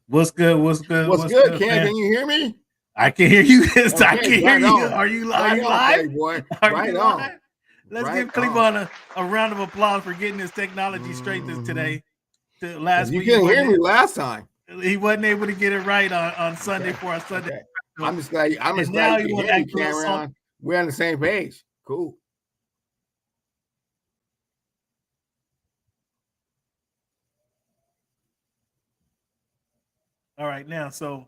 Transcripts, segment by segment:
What's good? What's good? What's good, Cam? man? Can you hear me? I can hear you. Okay, I can hear right you. on. Are you Right live? on, boy. Are right you on. live? Let's Right give Cleveland a round of applause for getting his technology straight today. Last You week, couldn't hear me last time. He wasn't able to get it right on Sunday for our Sunday. Okay. I'm just glad you can hear me, Cameron. We're on the same page. Cool. All right, now, so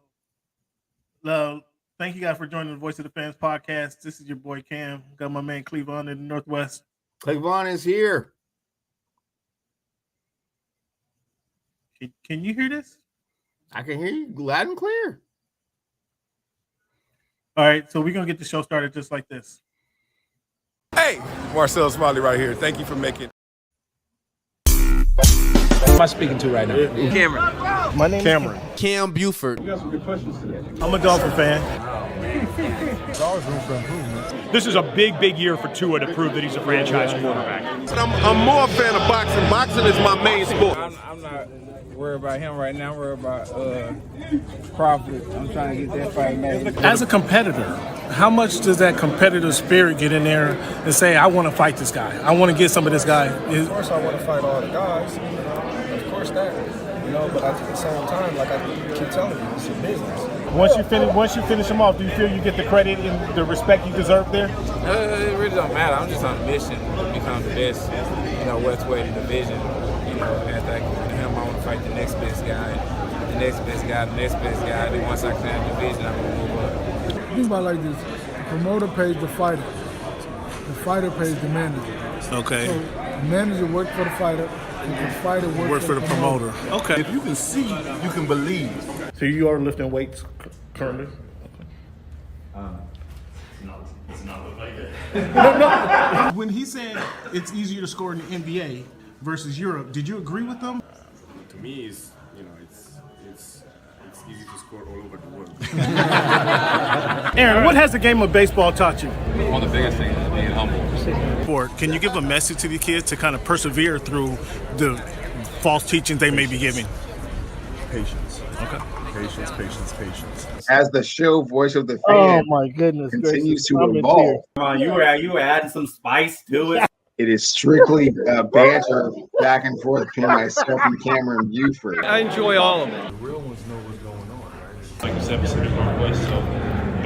thank you guys for joining the Voice of the Fans podcast. This is your boy Cam. Got my man Cleveland in the Northwest. Cleveland is here. Can you hear this? I can hear you loud and clear. All right, so we're going to get the show started just like this. Hey, Marcel Smiley right here. Thank you for making. Who am I speaking to right now? Cameron. My name is Cameron. Cam Buford. I'm a Dolphin fan. This is a big year for Tua to prove that he's a franchise quarterback. I'm more a fan of boxing. Boxing is my main sport. I'm not worried about him right now. I'm worried about Crawford. I'm trying to get that fight made. As a competitor, how much does that competitive spirit get in there and say, I want to fight this guy. I want to get some of this guy. Of course I want to fight all the guys. Of course that. But at the same time, like I keep telling you, it's a business. Once you finish him off, do you feel you get the credit and the respect you deserve there? It really don't matter. I'm just on a mission to become the best, welterweight in the division. After I get him, I want to fight the next best guy, the next best guy, the next best guy. Then once I clear the division, I'm going to move up. Think about it like this. The promoter pays the fighter. The fighter pays the manager. Okay. So the manager works for the fighter, and the fighter works for the promoter. Okay. If you can see, you can believe. So you are lifting weights currently? No. When he said it's easier to score in the NBA versus Europe, did you agree with them? To me, it's easy to score all over the world. Aaron, what has the game of baseball taught you? One of the biggest things is being humble. Can you give a message to the kids to kind of persevere through the false teachings they may be giving? Patience. Okay. Patience. As the show Voice of the Fan Oh my goodness continues to I'm evolve, You were adding some spice to it. it is strictly banter back and forth between myself and Cameron Buford. I enjoy all of it. The real ones know what's going on, right? Like you said, it's a different voice, so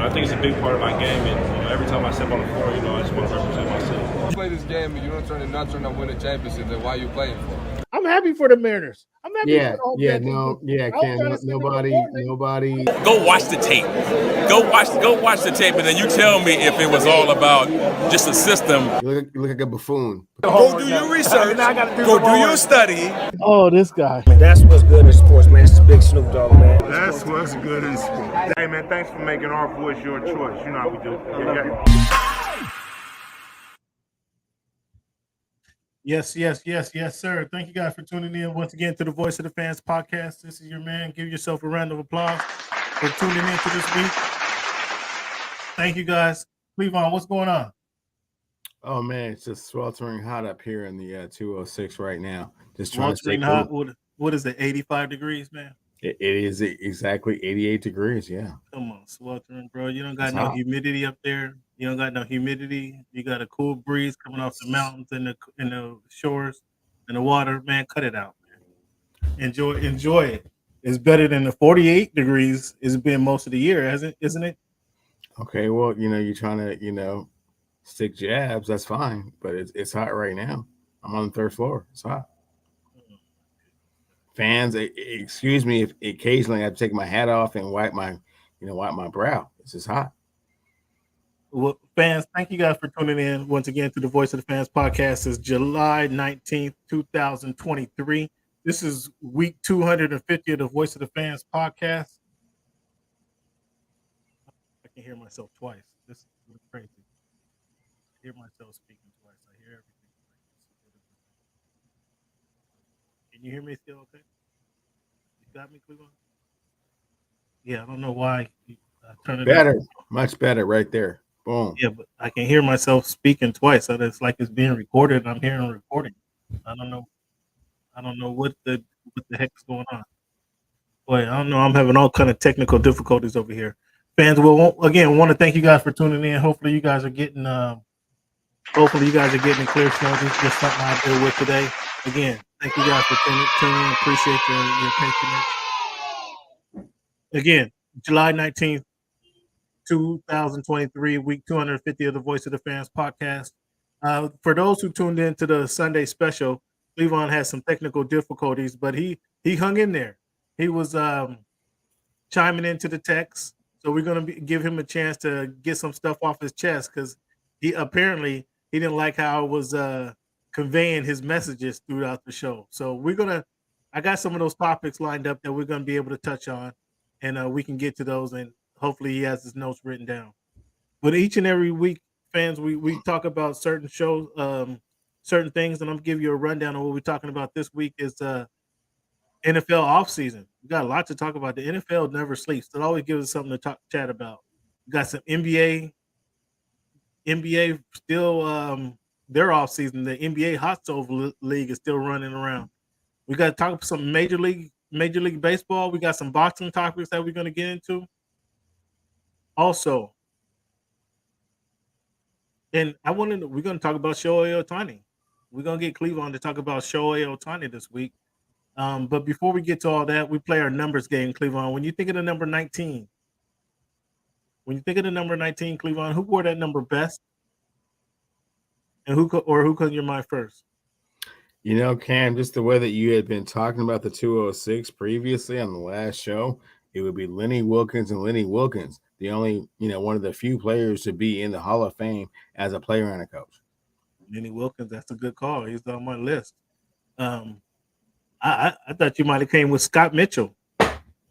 I think it's a big part of my game, and every time I step on the floor, I just want to represent myself. You play this game and you don't trying to win a championship, then why are you playing for? I'm happy for the Mariners. I'm happy Ken, nobody. Go watch the tape. Go watch the tape, and then you tell me if it was all about just a system. You look like a buffoon. Go do your research. Go do your study. Oh, this guy. That's what's good in sports, man. It's Big Snoop Dogg, man. That's what's good in sports. Hey, man, thanks for making our voice your choice. You know how we do. Yeah. Yes, sir. Thank you guys for tuning in once again to the Voice of the Fans podcast. This is your man. Give yourself a round of applause for tuning in to this week. Thank you guys. Cleveland, what's going on? Oh man, it's just sweltering hot up here in the 206 right now. Just trying to stay hot. cool. What is it? 85 degrees, man. It is exactly 88 degrees. Yeah. Come on, sweltering, bro. You don't got no humidity up there. You don't got no humidity. You got a cool breeze coming off the mountains and the shores and the water. Man, cut it out, man. Enjoy it. It's better than the 48 degrees it's been most of the year, isn't it? Okay, well, you're trying to, stick jabs. That's fine, but it's hot right now. I'm on the third floor. It's hot. Fans, excuse me if occasionally I have to take my hat off and wipe my brow. It's just hot. Well, fans, thank you guys for tuning in once again to the Voice of the Fans podcast. It's July 19th, 2023. This is week 250 of the Voice of the Fans podcast. I can hear myself twice. This is crazy. I hear myself speaking twice. I hear everything. Can you hear me still okay? You got me, Cleveland? Yeah, I don't know why. Turn it better, much better right there. Boom. Yeah, but I can hear myself speaking twice, so it's like it's being recorded. I'm hearing a recording. I don't know what the heck is going on. Boy, I don't know. I'm having all kind of technical difficulties over here. Fans, will again want to thank you guys for tuning in. Hopefully, you guys are getting a clear show. This is just something I deal with today. Again, thank you guys for tuning in. Appreciate your patronage. Again, July 19th, 2023, week 250 of the Voice of the Fans podcast. For those who tuned in to the Sunday special, Cleavon had some technical difficulties, but he hung in there. He was chiming into the text, so we're going to give him a chance to get some stuff off his chest because he didn't like how I was conveying his messages throughout the show. So I got some of those topics lined up that we're going to be able to touch on, and we can get to those, and hopefully he has his notes written down. But each and every week, fans, we talk about certain shows, certain things, and I'm gonna give you a rundown of what we're talking about this week is NFL offseason. We got a lot to talk about. The NFL never sleeps. It always gives us something to chat about. We got some NBA still their offseason. The NBA Hot Stove League is still running around. We got to talk about some Major League Baseball. We got some boxing topics that we're going to get into. Also, and we're going to talk about Shohei Ohtani. We're going to get Cleavon to talk about Shohei Ohtani this week. But before we get to all that, we play our numbers game, Cleavon. When you think of the number 19, Cleavon, who wore that number best? And who comes your mind first? You know, Cam, just the way that you had been talking about the 206 previously on the last show, it would be Lenny Wilkens and Lenny Wilkens, the only, one of the few players to be in the Hall of Fame as a player and a coach. Lenny Wilkens, that's a good call. He's on my list. I thought you might have came with Scott Mitchell.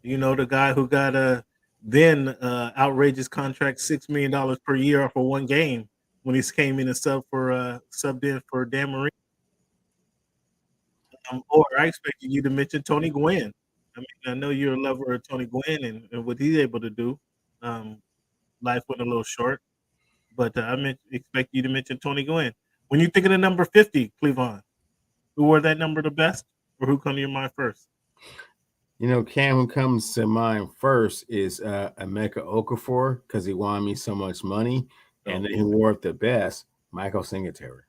The guy who got a then outrageous contract, $6 million per year for one game when he came in and subbed in for Dan Marino. Or I expected you to mention Tony Gwynn. I mean, I know you're a lover of Tony Gwynn and what he's able to do. Life went a little short, but I expect you to mention Tony Gwynn. When you think of the number 50, Cleavon, who wore that number the best, or who come to your mind first? Cam, who comes to mind first is Emeka Okafor because he won me so much money, and then he wore it the best, Michael Singletary.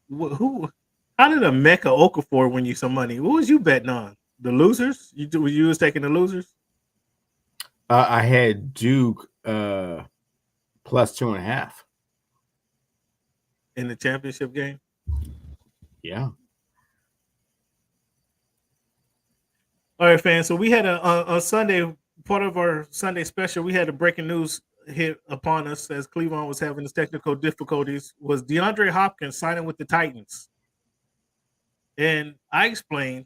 Who? How did Emeka Okafor win you some money? Who was you betting on? The losers? You was taking the losers? I had Duke plus 2.5 in the championship game. Yeah. All right, fans. So we had a Sunday, part of our Sunday special. We had a breaking news hit upon us as Cleavon was having his technical difficulties. Was DeAndre Hopkins signing with the Titans? And I explained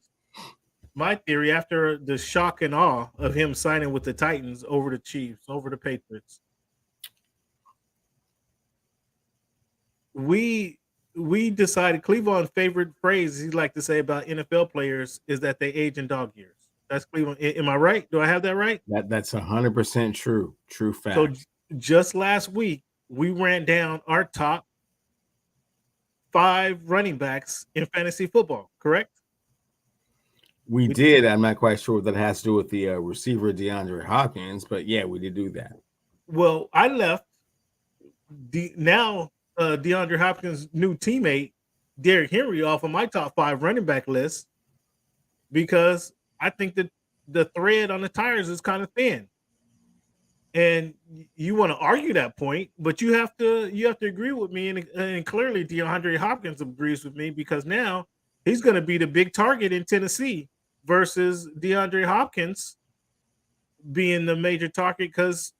my theory after the shock and awe of him signing with the Titans over the Chiefs, over the Patriots. We decided Cleavon's favorite phrase he'd like to say about NFL players is that they age in dog years. That's Cleavon. Am I right? Do I have that right? That's 100% true. True fact. So just last week, we ran down our top 5 running backs in fantasy football, correct? We did. I'm not quite sure what that has to do with the receiver DeAndre Hopkins, but yeah, we did do that. Well, I left DeAndre Hopkins' new teammate, Derrick Henry, off of my top 5 running back list because I think that the thread on the tires is kind of thin. And you want to argue that point, but you have to agree with me, and clearly DeAndre Hopkins agrees with me because now he's going to be the big target in Tennessee versus DeAndre Hopkins being the major target because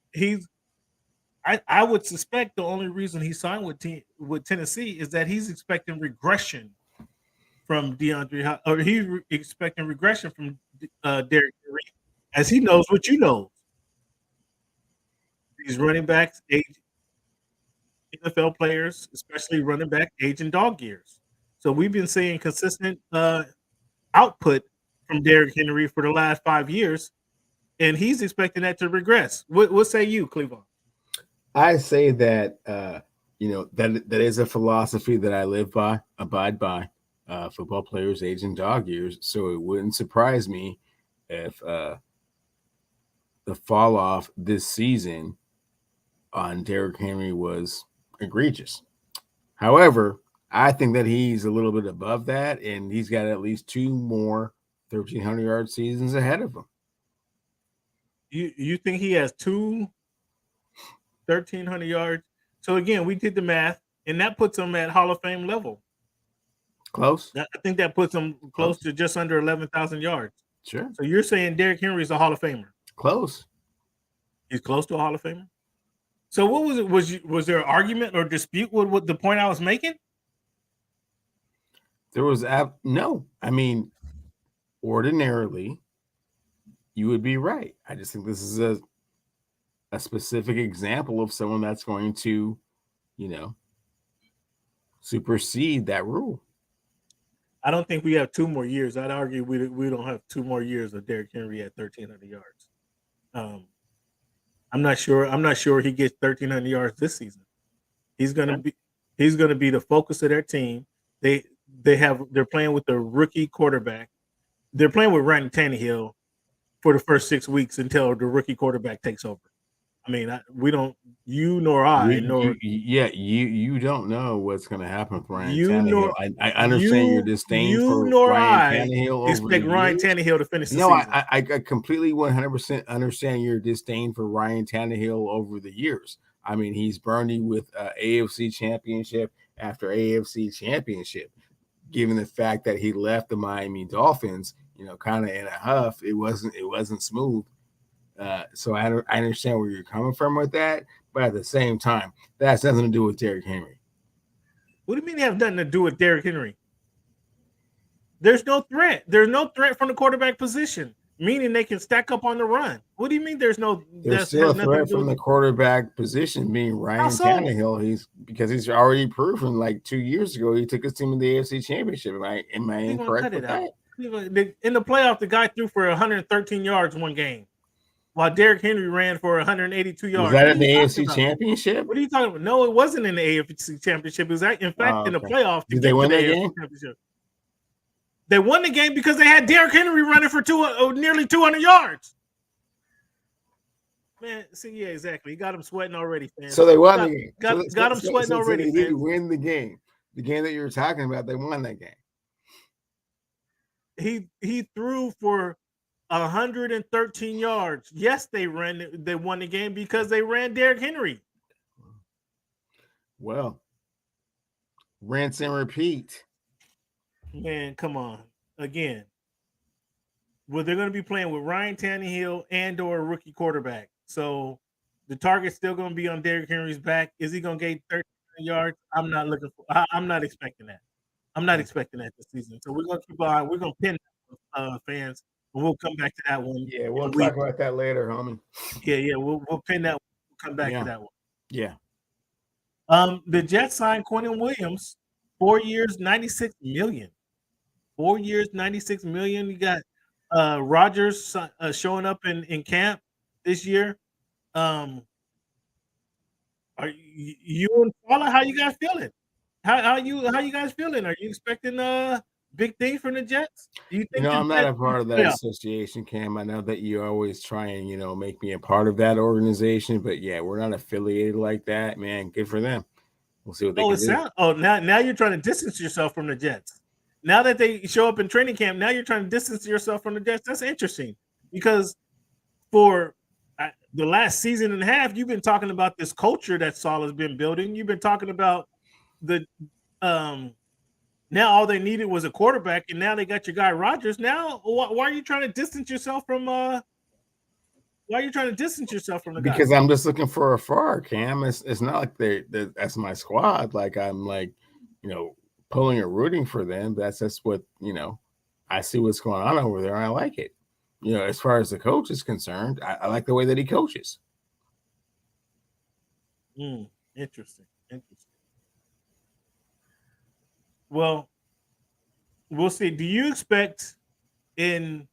I would suspect the only reason he signed with Tennessee is that he's expecting regression from DeAndre, or he's expecting regression from Derrick Henry, as he knows what you know. These running backs, NFL players, especially running back, age in dog years. So we've been seeing consistent output from Derrick Henry for the last 5 years, and he's expecting that to regress. What say you, Cleavon? I say that that is a philosophy that I abide by. Football players age in dog years, so it wouldn't surprise me if the fall off this season on Derrick Henry was egregious. However, I think that he's a little bit above that, and he's got at least 2 more 1,300-yard seasons ahead of him. You think he has 2 1,300 yards? So again, we did the math, and that puts him at Hall of Fame level. Close. I think that puts him close to just under 11,000 yards. Sure. So you're saying Derrick Henry is a Hall of Famer? Close. He's close to a Hall of Famer. So what was it? Was there an argument or dispute with what the point I was making? There was no. I mean, ordinarily, you would be right. I just think this is a specific example of someone that's going to, supersede that rule. I don't think we have 2 more years. I'd argue we don't have 2 more years of Derrick Henry at 1,300 yards. I'm not sure he gets 1,300 yards this season. He's gonna be the focus of their team. They're playing with a rookie quarterback. They're playing with Ryan Tannehill for the first 6 weeks until the rookie quarterback takes over. I mean, we don't. You nor I nor you don't know what's going to happen with Ryan you Tannehill. nor I understand your disdain you for nor Ryan I Tannehill. expect Ryan Tannehill to finish the No, season. I completely 100% understand your disdain for Ryan Tannehill over the years. I mean, he's burned you with AFC championship after AFC championship. Given the fact that he left the Miami Dolphins, kind of in a huff, it wasn't smooth. So I understand where you're coming from with that, but at the same time, that has nothing to do with Derrick Henry. What do you mean it has nothing to do with Derrick Henry? There's no threat. There's no threat from the quarterback position, meaning they can stack up on the run. What do you mean there's still a threat from the quarterback position being Ryan Tannehill. Because he's already proven like 2 years ago he took his team to the AFC Championship. Am I incorrect with that? In the playoff, the guy threw for 113 yards one game, while Derrick Henry ran for 182 yards. Was that in the AFC Championship? What are you talking about? No, it wasn't in the AFC Championship. It was in fact in the playoff. Did they win that game? They won the game because they had Derrick Henry running for nearly 200 yards. Man, see, yeah, exactly. He got him sweating already, fans. So they won the game. Got him sweating already. They did win the game. The game that you were talking about, they won that game. He threw for 113 yards. Yes, they won the game because they ran Derrick Henry. Well, rinse and repeat. Man, come on. Again. Well, they're going to be playing with Ryan Tannehill and or a rookie quarterback. So the target's still going to be on Derrick Henry's back. Is he going to get 13 yards? I'm not expecting that. I'm not expecting that this season. So we're going to keep on. We're going to pin fans, and we'll come back to that one. Yeah, we'll talk about that later, homie. Yeah. We'll pin that. We'll come back to that one. Yeah. The Jets signed Quentin Williams, 4 years, $96 million. 4 years, $96 million. You got Rodgers showing up in camp this year. Are you and Paula? How you guys feeling? How you guys feeling? Are you expecting big things from the Jets? Do you think? I'm not a part of that association, Cam. I know that you always try and make me a part of that organization, but yeah, we're not affiliated like that, man. Good for them. We'll see what they can do. Now you're trying to distance yourself from the Jets. Now that they show up in training camp, now you're trying to distance yourself from the Jets. That's interesting because for the last season and a half, you've been talking about this culture that Saul has been building. You've been talking about the now all they needed was a quarterback, and now they got your guy Rodgers. Now, why are you trying to distance yourself from? Why are you trying to distance yourself from the guy? Because I'm just looking for a far, Cam. It's not like that's my squad. Like I'm pulling or rooting for them. That's what I see what's going on over there. And I like it. As far as the coach is concerned, I like the way that he coaches. Interesting. Well, we'll see. Do you expect in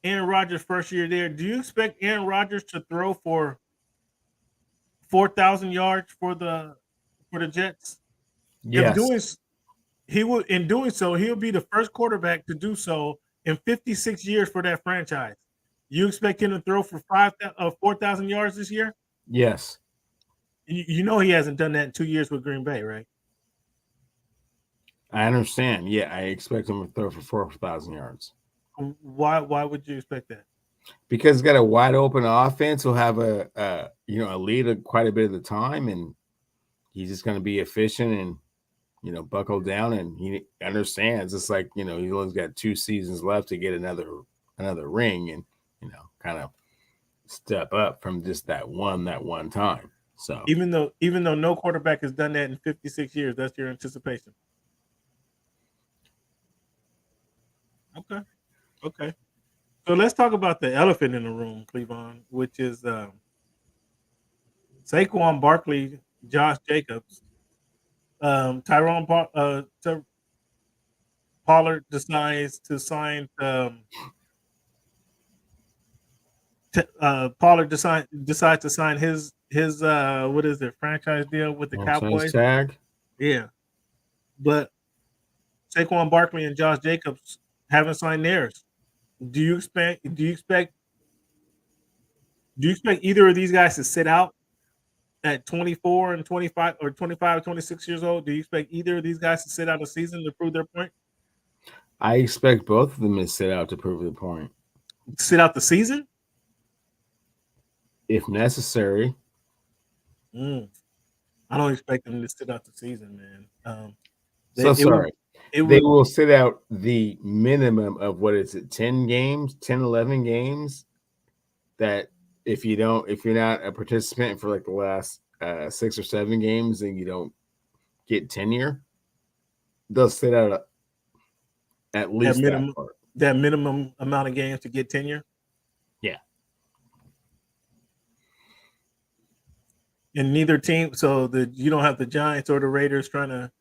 Aaron Rodgers' first year there, do you expect Aaron Rodgers to throw for 4,000 yards for the Jets? Yes. In doing so, he'll be the first quarterback to do so in 56 years for that franchise. You expect him to throw for 4,000 yards this year? Yes. You know he hasn't done that in 2 years with Green Bay, right? I understand. Yeah, I expect him to throw for 4,000 yards. Why would you expect that? Because he's got a wide open offense. He'll have a lead quite a bit of the time, and he's just going to be efficient and buckle down. And he understands it's like he's only got 2 seasons left to get another ring, and kind of step up from just that one time. So even though no quarterback has done that in 56 years, that's your anticipation. Okay. So let's talk about the elephant in the room, Cleavon, which is Saquon Barkley, Josh Jacobs, Pollard decides to sign. Pollard decides to sign his what is it, franchise deal with the Cowboys tag. Yeah, but Saquon Barkley and Josh Jacobs haven't signed theirs. Do you expect either of these guys to sit out at 24 and 25 or 25 or 26 years old? Do you expect either of these guys to sit out a season to prove their point? I expect both of them to sit out to prove their point. Sit out the season? If necessary. I don't expect them to sit out the season, man. They will sit out the minimum of 10 games, 10, 11 games. That if you're not a participant for like the last 6 or 7 games and you don't get tenure, they'll sit out at least that minimum amount of games to get tenure. Yeah. And neither team, so you don't have the Giants or the Raiders trying to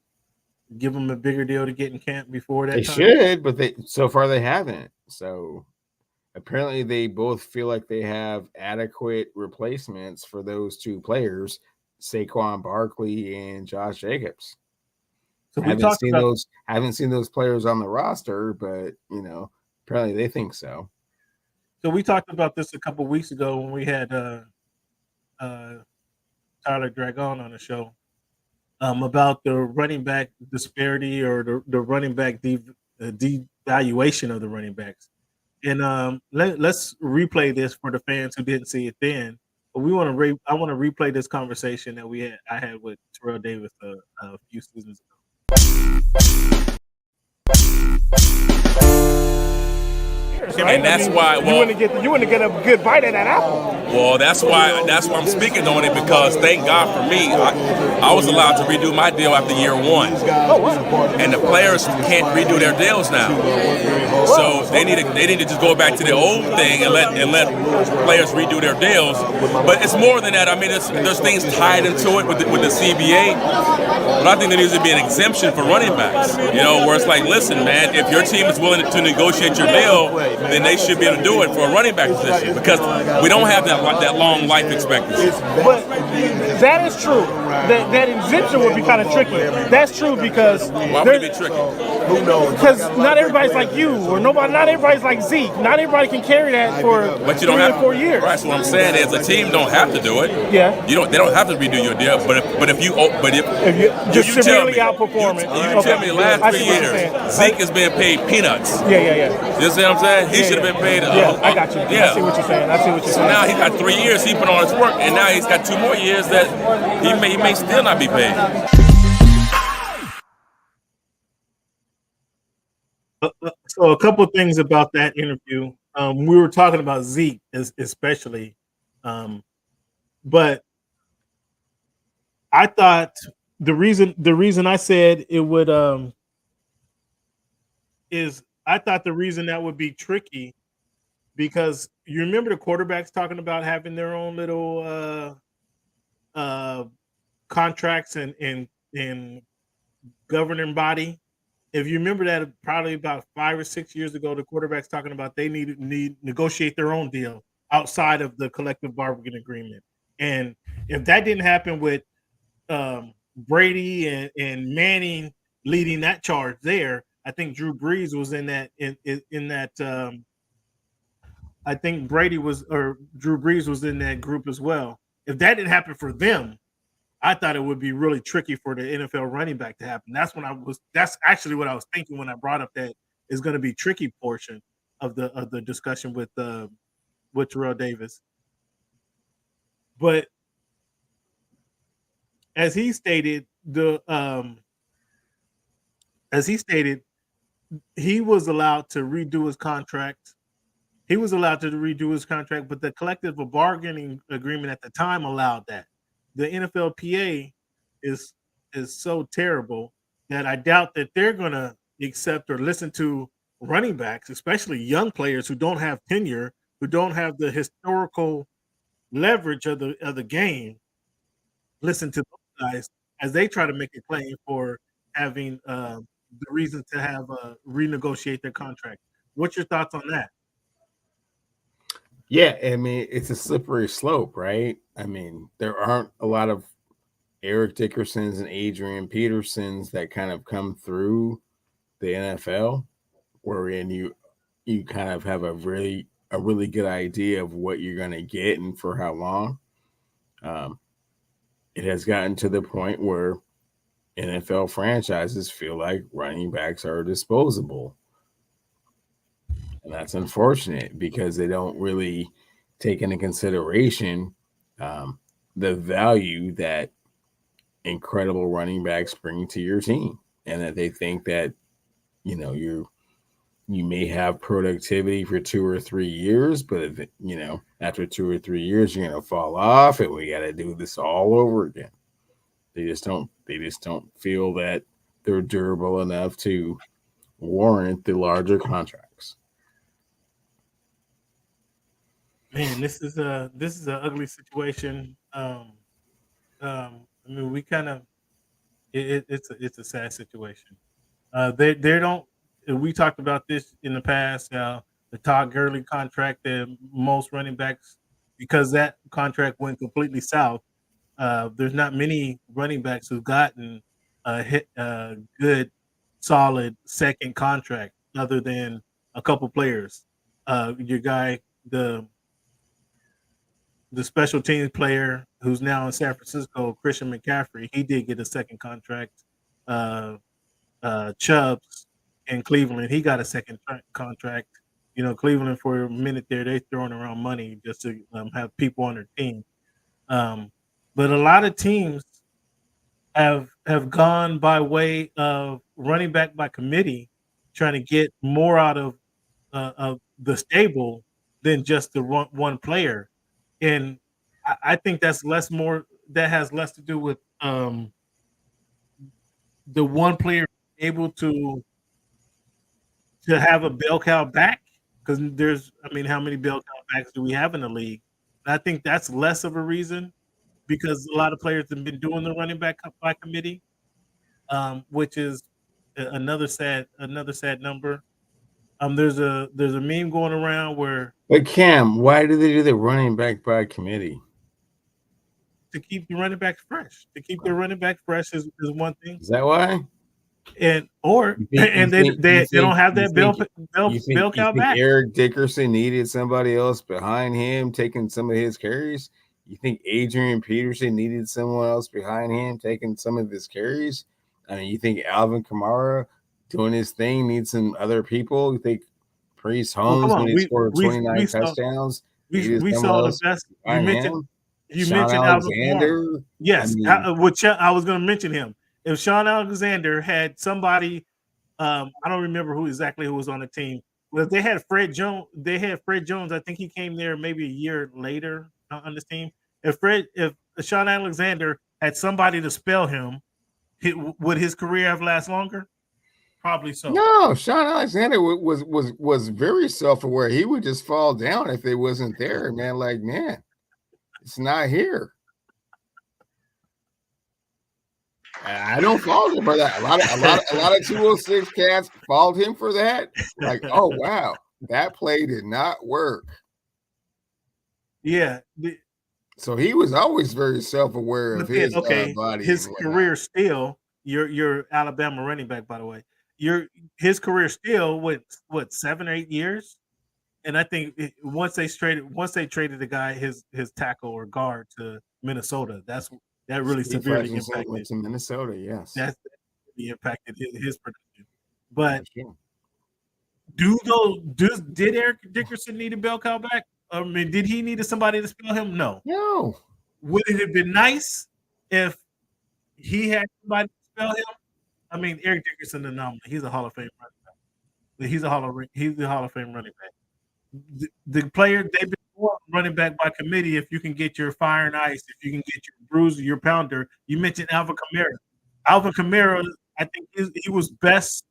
give them a bigger deal to get in camp before that. They should, but so far they haven't. So apparently they both feel like they have adequate replacements for those 2 players, Saquon Barkley and Josh Jacobs. So haven't seen those players on the roster, but apparently they think so. So we talked about this a couple weeks ago when we had Tyler Dragon on the show about the running back disparity or the running back devaluation of the running backs. And let's replay this for the fans who didn't see it then. But I want to replay this conversation that I had with Terrell Davis a few seasons ago. And that's why you wouldn't get a good bite of that apple. Well, that's why I'm speaking on it, because thank God for me, I was allowed to redo my deal after year 1. Oh, wow. And the players can't redo their deals now. So they need to just go back to the old thing and let players redo their deals. But it's more than that. I mean, there's things tied into it with the CBA. But I think there needs to be an exemption for running backs. Where it's like, listen, man, if your team is willing to negotiate your deal, then they should be able to do it for a running back position, because we don't have that long life expectancy. But that is true. That exemption would be kind of tricky. That's true because why would it be tricky? Who knows? Because not everybody's like you, or not everybody's like Zeke. Not everybody can carry that for 3 or 4 years. Right. So what I'm saying is, a team don't have to do it. Yeah. They don't have to redo your deal. But if you severely outperform it. You tell me the last 3 years, Zeke has been paid peanuts. Yeah. You see what I'm saying? He should have been paid. I got you. Yeah. I see what you're saying. So now he's got 3 years. He put on his work, and now he's got 2 more years that he may still not be paid. So a couple of things about that interview. We were talking about Zeke especially, but I thought the reason I said it would is I thought the reason that would be tricky, because you remember the quarterbacks talking about having their own little contracts and governing body. If you remember that, probably about 5 or 6 years ago, the quarterbacks talking about they need negotiate their own deal outside of the collective bargaining agreement. And if that didn't happen with Brady and Manning leading that charge there, I think Drew Brees was in that I think Brady or Drew Brees was in that group as well. If that didn't happen for them, I thought it would be really tricky for the NFL running back to happen. That's actually what I was thinking when I brought up that is going to be tricky portion of the discussion with Terrell Davis. But as he stated, he was allowed to redo his contract. He was allowed to redo his contract, but the collective bargaining agreement at the time allowed that. The NFLPA is so terrible that I doubt that they're going to accept or listen to running backs, especially young players who don't have tenure, who don't have the historical leverage of the game. Listen to those guys as they try to make a claim for having the reason to have renegotiate their contract. What's your thoughts on that? Yeah, I mean, it's a slippery slope, right? I mean, there aren't a lot of Eric Dickersons and Adrian Petersons that kind of come through the NFL, wherein you kind of have a really good idea of what you're going to get and for how long. It has gotten to the point where NFL franchises feel like running backs are disposable. And that's unfortunate because they don't really take into consideration the value that incredible running backs bring to your team, and that they think that you may have productivity for 2 or 3 years, but if, after 2 or 3 years you're going to fall off, and we got to do this all over again. They just don't feel that they're durable enough to warrant the larger contracts. Man, this is an ugly situation. I mean, we kind of it's a sad situation. They don't. We talked about this in the past. The Todd Gurley contract, that most running backs, because that contract went completely south. There's not many running backs who've gotten a good, solid second contract, other than a couple players. Your guy, the special teams player who's now in San Francisco, Christian McCaffrey, he did get a second contract. Chubbs in Cleveland, he got a second contract. Cleveland for a minute there, they throwing around money just to have people on their team. But a lot of teams have gone by way of running back by committee, trying to get more out of the stable than just the one player. And I think that has less to do with the one player able to have a bell cow back, because how many bell cow backs do we have in the league? And I think that's less of a reason, because a lot of players have been doing the running back by committee, which is another sad number. There's a meme going around where. But Cam, why do they do the running back by committee? To keep the running backs fresh. To keep their running back fresh is one thing. Is that why? And they don't have that bell cow back. Eric Dickerson needed somebody else behind him taking some of his carries. You think Adrian Peterson needed someone else behind him taking some of his carries? I mean, you think Alvin Kamara doing his thing needs some other people? You think Priest Holmes, when he scored 29 touchdowns, we saw the best. You mentioned Alexander. Yes, I was going to mention him. If Sean Alexander had somebody, I don't remember who was on the team. Well, if they had Fred Jones. I think he came there maybe a year later on this team. If Sean Alexander had somebody to spell him, would his career have last longer? Probably so. No, Sean Alexander was very self-aware. He would just fall down if it wasn't there, man. Like, man, it's not here. I don't fault him for that. A lot of 206 cats fault him for that. Like, oh wow, that play did not work. Yeah. So he was always very self-aware of his body. His career still. Your Alabama running back, by the way. His career still what 7 or 8 years. And I think once they traded the guy, his tackle or guard to Minnesota, that really Steve severely Hutchinson impacted. went to Minnesota, yes. That really impacted his production. But sure. Did Eric Dickerson need a bell cow back? I mean, did he need somebody to spell him? No. No. Would it have been nice if he had somebody to spell him? I mean, Eric Dickerson, anomaly. He's a Hall of Fame running back. He's a Hall of Fame running back. The player they've been running back by committee. If you can get your fire and ice, if you can get your bruiser, your pounder. You mentioned Alvin Kamara. Alvin Kamara, I think he was best.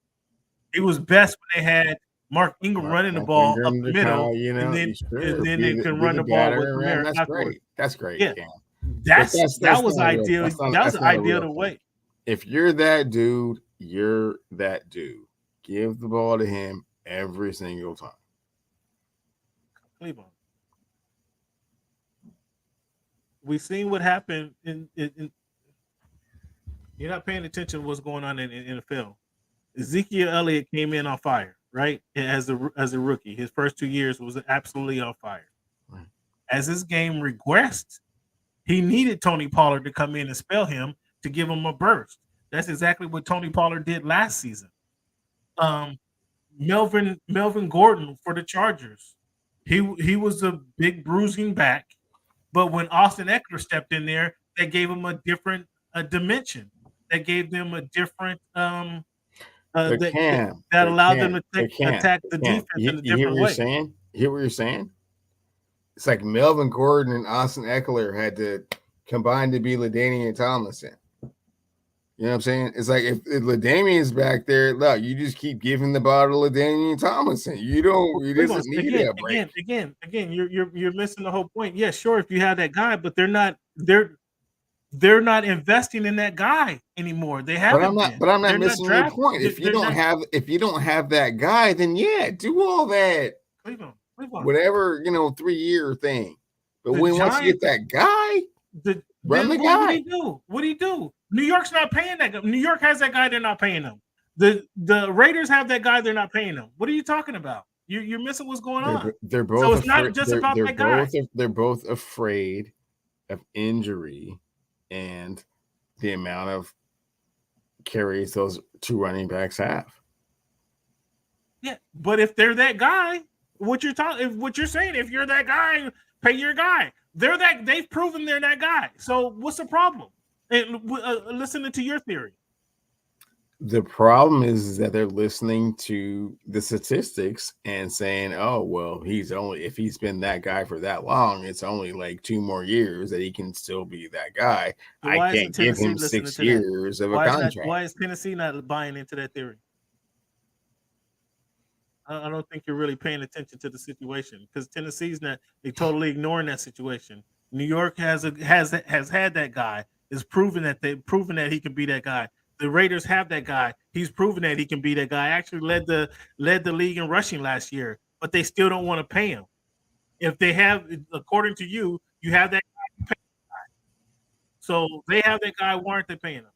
He was best when they had Mark Ingram running the ball up the middle, and then they can run the ball with Kamara. That's great. That's great. Yeah, that's that was ideal. That was ideal to wait. If you're that dude, you're that dude. Give the ball to him every single time. Cleveland. We've seen what happened in you're not paying attention to what's going on in the NFL. Ezekiel Elliott came in on fire, right? As a rookie. His first 2 years was absolutely on fire. Right. As his game regressed, he needed Tony Pollard to come in and spell him to give him a burst. That's exactly what Tony Pollard did last season. Melvin Gordon for the Chargers. He was a big bruising back, but when Austin Eckler stepped in there, that gave him a different dimension. That gave them a different that allowed them to attack the defense in a different way. You hear what you're saying? It's like Melvin Gordon and Austin Eckler had to combine to be LaDainian Tomlinson. You know what I'm saying? It's like if LaDainian's back there, look, you just keep giving the ball to LaDainian Tomlinson. You doesn't need that break. Again, you're missing the whole point. Yeah, sure, if you have that guy, but they're not investing in that guy anymore. They haven't. But I'm not missing your point. If you don't have that guy, then yeah, do all that. Cleveland. Whatever, 3-year thing. But once you get that guy, run the guy. What do you do? New York's not paying that guy. New York has that guy, they're not paying him. The Raiders have that guy, they're not paying him. What are you talking about? You're missing what's going on. They're both. So it's not just about that guy. They're both afraid of injury and the amount of carries those two running backs have. Yeah, but if they're that guy, what you're saying, if you're that guy, pay your guy. They've proven they're that guy. So what's the problem? And listening to your theory. The problem is that they're listening to the statistics and saying, "Oh, well, if he's been that guy for that long, it's only like 2 more years that he can still be that guy. So I can't give him 6 years of a contract." Why is Tennessee not buying into that theory? I don't think you're really paying attention to the situation because Tennessee's not. They're totally ignoring that situation. New York has had that guy. Is proven that he can be that guy. The Raiders have that guy. He's proven that he can be that guy. Actually led the league in rushing last year, but they still don't want to pay him. If they have, according to you have that guy, you pay that guy. So they have that guy. Why aren't they paying him?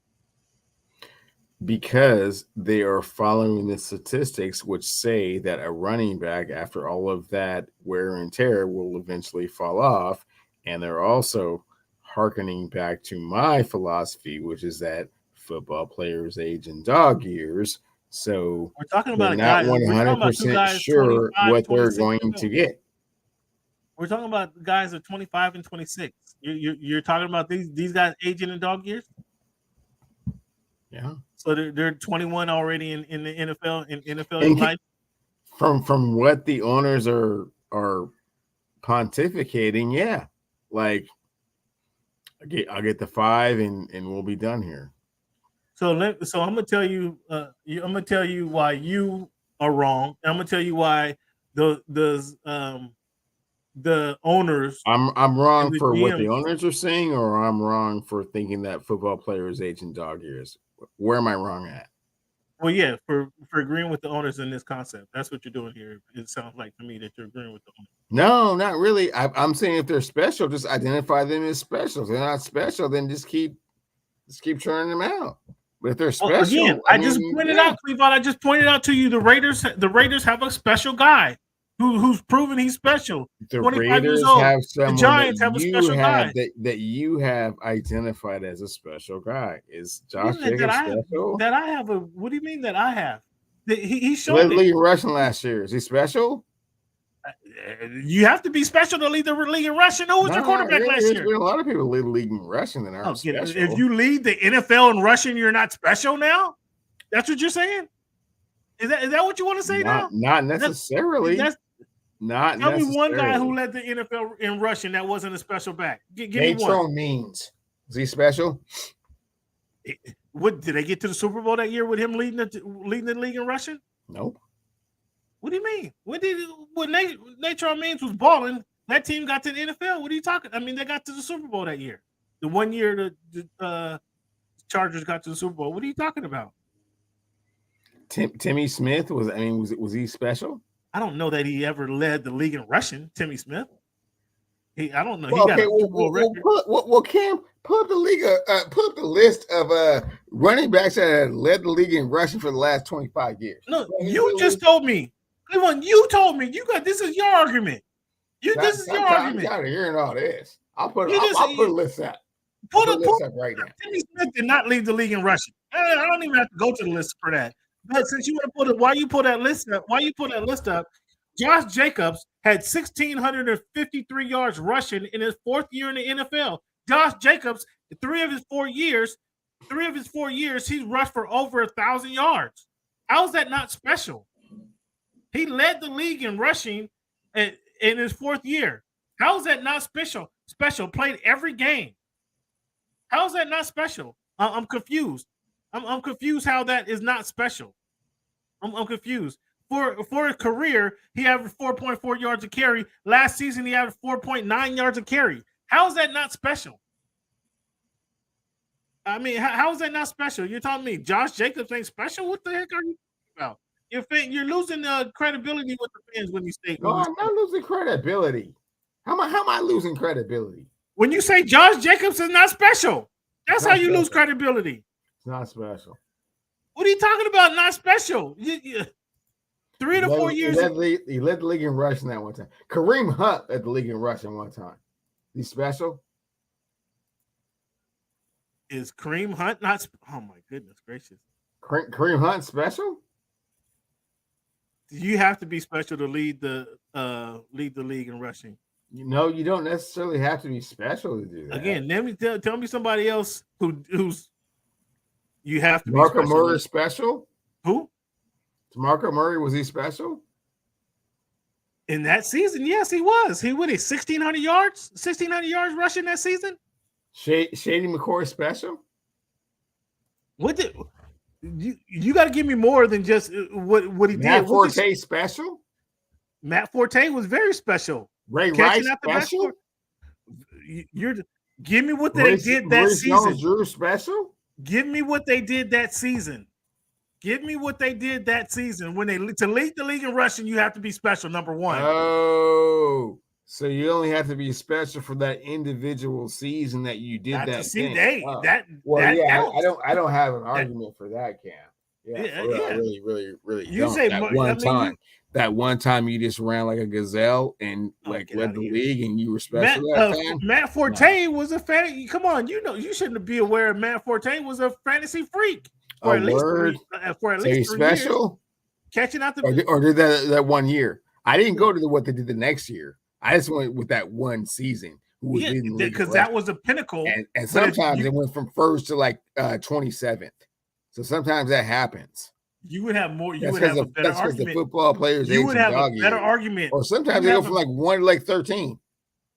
Because they are following the statistics, which say that a running back, after all of that wear and tear, will eventually fall off, and they're also hearkening back to my philosophy, which is that football players age in dog years. So we're talking about not 100% sure what they're going to get. We're talking about guys of 25 and 26. You're talking about these guys aging in dog years? Yeah. So they're 21 already in the NFL in NFL life. From what the owners are pontificating, yeah. Like I'll get the 5 and we'll be done here. So I'm gonna tell you why you are wrong. And I'm gonna tell you why the owners. I'm wrong for what the owners are saying, or I'm wrong for thinking that football players age in dog years. Where am I wrong at? Well, yeah, for agreeing with the owners in this concept. That's what you're doing here. It sounds like to me that you're agreeing with the owners. No, not really. I'm saying if they're special, just identify them as special. If they're not special, then just keep churning them out. But if they're special, I just pointed out, Cleveland. I just pointed out to you the Raiders have a special guy. who's proven he's special. The 25 years Raiders old. have The someone Giants that have a you special have guy. that you have identified as a special guy. Is Josh What do you mean Jacobs that special? I have a? What do you mean that I have? He Led showed the it. league in rushing last year. Is he special? You have to be special to lead the league in rushing. Who was your quarterback last There's year? been a lot of people lead the league in rushing that aren't special. If you lead the NFL in rushing, you're not special now? That's what you're saying? Is that what you want to say now? Not necessarily. Tell me one guy who led the NFL in rushing that wasn't a special back. Give me one. Means. Is he special? What did they get to the Super Bowl that year with him leading the league in rushing? Nope. What do you mean? When Natron Means was balling, that team got to the NFL. What are you talking? I mean, they got to the Super Bowl that year. The 1 year the Chargers got to the Super Bowl. What are you talking about? Timmy Smith was he special? I don't know that he ever led the league in rushing. Timmy Smith. I don't know. Well, Cam, pull up the league. Pull up the list of running backs that have led the league in rushing for the last 25 years. No, you just told me. Cleveland, you told me. This is your argument. This is your argument. I'm tired of hearing all this. I'll put a list up. Put a list up right now. Timmy Smith did not lead the league in rushing. I don't even have to go to the list for that. But since you want to put it, why you put that list up? Josh Jacobs had 1,653 yards rushing in his fourth year in the NFL. Josh Jacobs, three of his four years, he's rushed for over 1,000 yards. How is that not special? He led the league in rushing in his fourth year. How is that not special? Played every game. How is that not special? I'm confused. I'm confused how that is not special. I'm confused. For a career, he averaged 4.4 yards a carry. Last season, he averaged 4.9 yards a carry. How is that not special? I mean, how is that not special? You're telling me Josh Jacobs ain't special? What the heck are you talking about? You're losing credibility with the fans when you say. No, I'm not losing credibility. How am I losing credibility? When you say Josh Jacobs is not special, that's how you lose credibility. It's not special. What are you talking about? Not special. 3 to 4 years. He led the league in rushing that one time. Kareem Hunt led the league in rushing one time. He's special. Is Kareem Hunt not? Oh my goodness gracious! Kareem Hunt special? You have to be special to lead the league in rushing. No, you don't necessarily have to be special to do that. Again, let me tell me somebody else who's you have to be Marco special. Murray special? Who? Marco Murray, was he special? In that season, yes, he was. He 1,600 yards? 1,600 yards rushing that season? Shady McCoy special? What did you got to give me more than just what he did? Matt Forte special? Matt Forte was very special. Ray Rice special? Give me what they did that season. Drew special? Give me what they did that season. Give me what they did that season. When to lead the league in rushing, you have to be special. Number one. Oh, so you only have to be special for that individual season that you did that thing. I don't have an argument for that, Cam. Yeah. I really You don't. say That one time you just ran like a gazelle and led the league and you were special that time. Matt Forte was a fan. Come on, you shouldn't be aware of Matt Forte was a fantasy freak. For at least 3 special? Years. Catching out the or did that 1 year. I didn't go to what they did the next year. I just went with that one season. Because that was a pinnacle. And sometimes it went from first to like 27th. So sometimes that happens. You would have more. You would have a better argument. The football players. You would have a better argument. Or sometimes they go from like 1 to like 13.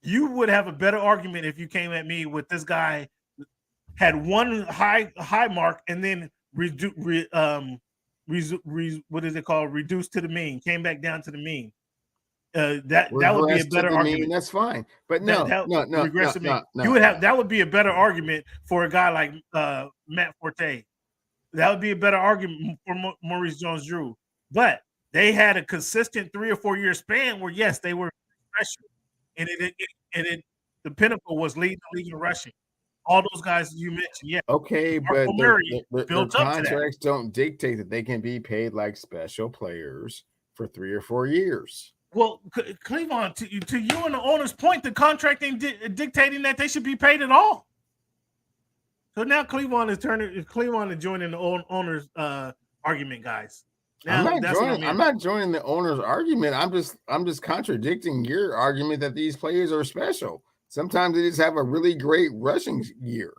You would have a better argument if you came at me with this guy had one high mark and then what is it called? Reduced to the mean. Came back down to the mean. That would be a better argument. That's fine, but no. You would have that would be a better argument for a guy like Matt Forte. That would be a better argument for Maurice Jones-Drew. But they had a consistent 3 or 4 year span where yes, they were special, and the pinnacle was leading the league in rushing. All those guys you mentioned, yeah. Okay, but the contracts don't dictate that they can be paid like special players for 3 or 4 years. Well, Cleveland, to you and the owner's point, the contract ain't dictating that they should be paid at all. So now Cleveland is joining the owner's argument, guys. Now, I'm not joining the owner's argument. I'm just contradicting your argument that these players are special. Sometimes they just have a really great rushing year.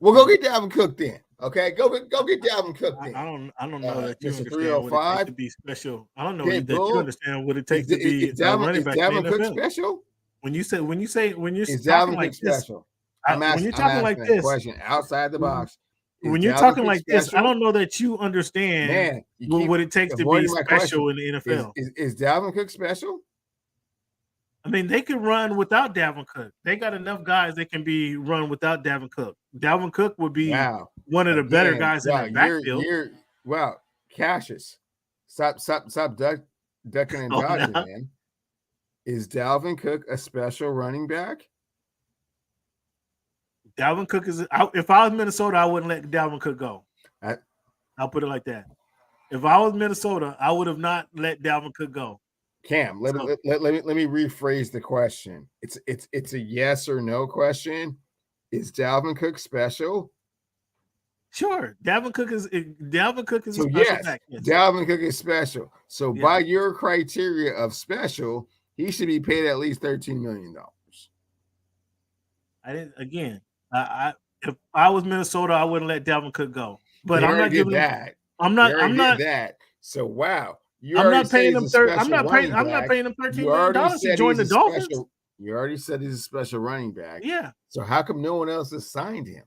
Well, go get Dalvin Cook then. Okay, go get Dalvin Cook then. I don't know that you understand what it takes to be special. I don't know that you understand what it takes to be a running back. Is Dalvin Cook special? When you're talking like this, when you're talking like this, question outside the box. When you're talking like this, I don't know that you understand what it takes to be special in the NFL. Is Dalvin Cook special? I mean, they can run without Dalvin Cook. They got enough guys that can be run without Dalvin Cook. Dalvin Cook would be one of the better guys in the backfield. Cassius, stop ducking and dodging, man. Is Dalvin Cook a special running back? Dalvin Cook is. If I was Minnesota, I wouldn't let Dalvin Cook go. I'll put it like that. If I was Minnesota, I would have not let Dalvin Cook go. Cam, let me rephrase the question. It's a yes or no question. Is Dalvin Cook special? Sure, Dalvin Cook is so a special back. Yes. Dalvin Cook is special. So by your criteria of special, he should be paid at least $13 million. If I was Minnesota, I wouldn't let Dalvin Cook go. But I'm not giving that. I'm not that. So wow. I'm not paying him $13 million to join the Dolphins. You already said he's a special running back. Yeah. So how come no one else has signed him?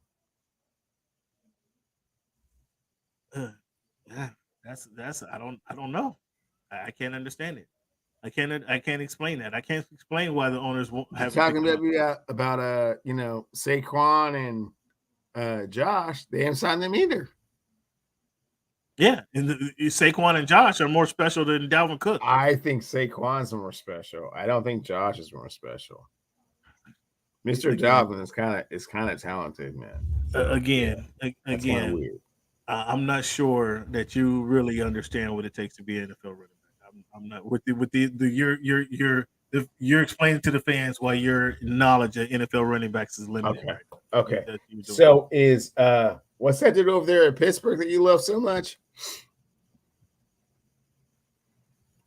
That's I don't know. I can't understand it. I can't explain that. I can't explain why the owners won't have. Talking about Saquon and Josh, they haven't signed them either. Yeah, and Saquon and Josh are more special than Dalvin Cook. I think Saquon's more special. I don't think Josh is more special. Mr. Dalvin is kind of talented, man. Again, I'm not sure that you really understand what it takes to be an NFL running back. I'm not you're explaining to the fans why your knowledge of NFL running backs is limited. Okay. So is what's that dude over there at Pittsburgh that you love so much?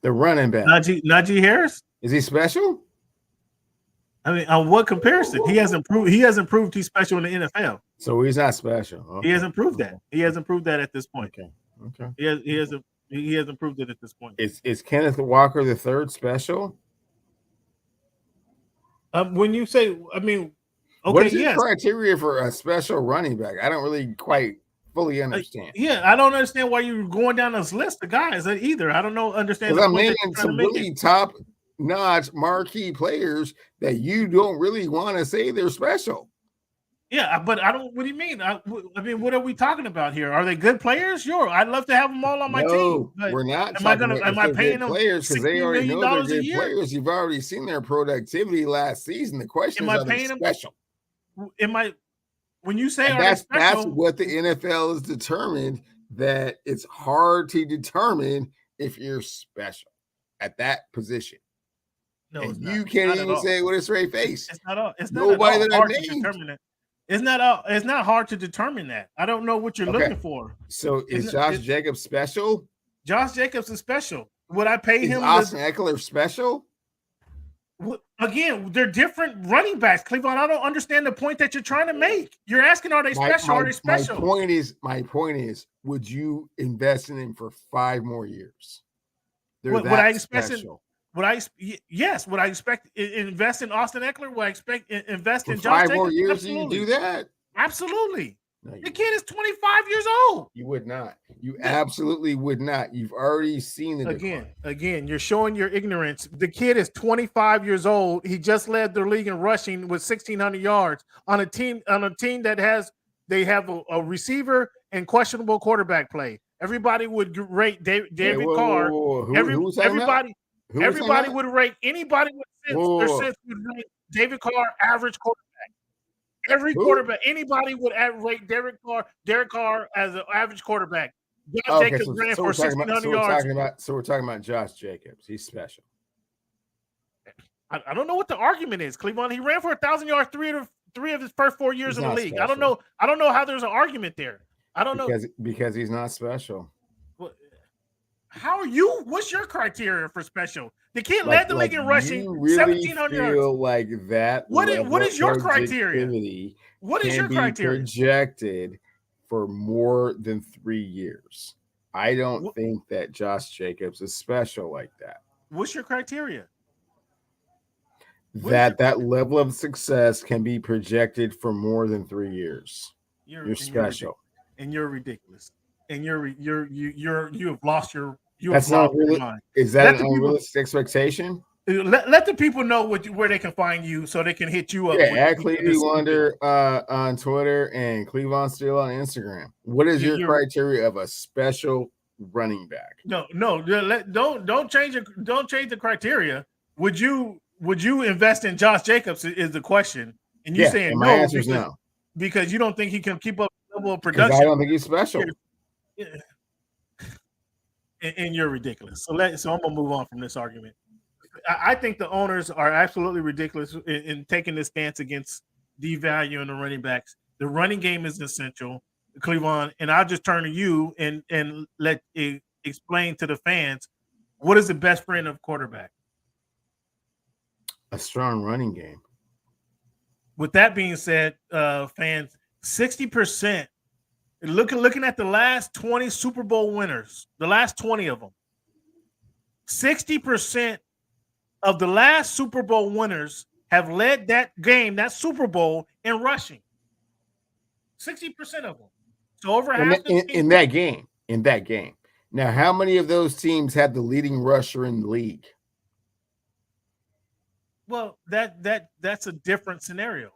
The running back. Najee Harris? Is he special? I mean, on what comparison? He hasn't proved he's special in the NFL. So he's not special. Okay. He hasn't proved that. He hasn't proved that at this point. Okay. He hasn't proved it at this point. Is Kenneth Walker III special? When you say, I mean, okay, what is the criteria for a special running back? I don't really quite fully understand. I don't understand why you're going down this list of guys either. I don't know. Understand? Because I'm naming some really top-notch marquee players that you don't really want to say they're special. Yeah, but I don't. What do you mean? I mean, what are we talking about here? Are they good players? Sure, I'd love to have them all on my team. No, we're not. Am I paying them players because they already know they're good players? You've already seen their productivity last season. The question is, are they special? When you say that's what the NFL has determined, that it's hard to determine if you're special at that position. No, and you can't even say it with a straight face. It's not. It's not hard to determine it. It's not hard to determine that. I don't know what you're looking for. So is Josh Jacobs special? Josh Jacobs is special. Would I pay him? Austin Eckler special? Again, they're different running backs, Cleveland. I don't understand the point that you're trying to make. You're asking, are they special? Are they special? My point is, would you invest in him for 5 more years? Would I expect special. Would I expect invest in Austin Eckler? Would I expect invest in Josh 5 more Jacobs? years? Absolutely. You do that? Absolutely. No, the kid is 25 years old. You would not. You absolutely would not. You've already seen it. Again, you're showing your ignorance. The kid is 25 years old. He just led their league in rushing with 1,600 yards on a team that have a receiver and questionable quarterback play. Everybody would rate David Carr. Everybody would rate anybody with sense would rate David Carr average quarterback. Every quarterback, anybody would rate Derek Carr as an average quarterback. Josh Okay, Jacobs ran for 1,600 yards. So we're talking about Josh Jacobs. He's special. I don't know what the argument is, Cleveland. He ran for 1,000 yards three of his first 4 years in the league. Special. I don't know how there's an argument there. I don't know because he's not special. How are you? What's your criteria for special? The kid led the league in rushing, really 1,700 yards. Feel like that. What is your criteria? What is your criteria? Projected for more than 3 years. I don't think that Josh Jacobs is special like that. What's your criteria? That level of success can be projected for more than 3 years. You're special, and you're ridiculous, and you have lost your. That's not really. Is that an unrealistic expectation? Let the people know where they can find you, so they can hit you up. Yeah, at Clevie Wonder on Twitter and Cleavon Steele on Instagram. What is your criteria of a special running back? No, don't change it. Don't change the criteria. Would you invest in Josh Jacobs? Is the question, and you're saying my answer is no because you don't think he can keep up the level of production. I don't think he's special. And you're ridiculous. So I'm gonna move on from this argument. I think the owners are absolutely ridiculous in taking this stance against devaluing the running backs. The running game is essential, Cleveland, and I'll just turn to you and let it explain to the fans what is the best friend of quarterback. A strong running game. With that being said, fans, 60%. Looking at the last 20 Super Bowl winners, the last 20 of them, 60% of the last Super Bowl winners have led that game, that Super Bowl, in rushing. 60% of them. So over half in that game. Now, how many of those teams had the leading rusher in the league? Well, that's a different scenario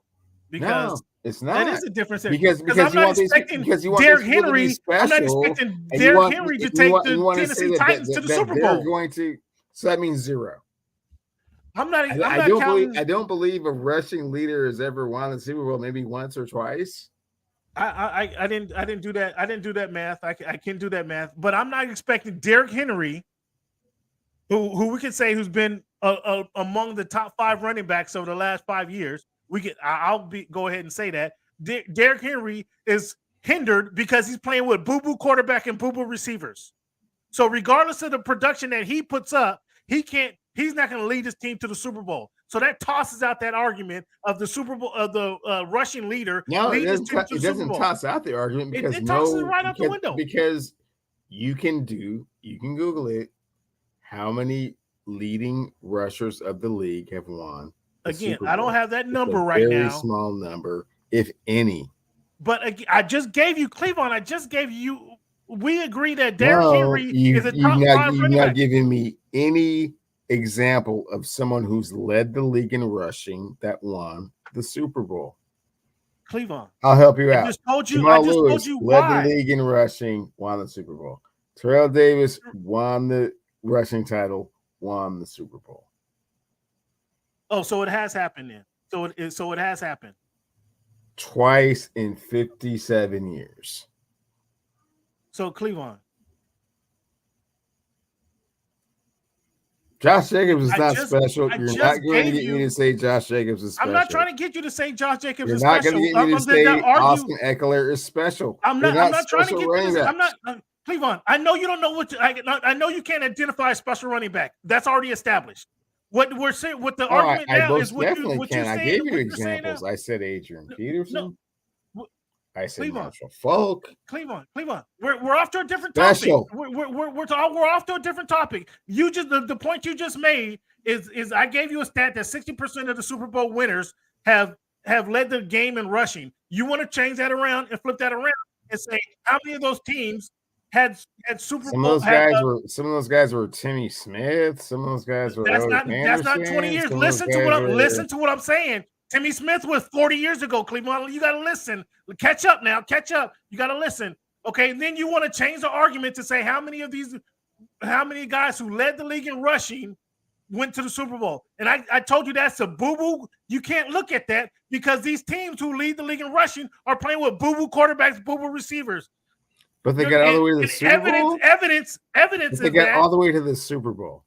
because it's not. That is a different scenario. Because I'm not expecting Derrick Henry. I'm not expecting Derrick Henry to take the Tennessee Titans to the Super Bowl. So that means zero. I don't believe a rushing leader has ever won the Super Bowl. Maybe once or twice. I didn't do that. I didn't do that math. I can't do that math. But I'm not expecting Derrick Henry, who we can say who's been among the top 5 running backs over the last 5 years. Go ahead and say that Derrick Henry is hindered because he's playing with boo-boo quarterback and boo-boo receivers. So regardless of the production that he puts up, he's not going to lead his team to the Super Bowl. So that tosses out that argument of the Super Bowl of the rushing leader. No, it doesn't toss out the argument because it tosses it right out the window. Because you can Google it. How many leading rushers of the league have won? Again, I don't have that number right now. Very small number, if any. But I just gave you Cleveland. I just gave you. We agree that Derrick Henry is a top 5 running back. You're not giving me any example of someone who's led the league in rushing that won the Super Bowl. Cleveland. I'll help you out. I just told you why. Led the league in rushing, won the Super Bowl. Terrell Davis won the rushing title, won the Super Bowl. Oh, so it has happened then. So it has happened. Twice in 57 years. So Cleveland. Josh Jacobs is not special. You're not going to get me to say Josh Jacobs is special. I'm not trying to get you to say Josh Jacobs is special. You're not going to get me to say Austin Eckler is special. I'm not trying to get you to. I'm not. Cleveland, I know you don't know I know you can't identify a special running back. That's already established. What we're saying, what the argument now is what you saying. I gave you examples. I said Adrian Peterson. I said Marshall Falk. Cleveland. We're off to a different topic. We're off to a different topic. You just the point you just made is I gave you a stat that 60% of the Super Bowl winners have led the game in rushing. You want to change that around and flip that around and say how many of those teams had Super Bowl. Some of those guys were Timmy Smith. Some of those guys were. That's not 20 years. Listen to what I'm saying. Timmy Smith was 40 years ago, Cleveland. You got to listen. Catch up now. Catch up. You got to listen. Okay. And then you want to change the argument to say how many guys who led the league in rushing went to the Super Bowl. And I told you that's a boo-boo. You can't look at that because these teams who lead the league in rushing are playing with boo-boo quarterbacks, boo-boo receivers. But they got all the way to the Super Bowl? Evidence they got all the way to the Super Bowl.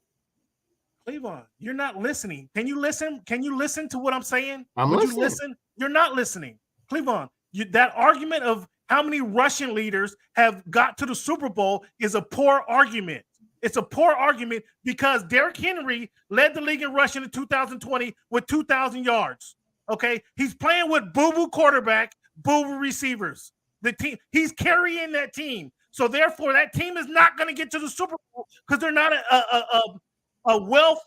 Cleveland, you're not listening. Can you listen? Can you listen to what I'm saying? I'm listening. You listen? You're not listening. Cleveland, that argument of how many Russian leaders have got to the Super Bowl is a poor argument. It's a poor argument because Derrick Henry led the league in rushing in 2020 with 2,000 yards. Okay, he's playing with boo-boo quarterback, boo-boo receivers. The team, he's carrying that team. So therefore, that team is not going to get to the Super Bowl because they're not a well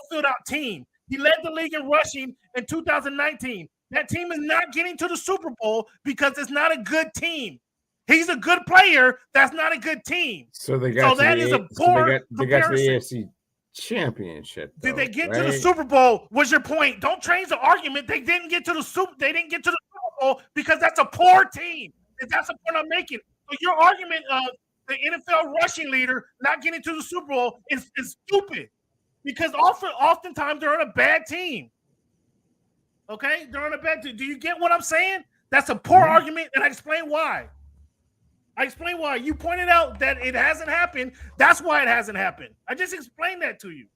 filled out team. He led the league in rushing in 2019. That team is not getting to the Super Bowl because it's not a good team. He's a good player. That's not a good team. So they got. So that is a poor they got to the AFC Championship. Did they get to the Super Bowl? Was your point? Don't change the argument. They didn't get to the Super Bowl because that's a poor team. That's the point I'm making. So your argument of the NFL rushing leader not getting to the Super Bowl is stupid because oftentimes they're on a bad team. Okay, they're on a bad team. Do you get what I'm saying? That's a poor argument, and I explain why. You pointed out that it hasn't happened. That's why it hasn't happened. I just explained that to you.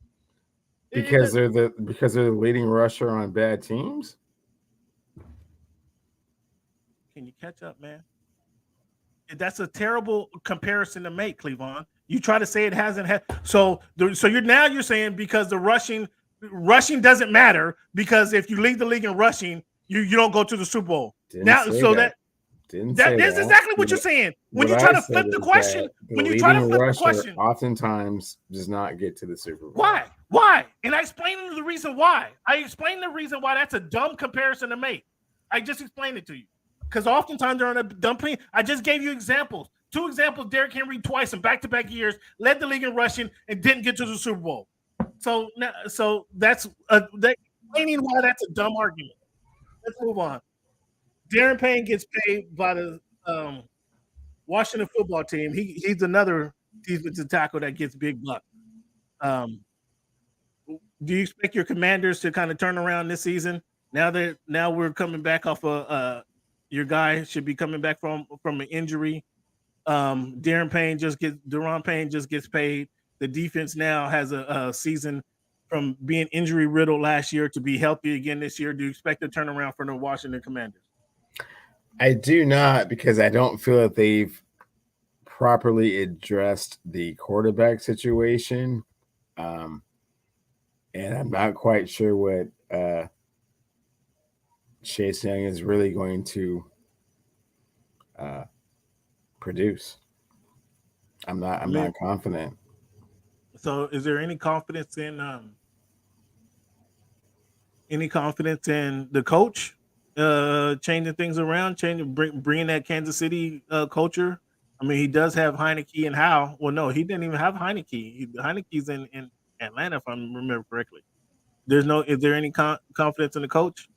Because they're the leading rusher on bad teams. Can you catch up, man? That's a terrible comparison to make, Cleveland. You try to say it hasn't happened. So you're saying because the rushing doesn't matter because if you lead the league in rushing, you don't go to the Super Bowl. That's exactly what you're saying. When you try to flip the question, oftentimes does not get to the Super Bowl. Why? And I explained the reason why. That's a dumb comparison to make. I just explained it to you. Because oftentimes they're on a dumb plane. I just gave you examples. 2 examples, Derrick Henry twice in back-to-back years, led the league in rushing and didn't get to the Super Bowl. So that's explaining why that's a dumb argument. Let's move on. Darren Payne gets paid by the Washington football team. He's another defensive tackle that gets big bucks. Do you expect your Commanders to kind of turn around this season? Now we're coming back off your guy should be coming back from an injury. Deron Payne just gets paid. The defense now has a season from being injury riddled last year to be healthy again this year. Do you expect a turnaround for the Washington Commanders? I do not, because I don't feel that they've properly addressed the quarterback situation. And I'm not quite sure what Chase Young is really going to produce. I'm not confident. So is there any confidence in the coach changing things around, bringing that Kansas City culture? I mean, he does have Heineke and Howe. Well, no, he didn't even have Heineke. Heineke's in Atlanta, if I remember correctly. Is there any confidence in the coach?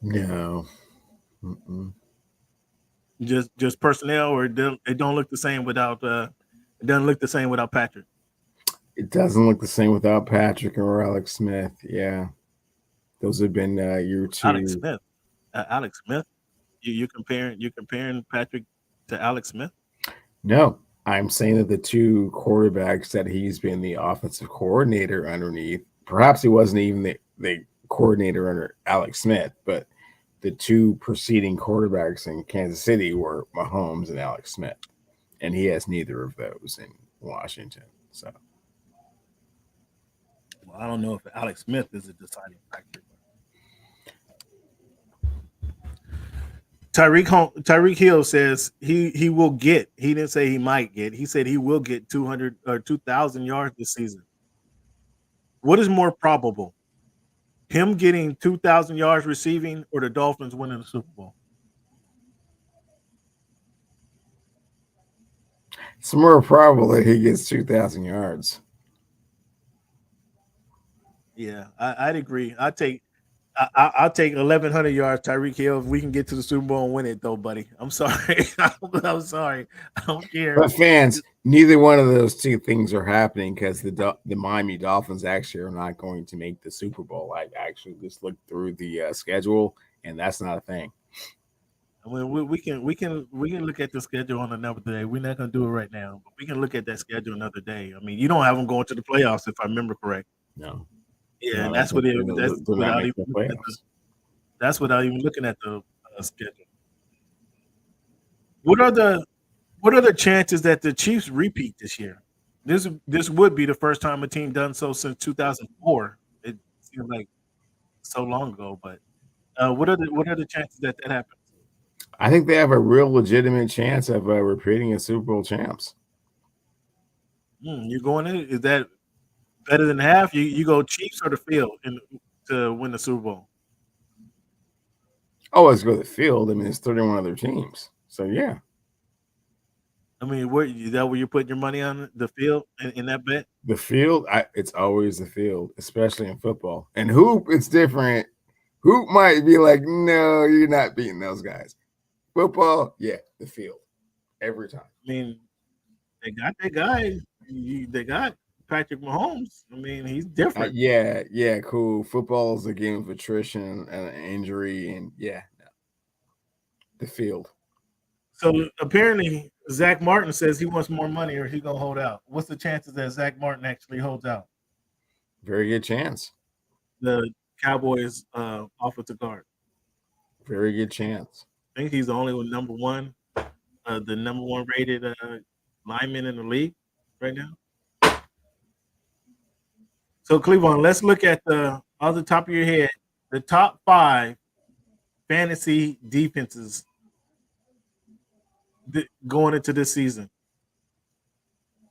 No. Just personnel, or it don't look the same without it doesn't look the same without Patrick. It doesn't look the same without Patrick or Alex Smith. Yeah, those have been year 2. Alex Smith. You comparing Patrick to Alex Smith? No, I'm saying that the 2 quarterbacks that he's been the offensive coordinator underneath. Perhaps he wasn't even the coordinator under Alex Smith, but the 2 preceding quarterbacks in Kansas City were Mahomes and Alex Smith, and he has neither of those in Washington. So, well, I don't know if Alex Smith is a deciding factor. Tyreek Hill says he will get. He didn't say he might get. He said he will get 200 or 2,000 yards this season. What is more probable? Him getting 2,000 yards receiving or the Dolphins winning the Super Bowl? It's more probable that he gets 2,000 yards. Yeah, I'd agree. I take I'll take 1,100 yards, Tyreek Hill, if we can get to the Super Bowl and win it, though, buddy. I'm sorry. I'm sorry. I don't care. But fans, neither one of those two things are happening because the Miami Dolphins actually are not going to make the Super Bowl. I actually just looked through the schedule, and that's not a thing. I mean, we can look at the schedule on another day. We're not going to do it right now, but we can look at that schedule another day. I mean, you don't have them going to the playoffs, if I remember correct. No. Yeah, No, and that's without even looking at the schedule. What are the chances that the Chiefs repeat this year? This would be the first time a team done so since 2004. It seems like so long ago, but what are the chances that happens? I think they have a real legitimate chance of repeating as Super Bowl champs. You're going in. Is that better than half? You go Chiefs or the field to win the Super Bowl? Oh, let's go to the field. I mean, it's 31 other teams. So, yeah. I mean, is that where you're putting your money on, the field in that bet? The field, it's always the field, especially in football. And hoop, it's different. Hoop might be like, no, you're not beating those guys. Football, yeah, the field. Every time. I mean, they got that guy. They got Patrick Mahomes. I mean, he's different. Yeah, cool. Football is a game of attrition and injury, and the field. So apparently, Zach Martin says he wants more money, or he's gonna hold out. What's the chances that Zach Martin actually holds out? Very good chance. The Cowboys offensive guard. Very good chance. I think he's the only one, number one rated lineman in the league right now. So Cleveland, let's look at off the top of your head, the top 5 fantasy defenses going into this season.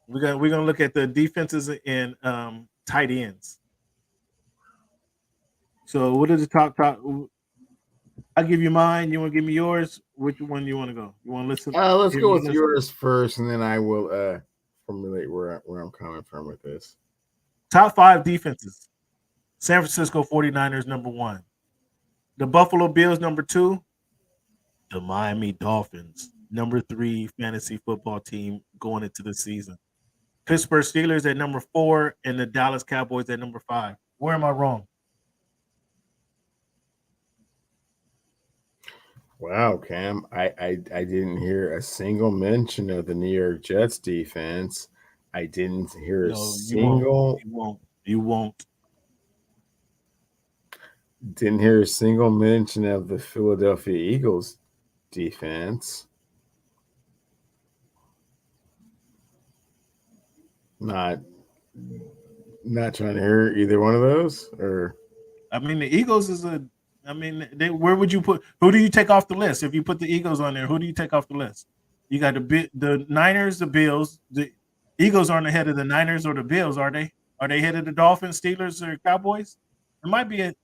We're gonna look at the defenses and tight ends. So what are the top? I'll give you mine. You want to give me yours? Which one do you want to go? You want to listen? Let's go with yours first, and then I will formulate where I'm coming from with this. Top 5 defenses. San Francisco 49ers, number 1. The Buffalo Bills, number 2. The Miami Dolphins, number 3 fantasy football team going into the season. Pittsburgh Steelers at number 4, and the Dallas Cowboys at number 5. Where am I wrong? Wow, Cam, I didn't hear a single mention of the New York Jets defense. I didn't hear a single. You won't. Didn't hear a single mention of the Philadelphia Eagles defense. Not trying to hear either one of those, or I mean, the Eagles is where would you put? Who do you take off the list? If you put the Eagles on there, who do you take off the list? You got the Niners, the Bills. The Eagles aren't ahead of the Niners or the Bills, are they? Are they ahead of the Dolphins, Steelers, or Cowboys? It might be I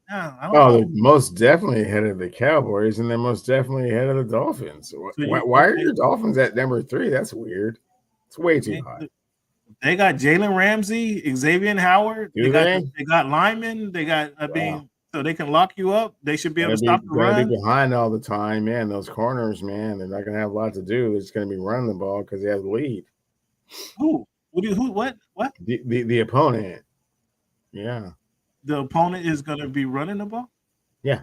don't know. They're most definitely ahead of the Cowboys, and they're most definitely ahead of the Dolphins. So why are your Dolphins at number 3? That's weird. It's way too high. They got Jalen Ramsey, Xavier Howard. They got linemen. They got so they can lock you up. They should be able to stop the run. Be behind all the time, man. Those corners, man, they're not going to have a lot to do. They're just going to be running the ball because they have the lead. Who? What? The opponent. Yeah. The opponent is going to be running the ball? Yeah.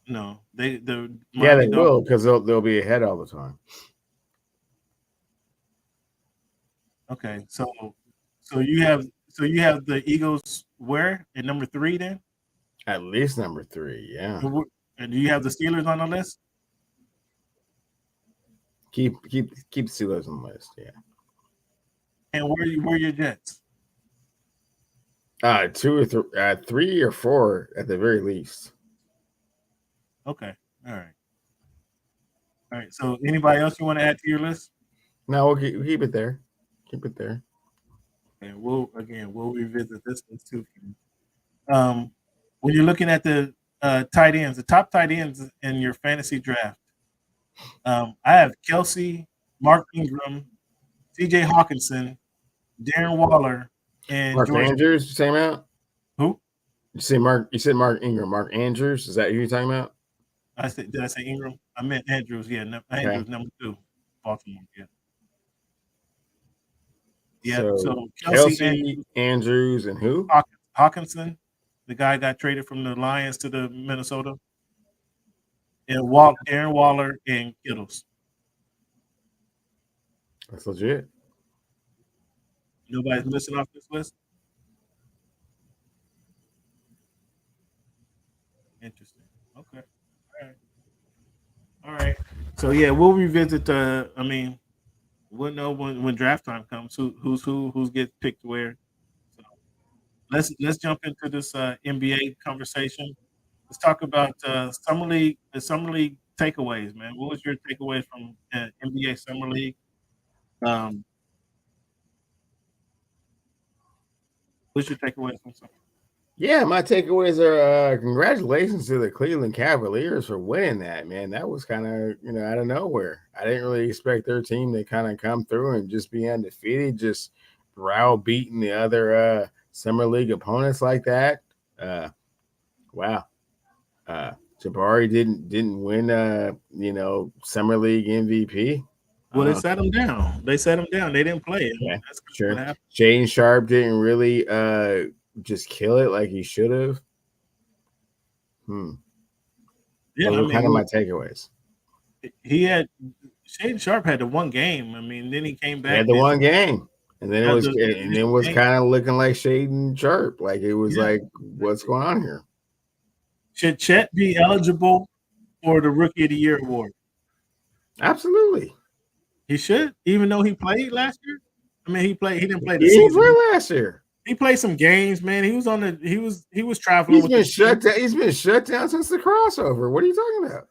No. They will, because they'll be ahead all the time. Okay, so you have the Eagles where at number 3 then? At least number 3, yeah. And do you have the Steelers on the list? Keep Steelers on the list, yeah. And where are your Jets? 2 or 3 or 4 at the very least. Okay, all right. So anybody else you want to add to your list? No, we'll keep it there. Keep it there. And we'll revisit this one too. When you're looking at the tight ends, the top tight ends in your fantasy draft, I have Kelsey, Mark Ingram, T.J. Hawkinson, Darren Waller, and Mark George Andrews. Same out. Who? You said Mark Ingram, Mark Andrews. Is that who you're talking about? Did I say Ingram? I meant Andrews. Yeah, Andrews number 2, Baltimore. Yeah. Yeah. So Kelsey Andrews, and who? Hawkinson, the guy got traded from the Lions to the Minnesota, and Darren Waller and Kittles. That's legit. Nobody's missing off this list. Interesting. Okay. All right. So yeah, we'll revisit the. I mean, we'll know when draft time comes who gets picked where. So let's jump into this NBA conversation. Let's talk about the summer league takeaways, man. What was your takeaway from NBA summer league? What's your takeaway from summer? Yeah, my takeaways are congratulations to the Cleveland Cavaliers for winning that, man. That was kind of, out of nowhere. I didn't really expect their team to kind of come through and just be undefeated, just browbeating the other summer league opponents like that. Wow. Jabari didn't win summer league MVP. Well, they sat him down. They didn't play it. Yeah, that's sure. Jaden Sharp didn't really just kill it like he should have. Yeah, those were kind of my takeaways. Shaden Sharp had the one game. I mean, then he came back. He had the one game, and then it was kind of looking like Shaden Sharp. Like it was like, what's going on here? Should Chet be eligible for the Rookie of the Year award? Absolutely. He should, even though he played last year. I mean, he didn't play the season. He played last year. He played some games, man. He was traveling. He's been shut down. He's been shut down since the crossover. What are you talking about?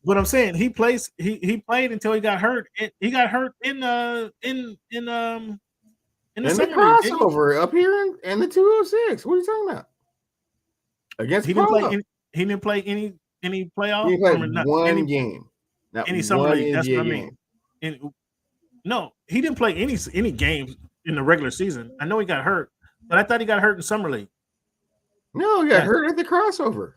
What I'm saying, he played until he got hurt. He got hurt in the crossover up here in the 206. What are you talking about? Against he didn't play any playoff. He played one game. Not any summer league. That's what I mean. No, he didn't play any games in the regular season. I know he got hurt, but I thought he got hurt in summer league. No, he got hurt at the crossover.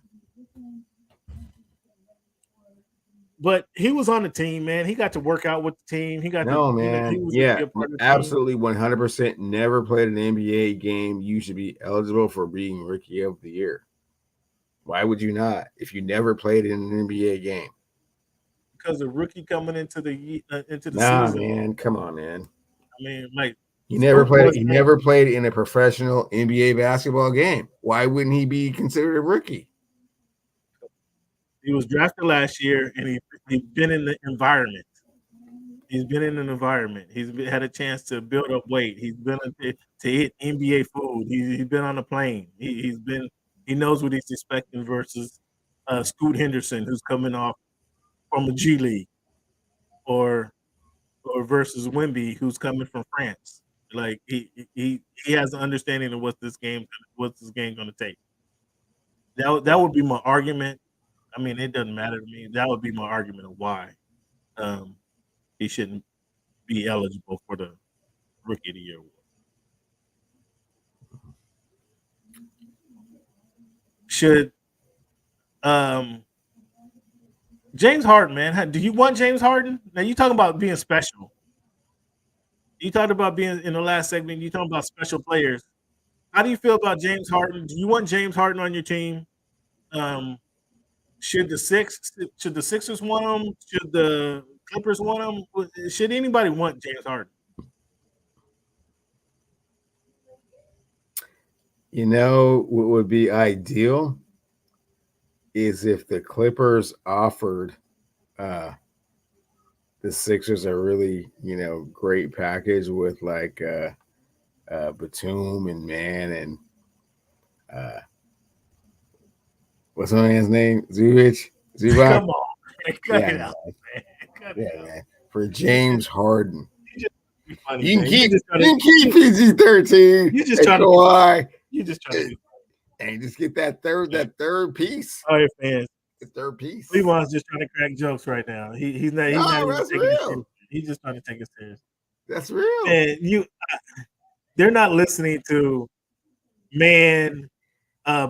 But he was on the team, man. He got to work out with the team. He got absolutely 100%. Never played an NBA game. You should be eligible for being Rookie of the Year. Why would you not if you never played in an NBA game? Because the rookie coming into the season. Man, come on, man. I mean, like he never played in a professional NBA basketball game. Why wouldn't he be considered a rookie? He was drafted last year, and he's been in the environment. He's been in an environment. He's had a chance to build up weight. He's been to hit NBA food. He's been on a plane. He knows what he's expecting versus Scoot Henderson, who's coming off from a G League, or versus Wemby, who's coming from France. Like he has an understanding of what's this game going to take. That would be my argument. I mean, it doesn't matter to me. That would be my argument of why he shouldn't be eligible for the Rookie of the Year award. Should James Harden, man? Do you want James Harden? Now you talking about being special. You talked about being in the last segment. You talking about special players. How do you feel about James Harden? Do you want James Harden on your team? Should the Sixers want him? Should the Clippers want him? Should anybody want James Harden? You know what would be ideal is if the Clippers offered the Sixers a really, great package with like Batum and Man and what's my man's name? Zubac? Come on, man. Cut it out, man. For James Harden. You can keep PG-13. You just trying to. You just trying to. And just get that third piece. All right, fans. The third piece. Levon's just trying to crack jokes right now. He's not even taking it serious. He's just trying to take it serious. That's real. And they're not listening to Man,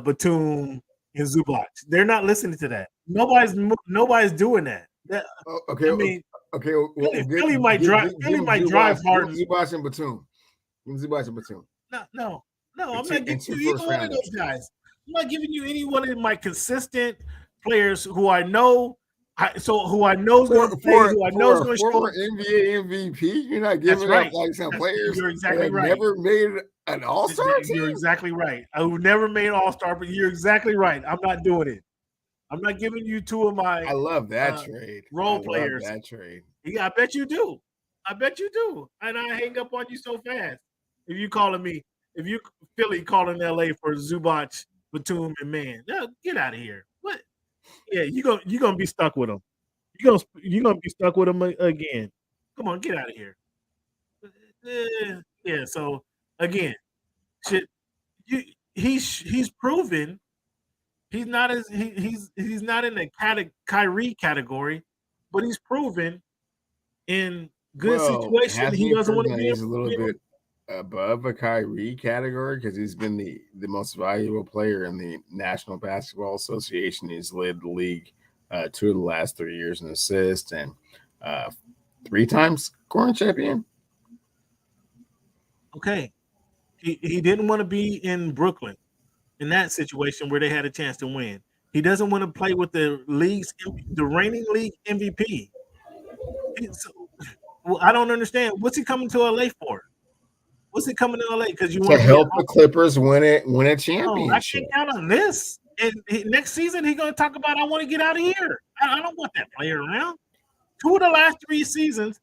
Batum and Zubac. They're not listening to that. Nobody's doing that. Okay, I mean, okay. Well, Philly might drive Harden. Zubac and Batum. Zubac and Batum. No. I'm not giving you either one of those guys. I'm not giving you any one of my consistent players who I know. Who I know is going to play. Who I know is going to show. Former NBA MVP. You're not giving up like some players. You're exactly right. Never made an All-Star team. You're exactly right. Who never made All-Star, but you're exactly right. I'm not doing it. I'm not giving you two of my. I love that trade. Role players. That trade. Yeah, I bet you do. And I hang up on you so fast. If you Philly calling LA for Zubac, Batum, and Man, no, get out of here. What? Yeah, you're gonna be stuck with him. You're gonna be stuck with him again. Come on, get out of here. Yeah. So again, he's proven he's not he's not in the Kyrie category, but he's proven in good situation he doesn't want to be. He's a little bit above a Kyrie category because he's been the most valuable player in the National Basketball Association. He's led the league 2 of the last 3 years in assists and 3 times scoring champion. Okay. He didn't want to be in Brooklyn in that situation where they had a chance to win. He doesn't want to play with the reigning league MVP. I don't understand. What's he coming to LA for? What's he coming to LA? Because you want to help the Clippers win a championship. No, I can't count on this. And next season, he's going to talk about, I want to get out of here. I don't want that player around. 2 of the last 3 seasons.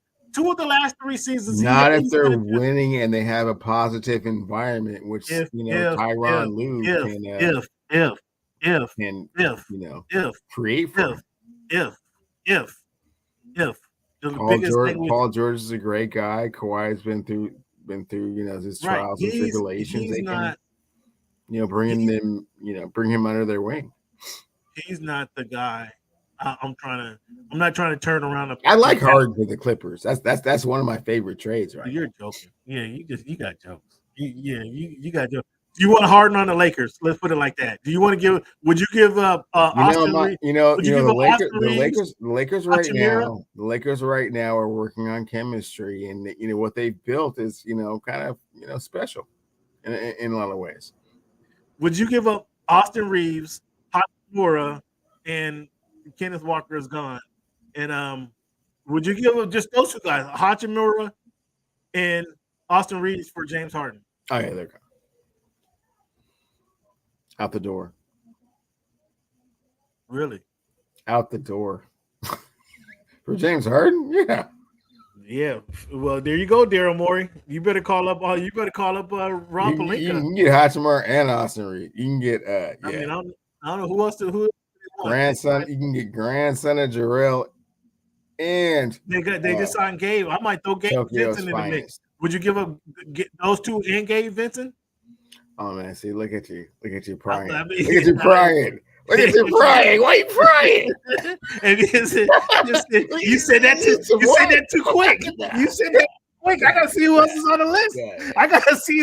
Not if they're winning and they have a positive environment, which Tyronn Lue can create for Paul George is a great guy. Kawhi's been through his trials and tribulations. They can bring him under their wing. He's not the guy. I'm not trying to turn around. I like Harden for the Clippers. That's one of my favorite trades, right? You're joking. Yeah, you got jokes. You got jokes. Do you want to Harden on the Lakers? Let's put it like that. Do you want to give? Would you give up Austin Reeves? The Lakers right now. The Lakers right now are working on chemistry, and what they've built is kind of special in a lot of ways. Would you give up Austin Reeves, Hachimura, and Kenneth Walker is gone, and would you give up just those 2 guys, Hachimura and Austin Reeves, for James Harden? Oh yeah, they're gone. Out the door. Really? Out the door. For James Harden? Yeah. Yeah. Well, there you go, Daryl Morey. You better call up Rob Pelinka. You can get Hachimura and Austin Reeves. You can get I mean, I don't know who else grandson. You can get grandson of Jarrell, and they just signed Gabe. I might throw Gabe Vincent in the mix. Would you give those 2 and Gabe Vincent? Oh man, see, look at you prying. Look at you prying. Why are you prying? And you said that too quick. You said that quick. I gotta see who else is on the list. Yeah. I gotta see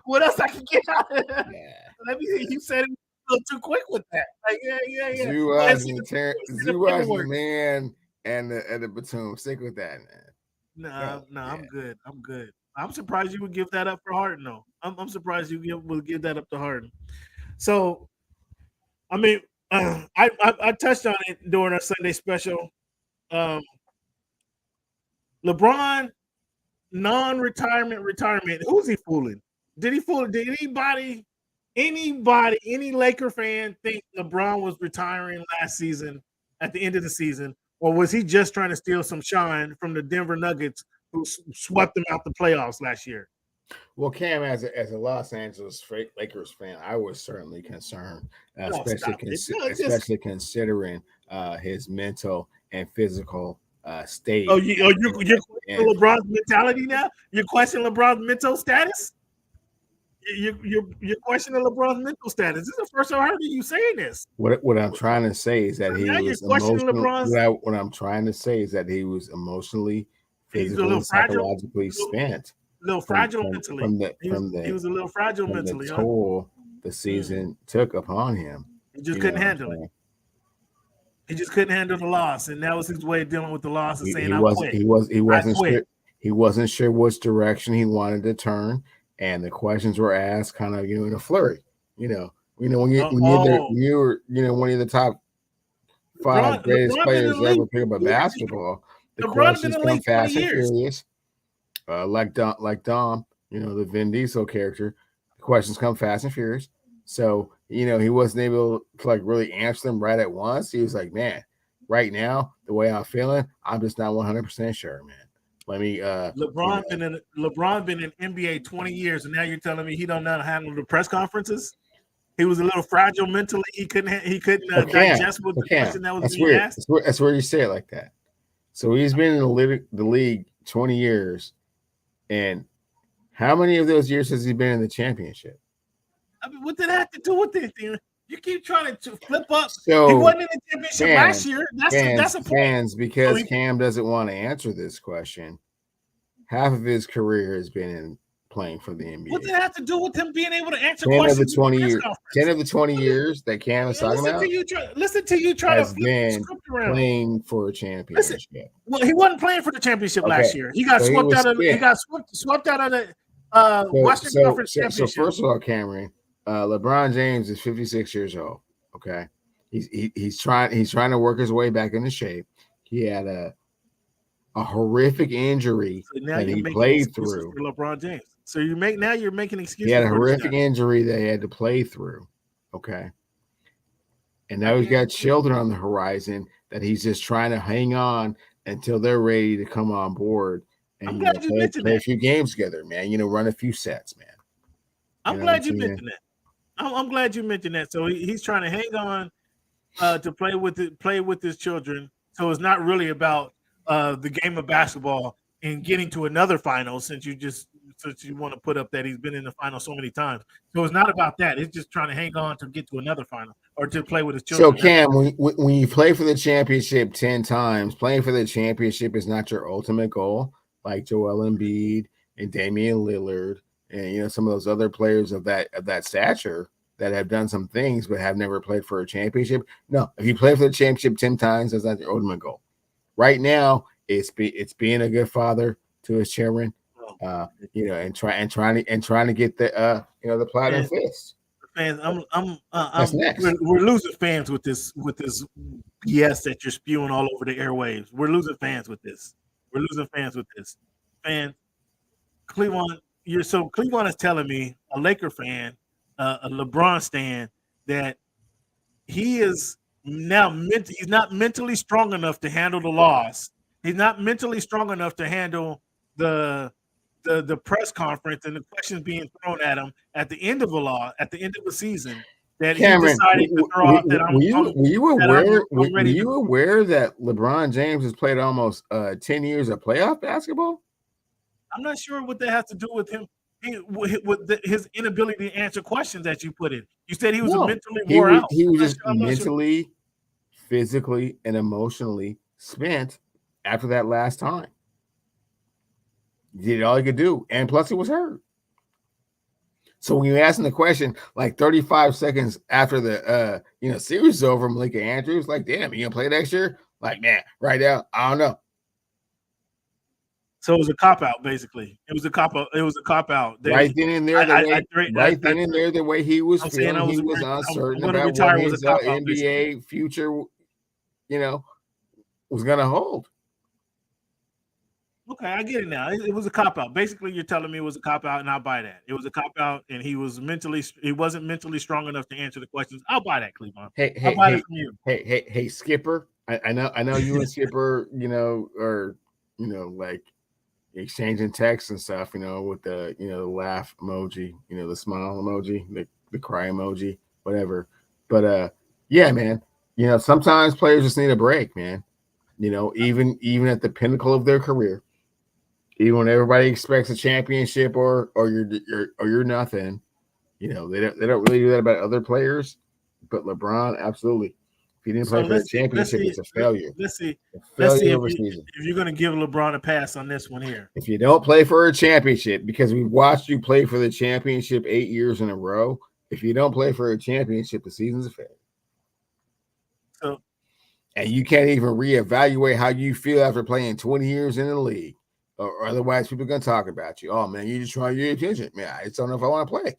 what else I can get out of that. Yeah. Let me see. You said it a little too quick with that. Like, yeah. Zubac, Man, and the Batum. Stick with that, man. No, I'm good. I'm surprised you would give that up for Harden, though. I'm surprised you will give that up to Harden. So, I mean, I touched on it during our Sunday special. LeBron, retirement. Who's he fooling? Did any Laker fan think LeBron was retiring last season at the end of the season? Or was he just trying to steal some shine from the Denver Nuggets who swept them out the playoffs last year? Well, Cam, as a Los Angeles Lakers fan, I was certainly concerned, especially considering his mental and physical state. Oh, you're questioning LeBron's mentality now? You're questioning LeBron's mental status? You're questioning LeBron's mental status. This is the first time I heard you saying this. What I'm trying to say is that he was emotionally. What I'm trying to say is that he was emotionally, physically, psychologically spent. A little fragile mentally. He was a little fragile mentally. the season took upon him. He just couldn't handle it. He just couldn't handle the loss, and that was his way of dealing with the loss and saying, "I quit." He wasn't sure which direction he wanted to turn, and the questions were asked kind of in a flurry. When you're one of the top 5 greatest players to ever pick up a basketball, the questions come fast and furious. Like Dom, the Vin Diesel character, the questions come fast and furious. So, he wasn't able to really answer them right at once. He was like, man, right now, the way I'm feeling, I'm just not 100% sure, man. Let me LeBron been in NBA 20 years, and now you're telling me he don't know how to handle the press conferences? He was a little fragile mentally. He couldn't digest what the question that was being asked. That's where you say it like that. So he's been in the league 20 years, and how many of those years has he been in the championship? I mean, what did that have to do with anything? You keep trying to flip up. So he wasn't in the championship last year. That's a point. Because Cam doesn't want to answer this question. Half of his career has been playing for the NBA. What did that have to do with him being able to answer questions? 10 of the 20 years that Cam is talking about. Listen to you try to flip the script around. Playing for a championship. Well, he wasn't playing for the championship last year. He got swept out of the Western Conference Championship. So first of all, Cameron, LeBron James is 56 years old. Okay, he's trying to work his way back into shape. He had a horrific injury that he played through. For LeBron James. So you're making excuses. He had a horrific injury that he had to play through. Okay, and now he's got children on the horizon that he's just trying to hang on until they're ready to come on board and play a few games together, man. Run a few sets, man. I'm glad you mentioned that. I'm glad you mentioned that. So he's trying to hang on to play with his children. So it's not really about the game of basketball and getting to another final, since you want to put up that he's been in the final so many times. So it's not about that. It's just trying to hang on to get to another final or to play with his children. So Cam, when you play for the championship 10 times, playing for the championship is not your ultimate goal, like Joel Embiid and Damian Lillard. And some of those other players of that stature that have done some things but have never played for a championship. No, if you play for the championship 10 times, that's not your ultimate goal. Right now, it's being a good father to his children, and trying to get the the platinum fist. Fans, we're losing fans with this BS that you're spewing all over the airwaves. We're losing fans with this. Fans, Cleveland. Cleveland is telling me, a Laker fan, a LeBron stan, that he is now he's not mentally strong enough to handle the loss. He's not mentally strong enough to handle the press conference and the questions being thrown at him at the end of the season. That Cameron, he decided to throw out that were you aware that LeBron James has played almost 10 years of playoff basketball? I'm not sure what that has to do with him, with his inability to answer questions that you put in. You said he was mentally wore out. He was just mentally, physically, and emotionally spent after that last time. He did all he could do, and plus he was hurt. So when you ask him the question, like 35 seconds after the series is over, Malika Andrews, like, damn, you gonna play next year? Like, man, right now, I don't know. So it was a cop out, basically. It was a cop out. Right then and there, the way he was feeling, he was uncertain about what his NBA future, was going to hold. Okay, I get it now. It was a cop out. Basically, you're telling me it was a cop out, and I'll buy that. It was a cop out, and he wasn't mentally strong enough to answer the questions. I'll buy that, Cleveland. I'll buy it from you. Hey, Skipper. I know you and Skipper, are like exchanging texts and stuff, with the the laugh emoji, the smile emoji, the cry emoji, whatever. But yeah, man, sometimes players just need a break, man. Even at the pinnacle of their career, even when everybody expects a championship or you're nothing, they don't really do that about other players. But LeBron, absolutely. If he didn't play for the championship, it's a failure. Let's see if you're going to give LeBron a pass on this one here. If you don't play for a championship, because we watched you play for the championship 8 years in a row, if you don't play for a championship, the season's a failure. So, and you can't even reevaluate how you feel after playing 20 years in the league, or otherwise people are going to talk about you. Oh, man, you just trying to get attention. Man, I just don't know if I want to play.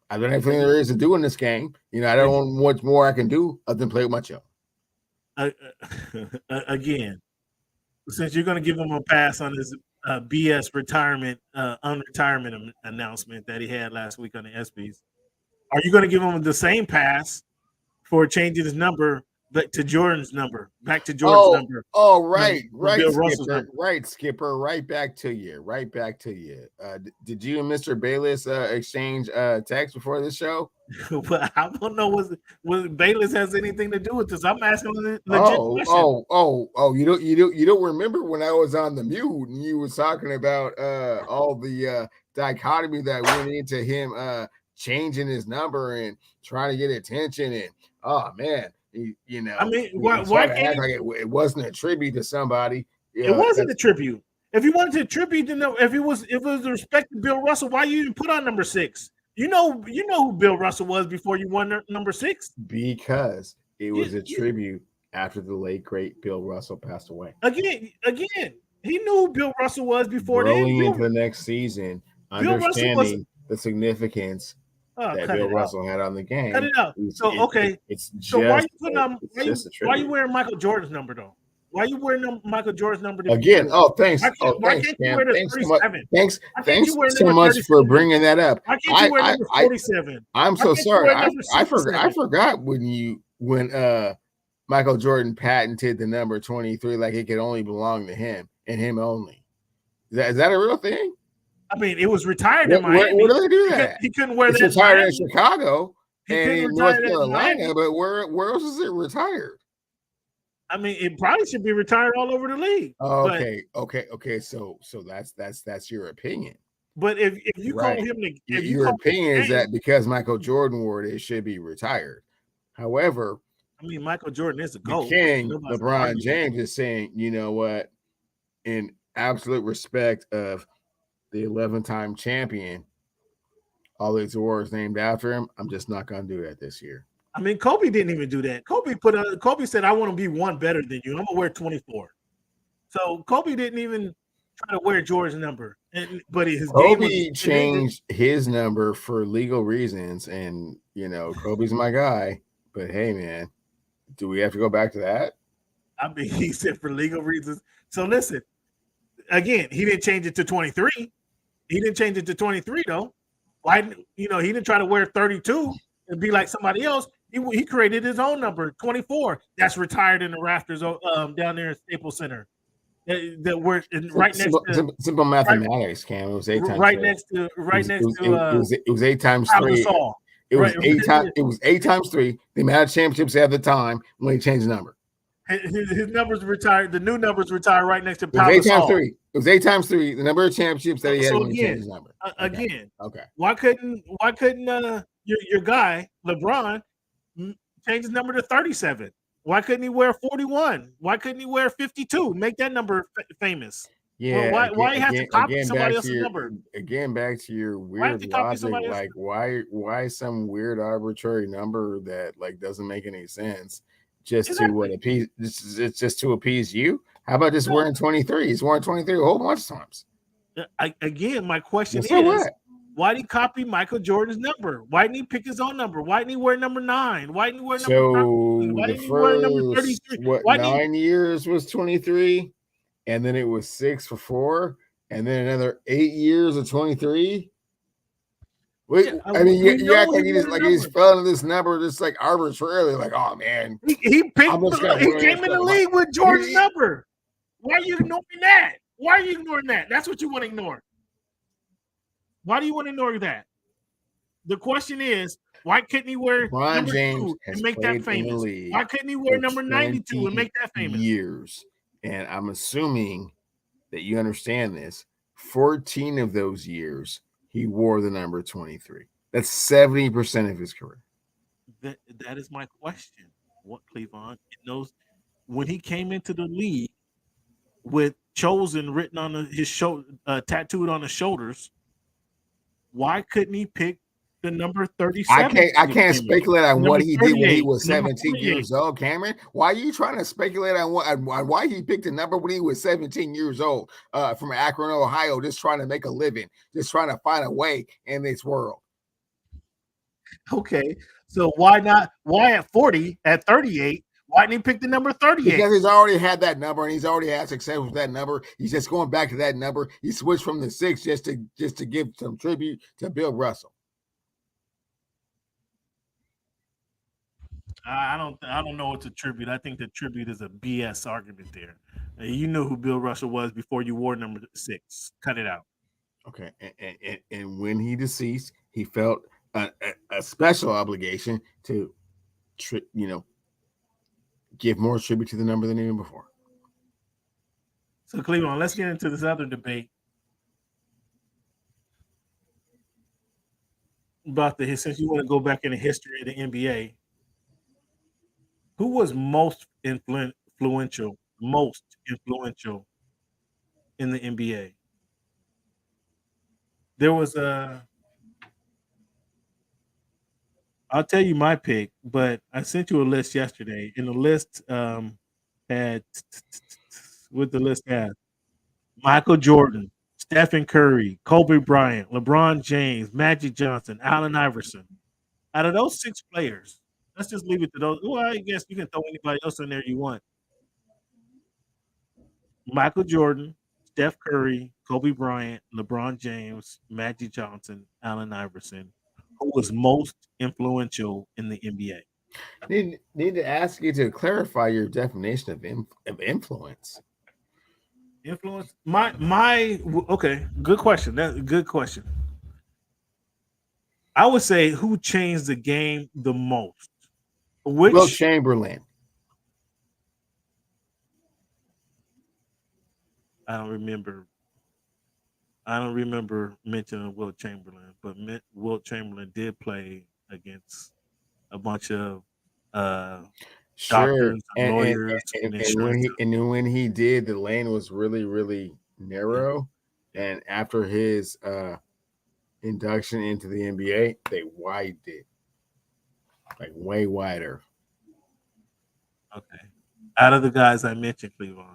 I've done everything there is to do in this game. You know, I don't know much more I can do other than play with my children. Again, since you're going to give him a pass on his BS retirement, unretirement announcement that he had last week on the ESPYs, are you going to give him the same pass for changing his number back to Jordan's number? Number. Oh, right, Bill Russell's Skipper, number. right, Skipper, right back to you. Did you and Mr. Bayless exchange text before this show? Well, I don't know what Bayless has anything to do with this. I'm asking a legit question. You don't remember when I was on the mute and you was talking about all the dichotomy that went into him changing his number and trying to get attention, and oh man, you know, I mean, why can't like it wasn't a tribute to somebody? It wasn't a tribute. If you wanted to tribute to know, if it was respect to Bill Russell, why you even put on number 6? You know who Bill Russell was before you won number 6? Because it was a tribute after the late great Bill Russell passed away. Again, he knew who Bill Russell was before rolling into the next season, understanding the significance that Bill Russell had on the game. Cut it out. Why you wearing Michael Jordan's number though? Why you wearing Michael Jordan's number again? Oh, thanks. Why can't you wear the 37? Thanks so much for bringing that up. Why can't you wear number 47? I'm so sorry. I forgot when Michael Jordan patented the number 23, like it could only belong to him and him only. Is that a real thing? I mean, it was retired in Miami. Where do they do that? He couldn't wear that. It's retired in Chicago and in North Carolina, but where else is it retired? I mean, it probably should be retired all over the league. Okay. So that's your opinion. But if you call him your opinion is that because Michael Jordan wore it, it should be retired. However, I mean, Michael Jordan is a GOAT. King LeBron James is saying, you know what, in absolute respect of the 11-time champion, all these awards named after him, I'm just not going to do that this year. I mean, Kobe didn't even do that. Kobe said, I want to be one better than you. I'm going to wear 24. So Kobe didn't even try to wear Jordan's number. But Kobe changed his number for legal reasons. And, you know, Kobe's my guy. But, hey, man, do we have to go back to that? I mean, he said for legal reasons. So, listen, again, he didn't change it to 23. He didn't change it to 23, though. Why? You know, he didn't try to wear 32 and be like somebody else. He created his own number, 24. That's retired in the rafters down there in Staples Center. That were right next to simple mathematics. Cam, it was 8 times. It was 8 times 3. It was 8 times. It was 8 times 3. The amount of championships at the time when he changed the number. His numbers retired. The new numbers retired right next to Pau Gasol. 8 times 3. It was 8 times 3. The number of championships that he had when he changed his number. Okay. Why couldn't your guy LeBron change his number to 37? Why couldn't he wear 41? Why couldn't he wear 52? Make that number famous. Yeah. Why he has to copy somebody else's number? Again, back to your weird logic. Like, why some weird arbitrary number that like doesn't make any sense? Just to appease? It's just to appease you? How about just wearing 23? He's wearing 23 a whole bunch of times. Again, my question is. Why did he copy Michael Jordan's number? Why didn't he pick his own number? Why didn't he wear number 9? Why didn't he wear number 13? Why didn't he wear number 33? 9 years was 23, and then it was 6 for 4, and then another 8 years of 23. Wait, I mean, you act like he's fell into this number just like arbitrarily, like, oh man, he came in the league with Jordan's number. Why are you ignoring that? Why are you ignoring that? That's what you want to ignore. Why do you want to ignore that? The question is, why couldn't he wear number 2 and make that famous? Why couldn't he wear number 92 and make that famous? Years, and I'm assuming that you understand this. 14 of those years, he wore the number 23. That's 70% of his career. That is my question. What Cleavon knows when he came into the league with chosen written on his shoulder, tattooed on his shoulders. Why couldn't he pick The number 37. I can't speculate on what he did when he was 17 48. years old, Cameron. Why are you trying to speculate on why he picked a number when he was 17 years old from Akron, Ohio, just trying to make a living, just trying to find a way in this world? Okay, so why not? Why at 40, at 38? Why didn't he pick the number 38? Because he's already had that number and he's already had success with that number. He's just going back to that number. He switched from the 6 just to give some tribute to Bill Russell. I don't know what's a tribute. I think the tribute is a BS argument there. You knew who Bill Russell was before you wore number 6. Cut it out. Okay, and when he deceased, he felt a special obligation to, give more tribute to the number than even before. So Cleveland, let's get into this other debate about since you want to go back in the history of the NBA. Who was most influential in the NBA? There was I'll tell you my pick, but I sent you a list yesterday, and the list had what the list had: Michael Jordan, Stephen Curry, Kobe Bryant, LeBron James, Magic Johnson, Allen Iverson. Out of those 6 players, let's just leave it to those. Well, I guess you can throw anybody else in there you want. Michael Jordan, Steph Curry, Kobe Bryant, LeBron James, Magic Johnson, Allen Iverson. Who was most influential in the NBA? Need to ask you to clarify your definition of influence. Influence? Okay, good question. That's a good question. I would say who changed the game the most? Will Chamberlain. I don't remember mentioning Wilt Chamberlain, but Wilt Chamberlain did play against a bunch of doctors and lawyers. And when he did, the lane was really, really narrow. And after his induction into the NBA, they widened it, like way wider. Okay. Out of the guys I mentioned, Cleveland,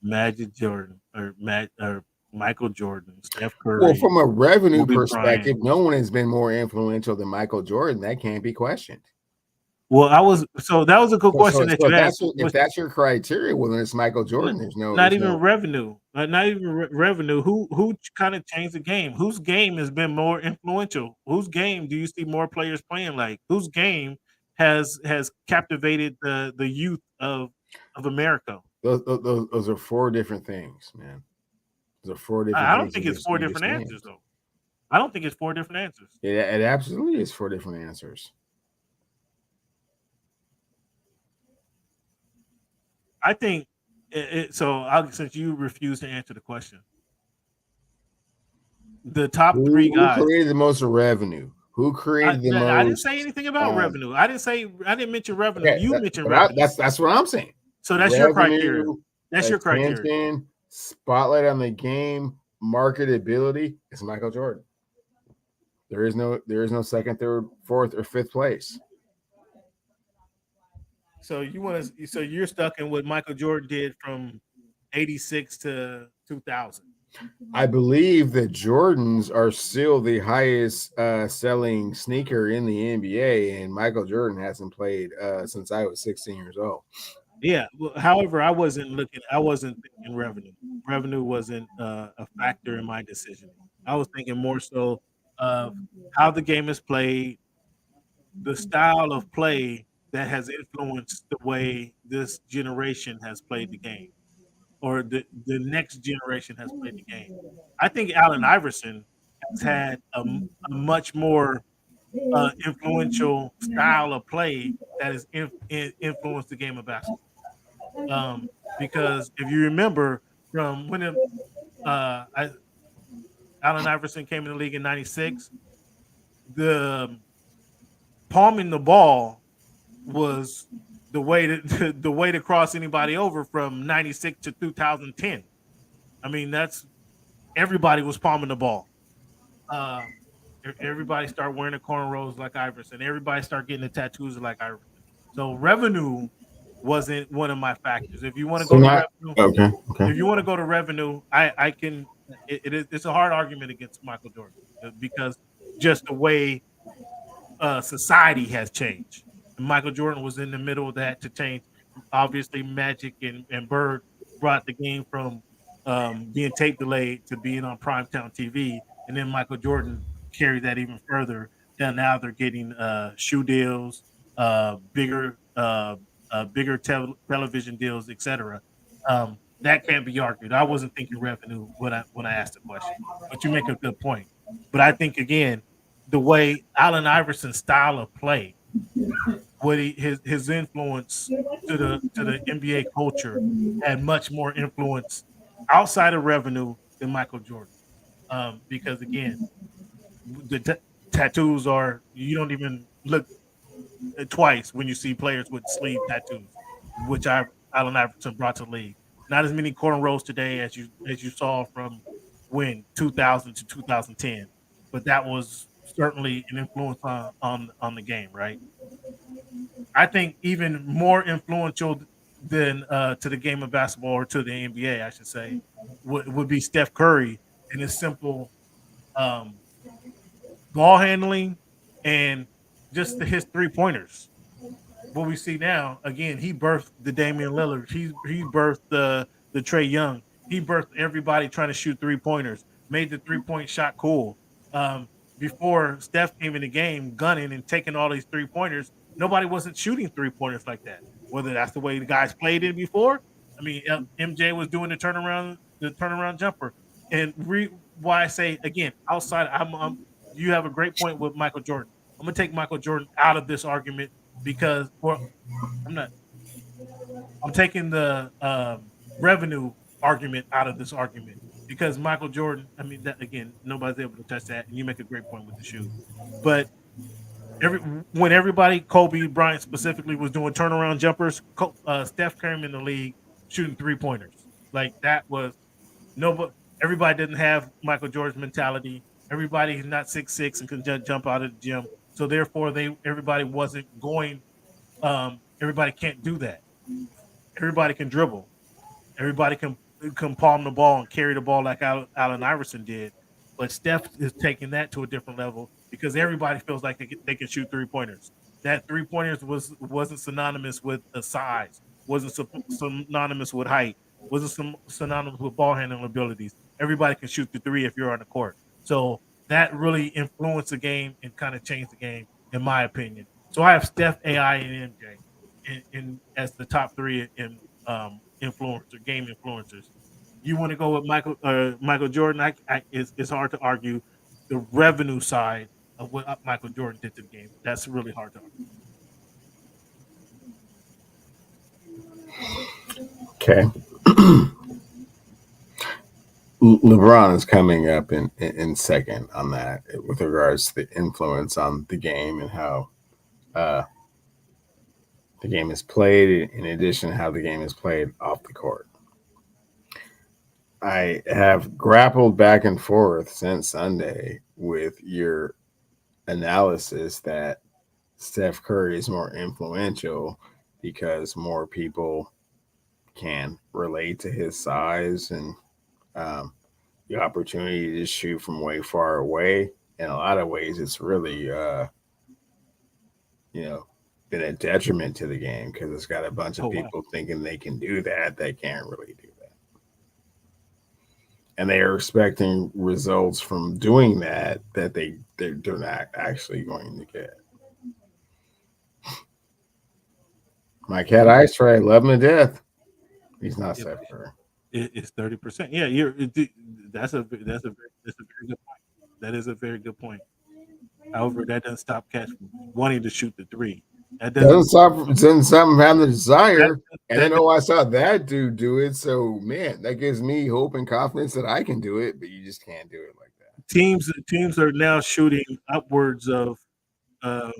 Magic Jordan or Michael Jordan, Steph Curry. Well, from a revenue Kobe perspective, Bryant. no one has been more influential than Michael Jordan. That can't be questioned. Well, that was a good question that you asked. If that's your criteria, well, then it's Michael Jordan. There's no revenue. Not even revenue. Who kind of changed the game? Whose game has been more influential? Whose game do you see more players playing like? Whose game has captivated the youth of America? Those are 4 different things, man. Those are 4 different. I don't think it's 4 different answers, though. I don't think it's 4 different answers. It absolutely is 4 different answers. I think since you refuse to answer the question, the top 3 guys. Who created the most revenue? Who created the most? I didn't say anything about revenue. I didn't mention revenue. Okay, you mentioned revenue. That's what I'm saying. So that's your criteria. That's your criteria. Spotlight on the game, marketability. It's Michael Jordan. There is no second, third, fourth, or fifth place. So you're stuck in what Michael Jordan did from 86 to 2000. I believe that Jordans are still the highest selling sneaker in the NBA, and Michael Jordan hasn't played since I was 16 years old. Yeah. Well, however, I wasn't thinking revenue. Revenue wasn't a factor in my decision. I was thinking more so of how the game is played, the style of play that has influenced the way this generation has played the game, or the next generation has played the game. I think Allen Iverson has had a much more influential style of play that has influenced the game of basketball. Because if you remember from when Allen Iverson came in the league in '96, the palming the ball was the way to cross anybody over from '96 to 2010. I mean, that's everybody was palming the ball. Everybody start wearing the cornrows like Iverson. Everybody start getting the tattoos like Iverson. So revenue wasn't one of my factors. If you want to So go to not revenue, okay. if you want to go to revenue, I can. It's a hard argument against Michael Jordan because just the way society has changed. And Michael Jordan was in the middle of that to change. Obviously, Magic and Bird brought the game from being tape delayed to being on primetime TV, and then Michael Jordan carried that even further. And now they're getting shoe deals, bigger television deals, etc. That can't be argued. I wasn't thinking revenue when I asked the question, but you make a good point. But I think again, the way Allen Iverson's style of play, his influence to the NBA culture had much more influence outside of revenue than Michael Jordan. Because again, the tattoos are you don't even look twice when you see players with sleeve tattoos, which Allen Iverson brought to the league. Not as many cornrows today as you saw from when 2000 to 2010, but that was certainly an influence on the game, right? I think even more influential than to the game of basketball or to the NBA, I should say, would be Steph Curry and his simple um, ball handling and just his 3-pointers. What we see now, again, he birthed the Damian Lillard. He birthed the Trey Young. He birthed everybody trying to shoot 3-pointers. Made the 3-point shot cool. Before Steph came in the game, gunning and taking all these 3-pointers, nobody wasn't shooting 3-pointers like that. Whether that's the way the guys played it before. I mean, MJ was doing the turnaround jumper. And why I say again, outside, you have a great point with Michael Jordan. I'm gonna take Michael Jordan out of this argument because I'm taking the revenue argument out of this argument because Michael Jordan, I mean that again, nobody's able to touch that, and you make a great point with the shoe. But when everybody, Kobe Bryant specifically, was doing turnaround jumpers, Steph came in the league shooting 3-pointers. Like that was nobody. Everybody didn't have Michael Jordan's mentality. Everybody is not 6'6" and can jump out of the gym. So therefore, everybody wasn't going. Everybody can't do that. Everybody can dribble. Everybody can palm the ball and carry the ball like Allen Iverson did. But Steph is taking that to a different level because everybody feels like they can shoot 3-pointers. That 3-pointers wasn't synonymous with a size, wasn't synonymous with height, wasn't synonymous with ball handling abilities. Everybody can shoot the 3 if you're on the court. So that really influenced the game and kind of changed the game, in my opinion. So I have Steph, AI, and MJ in as the top 3 in game influencers. You want to go with Michael Jordan? It's hard to argue the revenue side of what Michael Jordan did to the game. That's really hard to argue. Okay. LeBron is coming up in second on that with regards to the influence on the game and how the game is played, in addition to how the game is played off the court. I have grappled back and forth since Sunday with your analysis that Steph Curry is more influential because more people can relate to his size and the opportunity to shoot from way far away. In a lot of ways, it's really, been a detriment to the game because it's got a bunch of people thinking they can do that. They can't really do that. And they are expecting results from doing that they're not actually going to get. My cat Ice Tray, love him to death. He's not Steph Curry. It's 30%. Yeah, that's a very good point. That is a very good point. However, that doesn't stop Cat from wanting to shoot the 3. That doesn't stop him having the desire. And then I saw that dude do it. So man, that gives me hope and confidence that I can do it, but you just can't do it like that. Teams are now shooting upwards of 30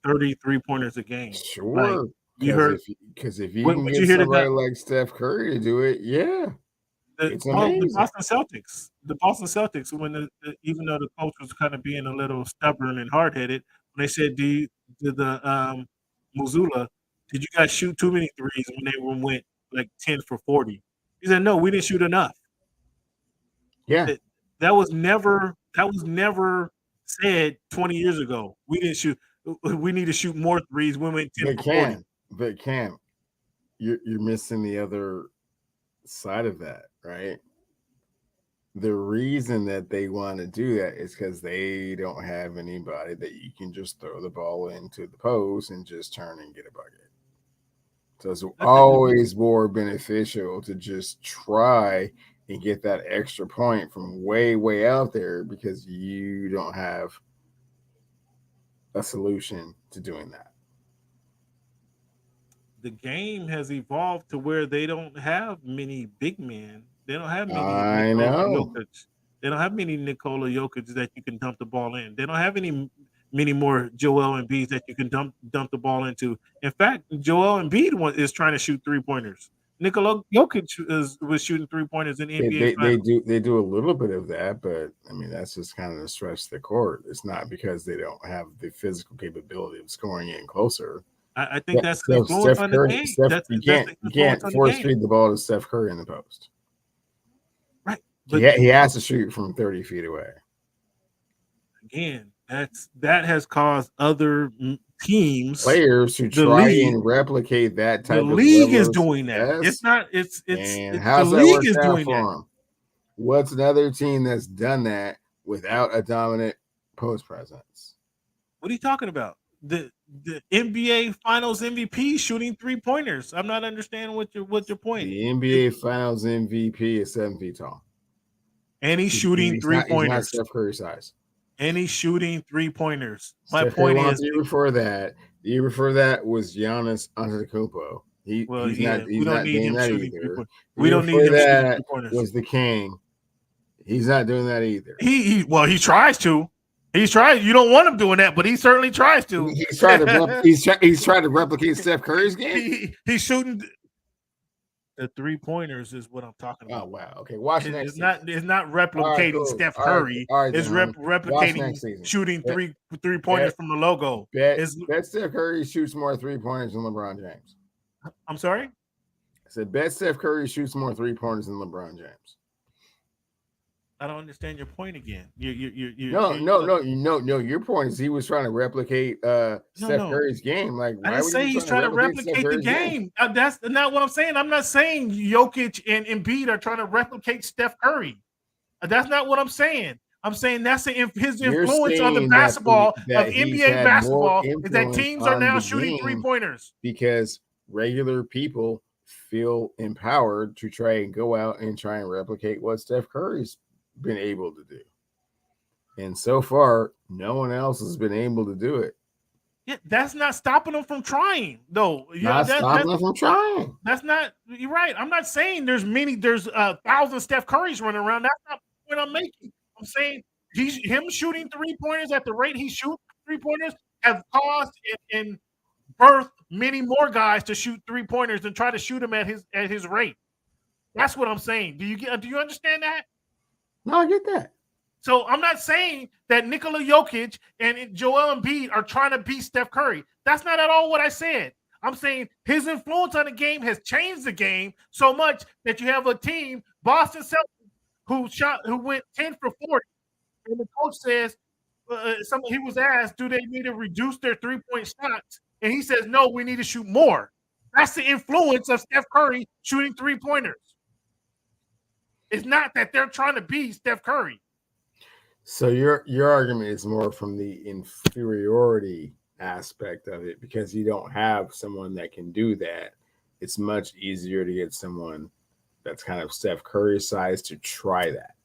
3-pointers a game. Sure. Like, you heard because if you can get somebody like Steph Curry to do it, yeah. It's amazing. The Boston Celtics, when even though the coach was kind of being a little stubborn and hard headed, when they said, "Did Mazzulla, did you guys shoot too many threes?" When they went like 10 for 40, he said, "No, we didn't shoot enough." Yeah, that was never said 20 years ago. We didn't shoot. We need to shoot more threes. We went 10 for 40. But Cam, you're missing the other side of that, right? The reason that they want to do that is because they don't have anybody that you can just throw the ball into the post and just turn and get a bucket. So it's always more beneficial to just try and get that extra point from way, way out there because you don't have a solution to doing that. The game has evolved to where they don't have many big men. They don't have many I know. Jokic. They don't have many Nikola Jokic that you can dump the ball in. They don't have many more Joel Embiid that you can dump the ball into. In fact, Joel Embiid is trying to shoot 3-pointers. Nikola Jokic was shooting 3-pointers in the NBA. They do a little bit of that, but I mean that's just kind of to stretch the court. It's not because they don't have the physical capability of scoring in closer. I think that's the influence on the game. You can't force feed the ball to Steph Curry in the post. Right. But he has to shoot from 30 feet away. Again, that has caused other players to try and replicate that type of the league is doing that. It's not it's how's the that league is worked out doing for that. them? What's another team that's done that without a dominant post presence? What are you talking about? The NBA Finals MVP shooting 3-pointers. I'm not understanding what your point. The NBA Finals MVP is 7 feet tall, and he's shooting 3-pointers. He's not Steph Curry size. And he's shooting 3-pointers. My Steph point Curry is, the year before that was Giannis Antetokounmpo. He's not doing that either. We don't need him shooting 3-pointers. Was the King. He's not doing that either. He tries to. He's trying. You don't want him doing that, but he certainly tries to. He's trying to. He's trying to replicate Steph Curry's game. He's shooting the 3-pointers is what I'm talking about. Oh wow. Okay. Watch next. It's not replicating Steph Curry. It's replicating shooting 3-pointers from the logo. Bet Steph Curry shoots more 3-pointers than LeBron James. I'm sorry. I said bet Steph Curry shoots more 3-pointers than LeBron James. I don't understand your point again. No. Your point is he was trying to replicate Steph Curry's game. Like, I didn't say he's trying to replicate the game. That's not what I'm saying. I'm not saying Jokic and Embiid are trying to replicate Steph Curry. That's not what I'm saying. I'm saying that's his influence on the basketball of NBA basketball is that teams are now shooting 3-pointers because regular people feel empowered to try and go out and try and replicate what Steph Curry's been able to do, and so far no one else has been able to do it. Yeah, that's not stopping them from trying, though. Stopping them from trying. That's not. You're right. I'm not saying there's 1,000 Steph Currys running around. That's not what I'm making. I'm saying him shooting 3-pointers at the rate he shoots 3-pointers have caused and birthed many more guys to shoot 3-pointers and try to shoot them at his rate. That's what I'm saying. Do you understand that? No, I get that. So I'm not saying that Nikola Jokic and Joel Embiid are trying to beat Steph Curry. That's not at all what I said. I'm saying his influence on the game has changed the game so much that you have a team, Boston Celtics, who went 10 for 40. And the coach says, he was asked, do they need to reduce their 3-point shots? And he says, no, we need to shoot more. That's the influence of Steph Curry shooting 3-pointers. It's not that they're trying to beat Steph Curry. So your argument is more from the inferiority aspect of it because you don't have someone that can do that. It's much easier to get someone that's kind of Steph Curry size to try that.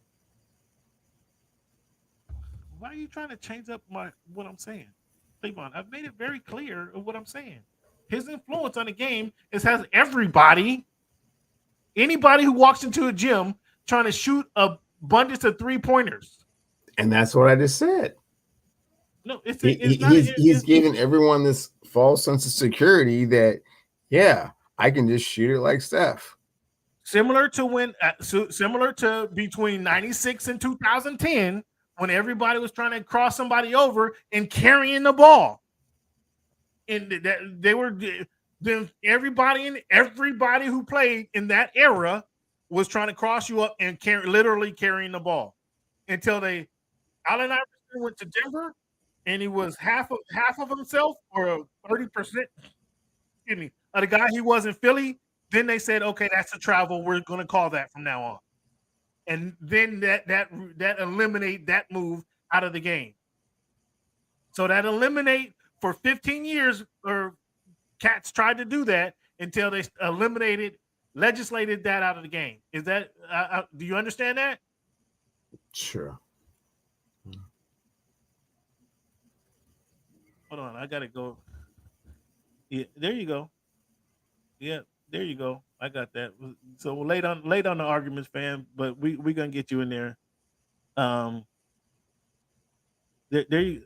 Why are you trying to change up what I'm saying? Cleveland, I've made it very clear of what I'm saying. His influence on the game has anybody who walks into a gym trying to shoot a abundance of 3-pointers. And that's what I just said. No, he's giving everyone this false sense of security that, yeah, I can just shoot it like Steph. similar to between 96 and 2010 when everybody was trying to cross somebody over and carrying the ball. And they were then everybody who played in that era was trying to cross you up and literally carrying the ball until Allen Iverson went to Denver and he was half of himself or 30%. Excuse me. The guy he was in Philly. Then they said, okay, that's a travel. We're going to call that from now on. And then that eliminate that move out of the game. So that eliminate for 15 years, or cats tried to do that until they legislated that out of the game. Is that, do you understand that? Sure. Hold on, I got to go. Yeah, there you go. Yeah, there you go. I got that. So we'll lay down the arguments, fam, but we're going to get you in there. There you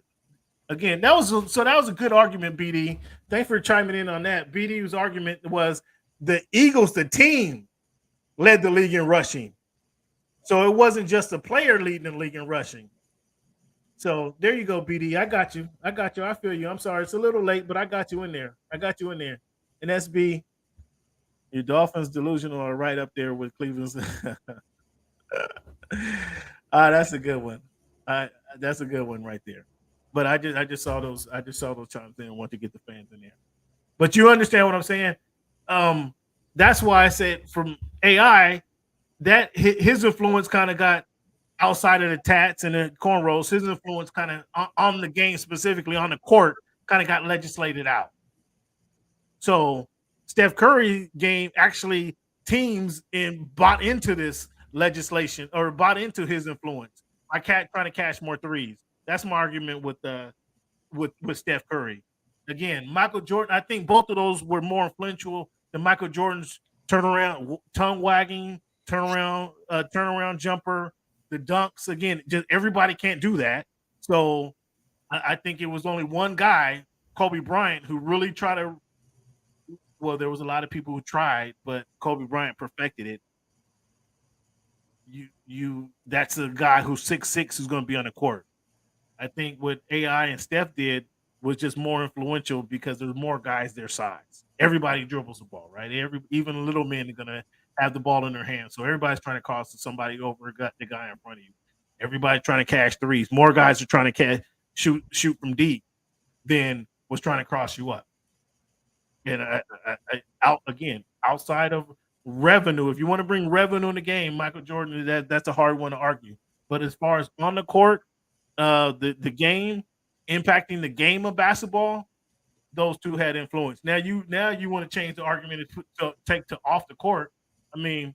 again, that was a good argument, BD. Thanks for chiming in on that. BD's argument was the Eagles, the team, led the league in rushing. So it wasn't just a player leading the league in rushing. So there you go, BD. I got you. I feel you. I'm sorry. It's a little late, but I got you in there. And SB, your Dolphins delusional are right up there with Cleveland's. That's a good one. That's a good one right there. But I just saw those chimes in and want to get the fans in there. But you understand what I'm saying? That's why I said from AI that his influence kind of got outside of the tats and the cornrows. His influence kind of on the game, specifically on the court, kind of got legislated out. So Steph Curry game actually teams bought into this legislation or bought into his influence by trying to catch more threes. That's my argument with Steph Curry. Again, Michael Jordan, I think both of those were more influential than Michael Jordan's turnaround, tongue wagging, turnaround jumper, the dunks. Again, just everybody can't do that. So I think it was only one guy, Kobe Bryant, who really tried to. Well, there was a lot of people who tried, but Kobe Bryant perfected it. That's a guy who's 6'6" who's going to be on the court. I think what AI and Steph did was just more influential because there's more guys their size. Everybody dribbles the ball, right? Even little men are going to have the ball in their hands. So everybody's trying to cross somebody over the guy in front of you. Everybody's trying to catch threes. More guys are trying to shoot from deep than was trying to cross you up. And outside of revenue, if you want to bring revenue in the game, Michael Jordan, that's a hard one to argue. But as far as on the court, the game impacting the game of basketball, those two had influence. Now you want to change the argument to take to off the court. I mean,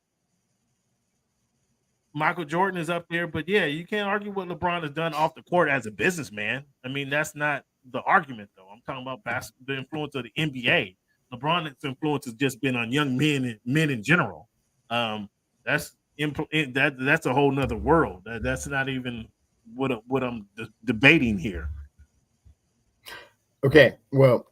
Michael Jordan is up there, but yeah, you can't argue what LeBron has done off the court as a businessman. I mean, that's not the argument, though. I'm talking about the influence of the NBA. LeBron's influence has just been on young men in general. That's a whole nother world. That's not even what I'm debating here. Okay, well,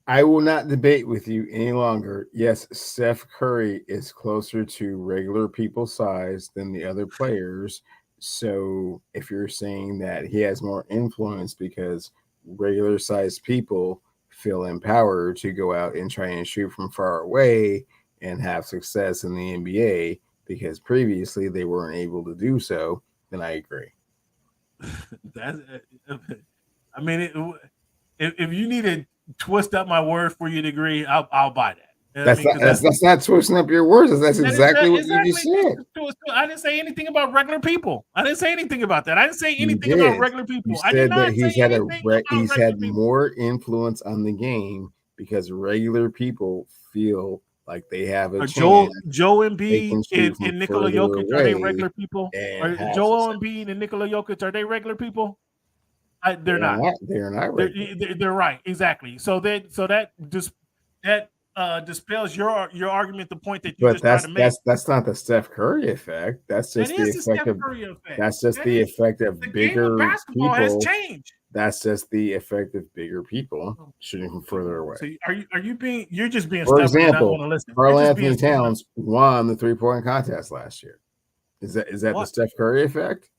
I will not debate with you any longer. Yes, Steph Curry is closer to regular people size than the other players. So if you're saying that he has more influence because regular sized people feel empowered to go out and try and shoot from far away and have success in the NBA because previously they weren't able to do so, then I agree. I mean, if you need to twist up my word for you to agree, I'll buy that. That's not twisting up your words. That's exactly what you just said. I didn't say anything about regular people. I didn't say anything about that. I didn't say anything about regular people. You said that he's had more influence on the game because regular people feel like they have a chance. Joe Embiid and Nikola Jokic, are they regular people? Joel Embiid and Nikola Jokic, are they regular people? They're not. They're not regular. They're right, exactly. So that dispels your argument. The point that you just tried to make. That's not the Steph Curry effect. That's just the effect of. That's just the effect of bigger basketball people. has changed. that's just the effect of bigger people shooting from further away. So you're just being For stubborn and not example, want to listen. Karl You're just being Anthony stubborn. Towns won the 3-point contest last year. Is that the What? Steph Curry effect?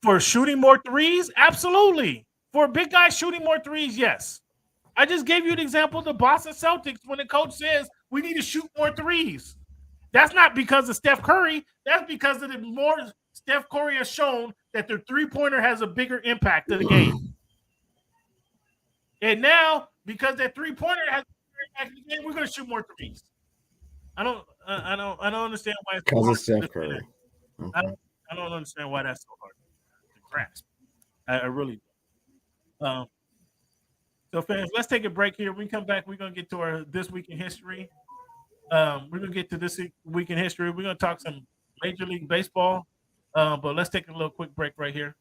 For shooting more threes? Absolutely. For a big guy shooting more threes, yes. I just gave you an example of the Boston Celtics when the coach says we need to shoot more threes. That's not because of Steph Curry. That's because of the more Steph Curry has shown that their three-pointer has a bigger impact to the game. And now, because that three-pointer has a bigger impact to the game, we're going to shoot more threes. I don't understand why it's Because hard of Steph to Curry. Okay. I don't understand why that's so hard to grasp. I really don't. So, fans, let's take a break here. When we come back, we're going to get to our This Week in History. We're going to get to This Week in History. We're going to talk some Major League Baseball. But let's take a little quick break right here.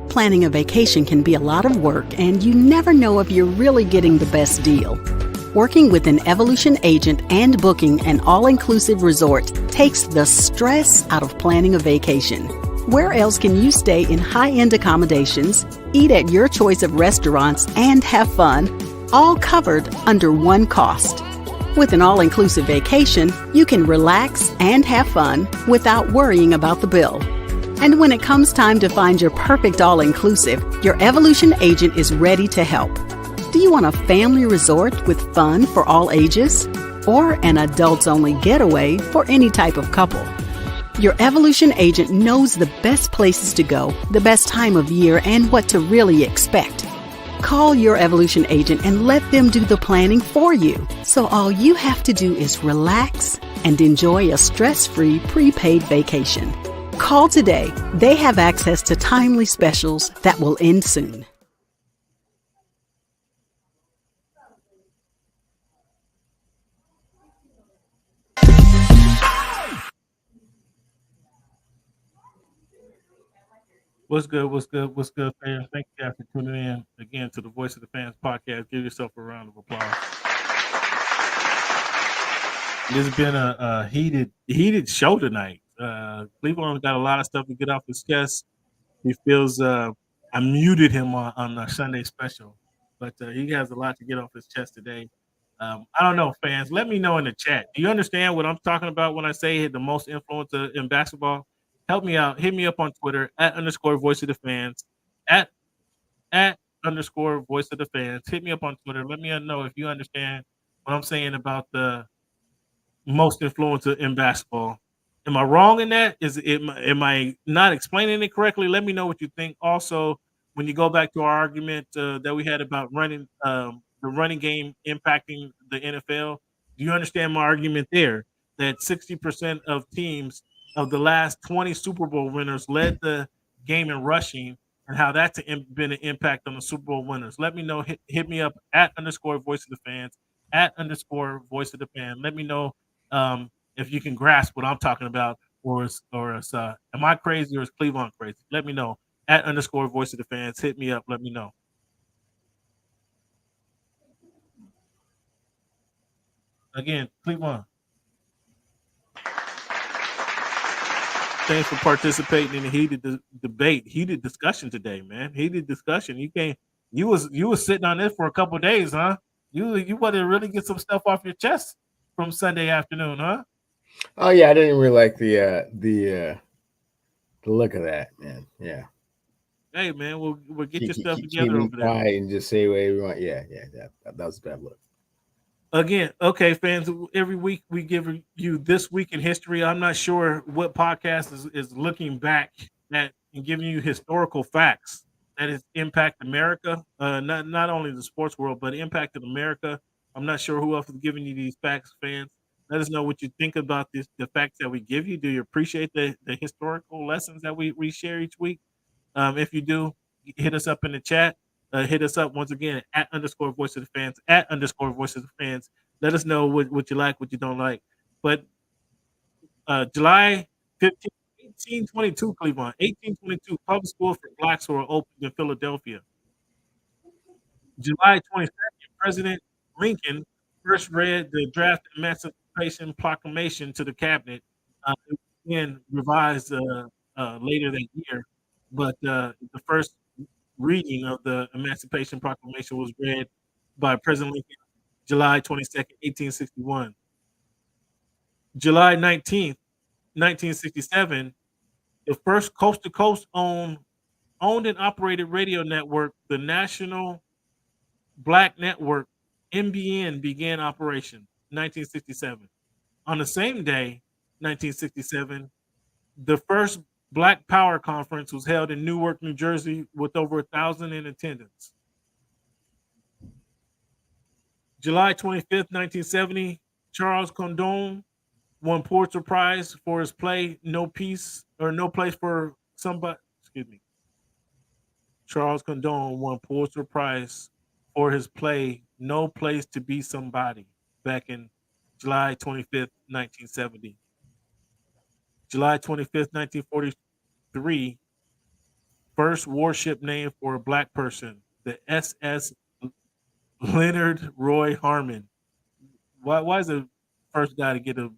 Planning a vacation can be a lot of work, and you never know if you're really getting the best deal. Working with an Evolution agent and booking an all-inclusive resort takes the stress out of planning a vacation. Where else can you stay in high-end accommodations, eat at your choice of restaurants, and have fun, all covered under one cost? With an all-inclusive vacation, you can relax and have fun without worrying about the bill. And when it comes time to find your perfect all-inclusive, your Evolution agent is ready to help. Do you want a family resort with fun for all ages? Or an adults-only getaway for any type of couple? Your Evolution agent knows the best places to go, the best time of year, and what to really expect. Call your Evolution agent and let them do the planning for you. So all you have to do is relax and enjoy a stress-free prepaid vacation. Call today. They have access to timely specials that will end soon. What's good, fans? Thank you guys for tuning in again to the Voice of the Fans podcast. Give yourself a round of applause. This has been a heated show tonight. Cleveland got a lot of stuff to get off his chest. He feels I muted him on our Sunday special, but he has a lot to get off his chest today. I don't know, fans. Let me know in the chat. Do you understand what I'm talking about when I say the most influence in basketball? Help me out. Hit me up on Twitter @_voice of the fans, @_voice of the fans. Hit me up on Twitter. Let me know if you understand what I'm saying about the most influencer in basketball. Am I wrong in that? Am I not explaining it correctly? Let me know what you think. Also, when you go back to our argument that we had about running the running game impacting the NFL, do you understand my argument there? That 60% of teams of the last 20 Super Bowl winners led the game in rushing, and how that's been an impact on the Super Bowl winners. Let me know. Hit me up @_voice of the fans, @_voice of the fan. Let me know if you can grasp what I'm talking about, or am I crazy or is Cleveland crazy? Let me know @_voice of the fans. Hit me up. Let me know. Again, Cleveland. Thanks for participating in the heated debate, heated discussion today, man. Heated discussion. You was sitting on this for a couple of days, huh? You want to really get some stuff off your chest from Sunday afternoon, huh? Oh yeah, I didn't really like the look of that, man. Yeah. Hey man, we'll get your stuff together over there. And just say whatever you want. Yeah, that was a bad look. Again, okay, fans. Every week we give you This Week in History. I'm not sure what podcast is looking back at and giving you historical facts that has impacted America. Not only the sports world, but impacted America. I'm not sure who else is giving you these facts, fans. Let us know what you think about the facts that we give you. Do you appreciate the historical lessons that we share each week? If you do, hit us up in the chat. Hit us up once again @_voice of the fans, @_voice of the fans. Let us know what you like, what you don't like. But July 15th, 1822, Cleveland, 1822, public schools for blacks were opened in Philadelphia. July 22nd, President Lincoln first read the draft Emancipation Proclamation to the cabinet. Again, revised later that year. But the first reading of the Emancipation Proclamation was read by President Lincoln July 22nd, 1861. July 19th, 1967, the first coast-to-coast owned and operated radio network, the National Black Network, NBN, began operation, 1967. On the same day, 1967, the first Black Power Conference was held in Newark, New Jersey, with over 1,000 in attendance. July 25th, 1970, Charles Condon won Pulitzer Prize for his play No Place for Somebody. Excuse me. Charles Condon won Pulitzer Prize for his play No Place to Be Somebody back in July 25th, 1970. July 25th, 1943, first warship named for a Black person, the SS Leonard Roy Harmon. Why is the first guy to get a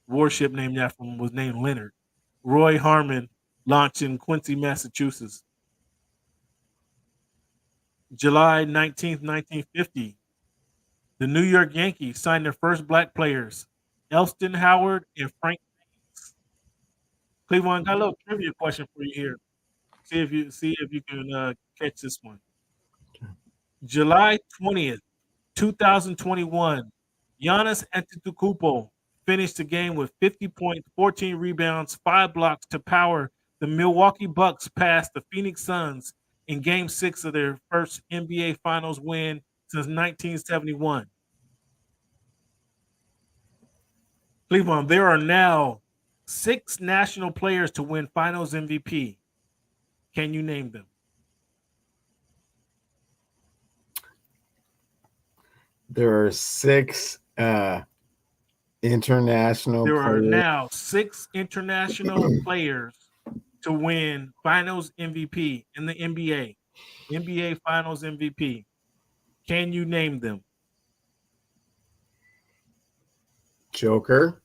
warship named after him was named Leonard? Roy Harmon launched in Quincy, Massachusetts. July 19th, 1950, the New York Yankees signed their first Black players, Elston Howard and Frank Baines. Cleveland, got a little trivia question for you here. See if you can catch this one. July 20th, 2021, Giannis Antetokounmpo finished the game with 50 points, 14 rebounds, 5 blocks to power the Milwaukee Bucks past the Phoenix Suns in Game 6 of their first NBA Finals win since 1971. Cleveland, there are now 6 national players to win Finals MVP. Can you name them? There are 6 international There are players. now 6 international players to win Finals MVP in the NBA. NBA Finals MVP. Can you name them? Joker.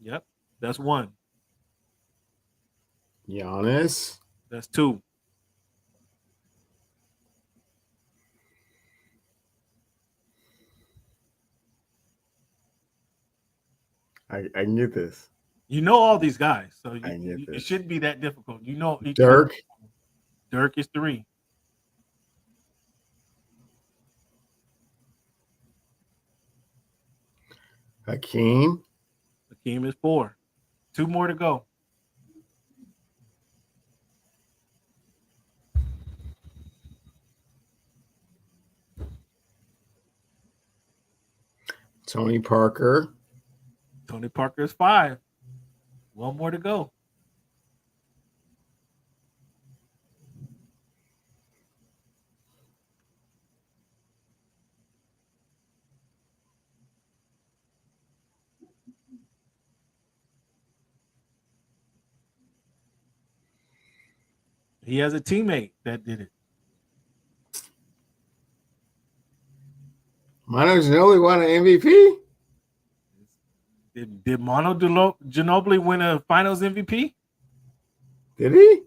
Yep, that's 1. Giannis. That's 2. I can get this. You know all these guys, so it shouldn't be that difficult. You know Dirk. Dirk is 3. Hakeem. Hakeem is 4. 2 more to go. Tony Parker. Tony Parker is 5. 1 more to go. He has a teammate that did it. Manu Ginobili won an MVP? Did Manu Ginobili win a Finals MVP? Did he?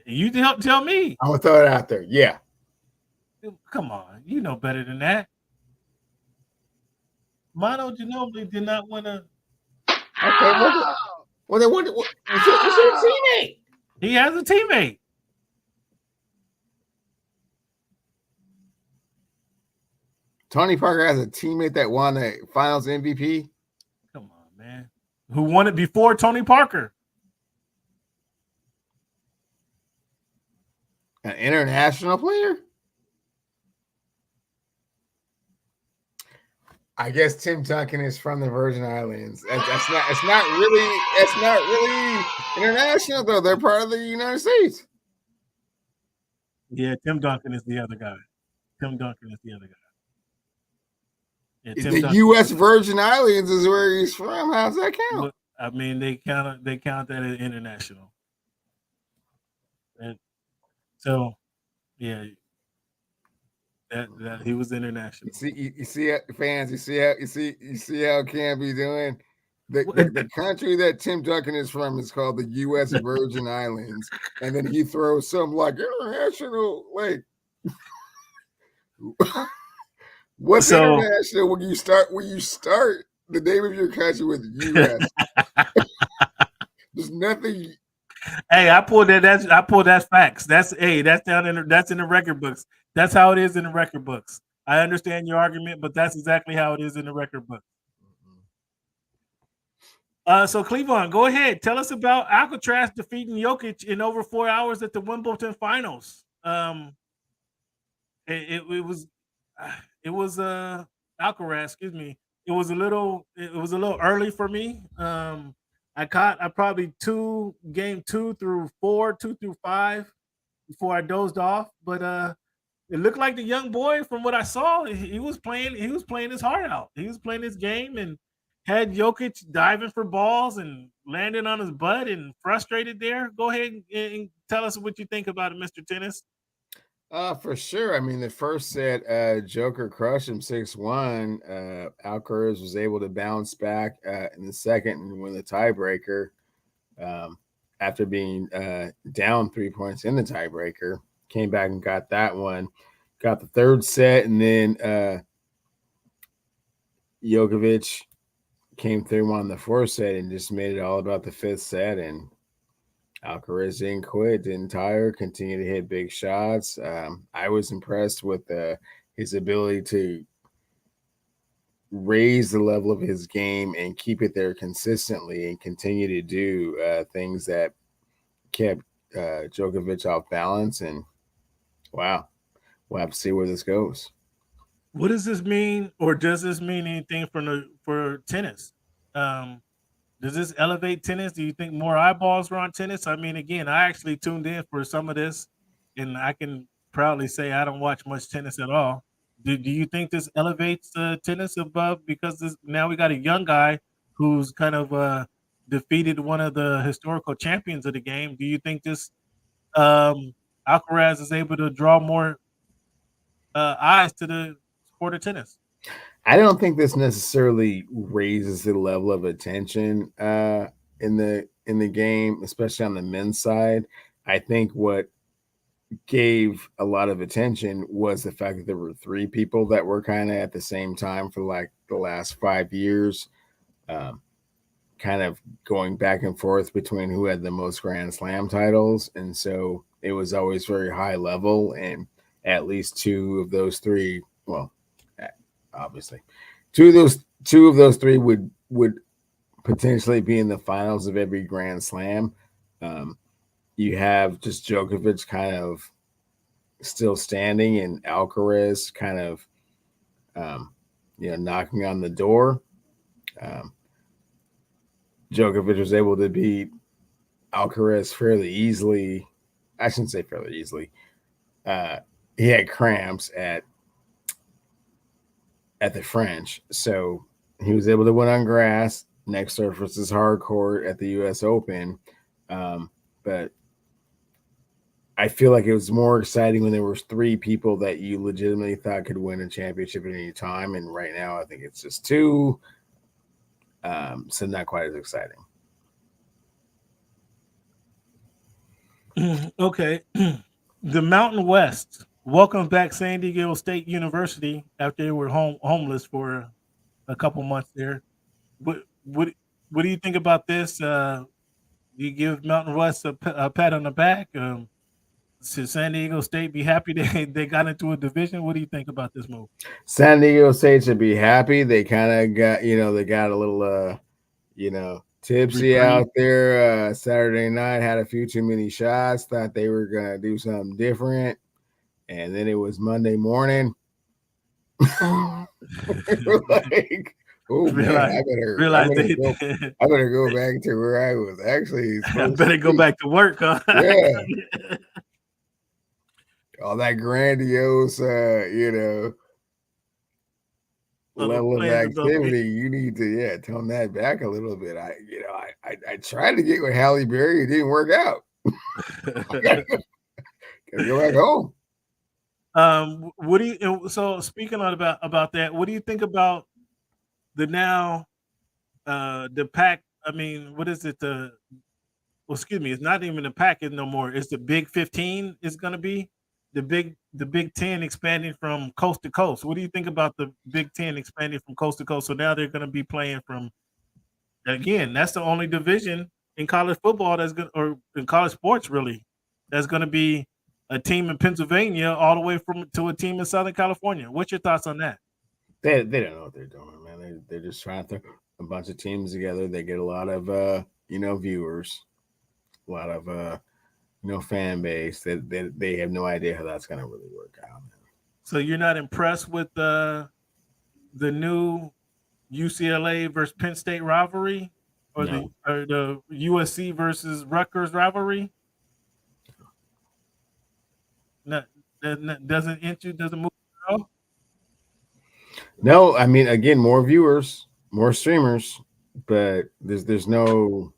You tell me. I'm going to throw it out there. Yeah. Come on. You know better than that. Manu Ginobili did not win a... Okay, well, then what's your teammate? He has a teammate. Tony Parker has a teammate that won the Finals MVP? Come on, man. Who won it before Tony Parker? An international player? I guess Tim Duncan is from the Virgin Islands. It's not really international though. They're part of the United States. Yeah, Tim Duncan is the other guy. Yeah, the U.S. Virgin Islands is where he's from. How's that count? I mean, they count that as international. And so, yeah, that he was international. You see, fans. You see how Cam be doing. The country that Tim Duncan is from is called the U.S. Virgin Islands, and then he throws some like international like. What's international when you start the name of your country with U.S. There's nothing. Hey, I pulled that facts. That's in the record books. That's how it is in the record books. I understand your argument, but that's exactly how it is in the record book. So Cleveland, go ahead. Tell us about Alcatraz defeating Jokic in over 4 hours at the Wimbledon Finals. It was Alcaraz. Excuse me. It was a little early for me. I probably game 2 through 4, 2 through 5 before I dozed off. But it looked like the young boy, from what I saw, he was playing his heart out. He was playing his game and had Jokic diving for balls and landing on his butt and frustrated there. Go ahead and tell us what you think about it, Mr. Tennis. For sure. I mean, the first set, Joker crushed him 6-1. Alcaraz was able to bounce back in the second and win the tiebreaker after being down 3 points in the tiebreaker. Came back and got that one. Got the third set, and then Djokovic came through on the fourth set and just made it all about the fifth set. And Alcaraz didn't quit, didn't tire, continued to hit big shots. I was impressed with his ability to raise the level of his game and keep it there consistently and continue to do things that kept Djokovic off balance. And wow, we'll have to see where this goes. What does this mean, or does this mean anything for tennis? Does this elevate tennis? Do you think more eyeballs are on tennis? I mean, again, I actually tuned in for some of this, and I can proudly say I don't watch much tennis at all. Do you think this elevates tennis above, because now we got a young guy who's kind of defeated one of the historical champions of the game? Do you think this Alcaraz is able to draw more eyes to the sport of tennis? I don't think this necessarily raises the level of attention in the game, especially on the men's side. I think what gave a lot of attention was the fact that there were 3 people that were kind of at the same time for like the last 5 years, kind of going back and forth between who had the most Grand Slam titles. And so it was always very high level, and at least 2 of those 3, well, obviously 2 of those 3 would potentially be in the finals of every Grand Slam. You have just Djokovic kind of still standing, and Alcaraz kind of knocking on the door. Djokovic was able to beat Alcaraz fairly easily. I shouldn't say fairly easily. He had cramps at the French, so he was able to win on grass. Next surface is hard court at the U.S. Open, but I feel like it was more exciting when there was 3 people that you legitimately thought could win a championship at any time, and right now I think it's just 2, so not quite as exciting. Okay. The Mountain West welcomes back San Diego State University after they were homeless for a couple months there. What do you think about this? Do you give Mountain West a pat on the back? Should San Diego State be happy they got into a division? What do you think about this move? San Diego State should be happy. They kind of got, they got a little, tipsy out there Saturday night, had a few too many shots, thought they were going to do something different. And then it was Monday morning. Like, oh man, I better go back to where I was actually supposed I better go back to work, huh? Yeah. All that grandiose, level of activity, you need to tone that back a little bit. I tried to get with Halle Berry, it didn't work out. Gotta go back home. What do you? So speaking about that, what do you think about the now the pack. I mean, what is it? Excuse me, it's not even the pack no more. It's the Big 15 is going to be the Big 10 expanding from coast to coast. What do you think about the Big 10 expanding from coast to coast? So now they're going to be playing from, again, that's the only division in college football that's going, or in college sports really, that's going to be a team in Pennsylvania all the way to a team in Southern California. What's your thoughts on that? They don't know what they're doing, man. They're just trying to throw a bunch of teams together. They get a lot of viewers, a lot of fan base. They have no idea how that's going to really work out. So you're not impressed with the new UCLA versus Penn State rivalry, or the USC versus Rutgers rivalry? That doesn't int you? Doesn't move at all? No, I mean, again, more viewers, more streamers, but there's no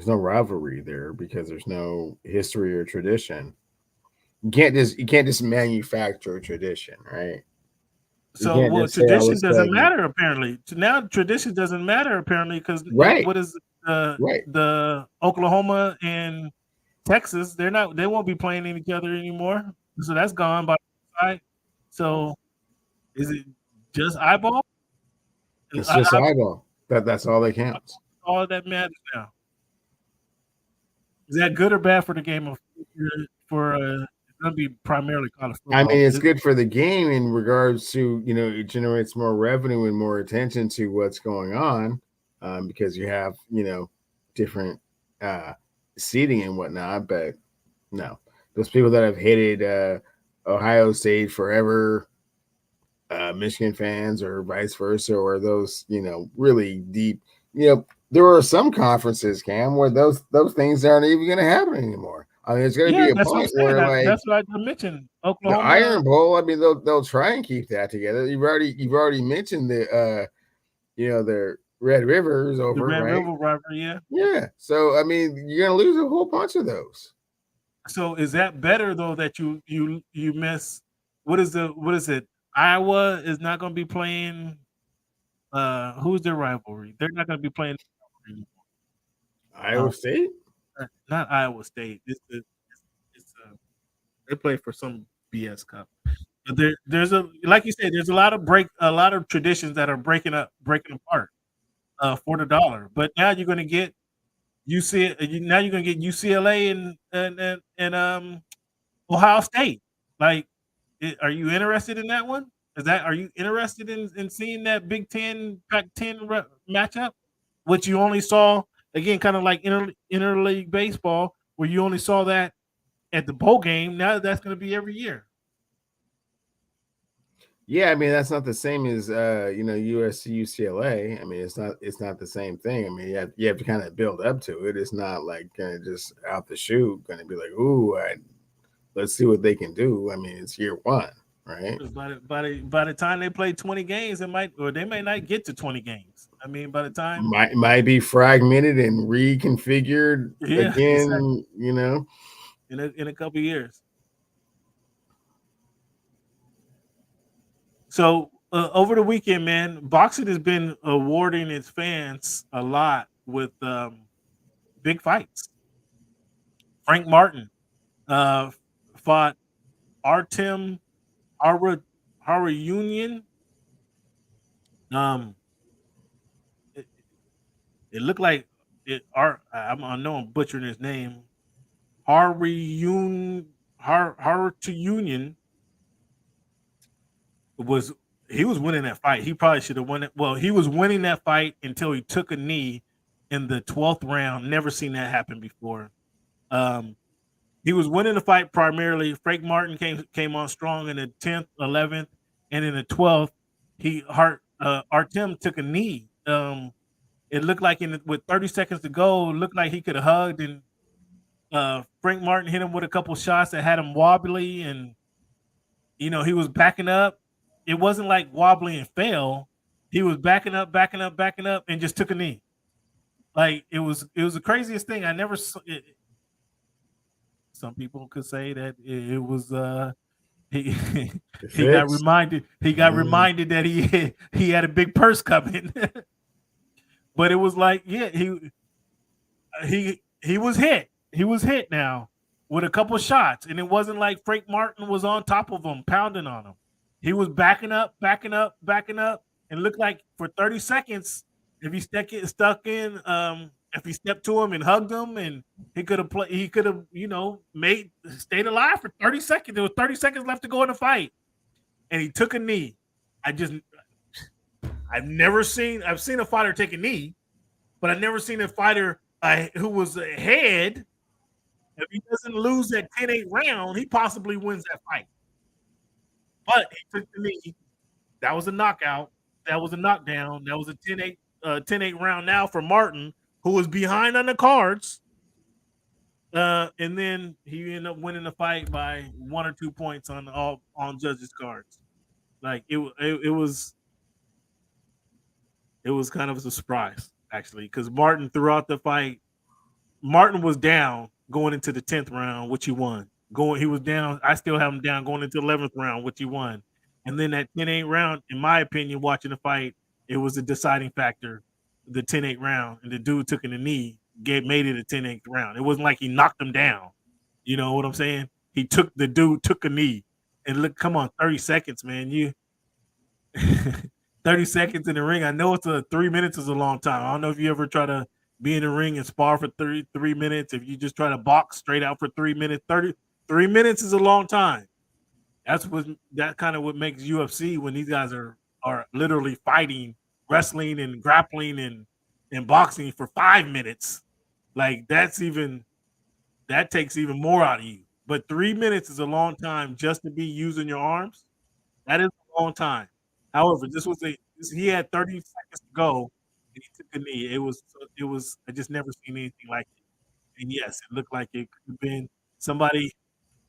rivalry there because there's no history or tradition. You can't just manufacture a tradition, right? So tradition doesn't matter apparently. Now tradition doesn't matter apparently because what is the Oklahoma and Texas? They won't be playing each other anymore. So that's gone by the side. So is it just eyeball? It's just eyeball. That's all that counts. All that matters now. Is that good or bad for the game of it's going to be primarily college football? I mean, it's good for the game in regards to, it generates more revenue and more attention to what's going on because you have, different seating and whatnot. But no, those people that have hated Ohio State forever, Michigan fans or vice versa, or those, really deep, there are some conferences, Cam, where those things aren't even going to happen anymore. I mean, it's going to be a point where, that's what I mentioned. Oklahoma, the Iron Bowl. I mean, they'll try and keep that together. You've already mentioned the the Red Rivers over, the Red right? River rivalry, yeah. So I mean, you're going to lose a whole bunch of those. So is that better though that you miss? What is it? Iowa is not going to be playing. Who's their rivalry? They're not going to be playing Iowa State. Not Iowa State. They play for some BS cup. But there's like you said, there's a lot of traditions that are breaking apart for the dollar. But now you're going to get UCLA and Ohio State. Like, are you interested in that one? Are you interested in seeing that Big Ten Pac-10 matchup, which you only saw? Again, kind of like interleague baseball, where you only saw that at the bowl game. Now that's going to be every year. Yeah, I mean that's not the same as USC UCLA. I mean it's not the same thing. I mean you have to kind of build up to it. It's not like kind of just out the chute going to be like, ooh, let's see what they can do. I mean it's year one, right? By the time they play 20 games, they may not get to 20 games. I mean, by the time might be fragmented and reconfigured again, exactly. In a couple of years. So over the weekend, man, boxing has been awarding its fans a lot with big fights. Frank Martin fought Artem Harutyunyan. It looked like I know I'm butchering his name. Harutyunyan was winning that fight. He probably should have won it. Well, he was winning that fight until he took a knee in the 12th round. Never seen that happen before. He was winning the fight primarily. Frank Martin came on strong in the 10th, 11th, and in the 12th, Artem took a knee. It looked like with 30 seconds to go, it looked like he could have hugged, and Frank Martin hit him with a couple shots that had him wobbly, and he was backing up. It wasn't like wobbly and fail. He was backing up, and just took a knee. Like it was the craziest thing. I never saw it. Some people could say that it was he got reminded that he had a big purse coming. But it was like, yeah, he was hit. He was hit now with a couple shots, and it wasn't like Frank Martin was on top of him, pounding on him. He was backing up, and looked like for 30 seconds, if he stuck in, if he stepped to him and hugged him, and he could have stayed alive for 30 seconds. There was 30 seconds left to go in the fight, and he took a knee. I've seen a fighter take a knee, but I've never seen a fighter who was ahead. If he doesn't lose that 10-8 round, he possibly wins that fight. But he took the knee. That was a knockout. That was a knockdown. That was a 10-8 round now for Martin, who was behind on the cards. And then he ended up winning the fight by 1 or 2 points on judges' cards. Like it was kind of a surprise, actually, because Martin throughout the fight, Martin was down going into the 10th round, which he won. He was down. I still have him down going into the 11th round, which he won. And then that 10-8 round, in my opinion, watching the fight, it was a deciding factor. The 10-8 round, and the dude took in the knee, made it a 10-8 round. It wasn't like he knocked him down. You know what I'm saying? The dude took a knee, and look, come on, 30 seconds, man. 30 seconds in the ring. I know 3 minutes is a long time. I don't know if you ever try to be in the ring and spar for 3 minutes. If you just try to box straight out for 3 minutes, 3 minutes is a long time. That kind of what makes UFC when these guys are literally fighting, wrestling and grappling and boxing for 5 minutes. Like that takes even more out of you. But 3 minutes is a long time just to be using your arms. That is a long time. However, he had 30 seconds to go, and he took a knee. It was I just never seen anything like it. And yes, it looked like it could have been somebody.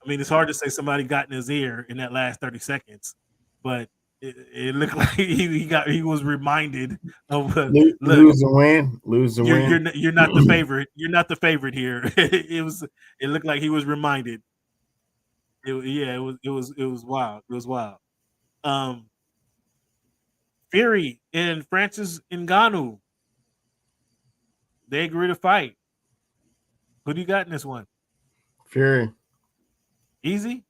I mean, it's hard to say somebody got in his ear in that last 30 seconds, but it looked like he was reminded of lose and win. You're not the favorite. You're not the favorite here. It looked like he was reminded. It was wild. It was wild. Fury and Francis Ngannou, they agree to fight. Who do you got in this one? Fury. Easy.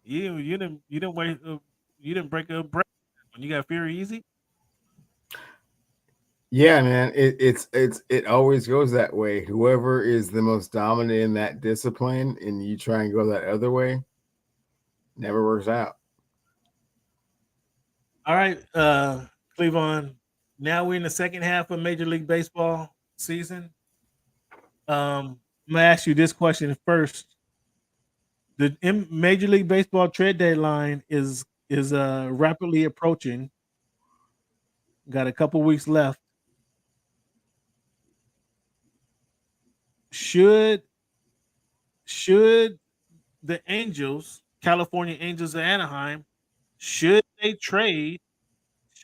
You didn't break a break when you got Fury easy. Yeah, man. It always goes that way. Whoever is the most dominant in that discipline, and you try and go that other way, never works out. All right, Cleavon. Now we're in the second half of Major League Baseball season. I'm gonna ask you this question first. The Major League Baseball trade deadline is rapidly approaching. Got a couple weeks left. Should the California Angels of Anaheim, should they trade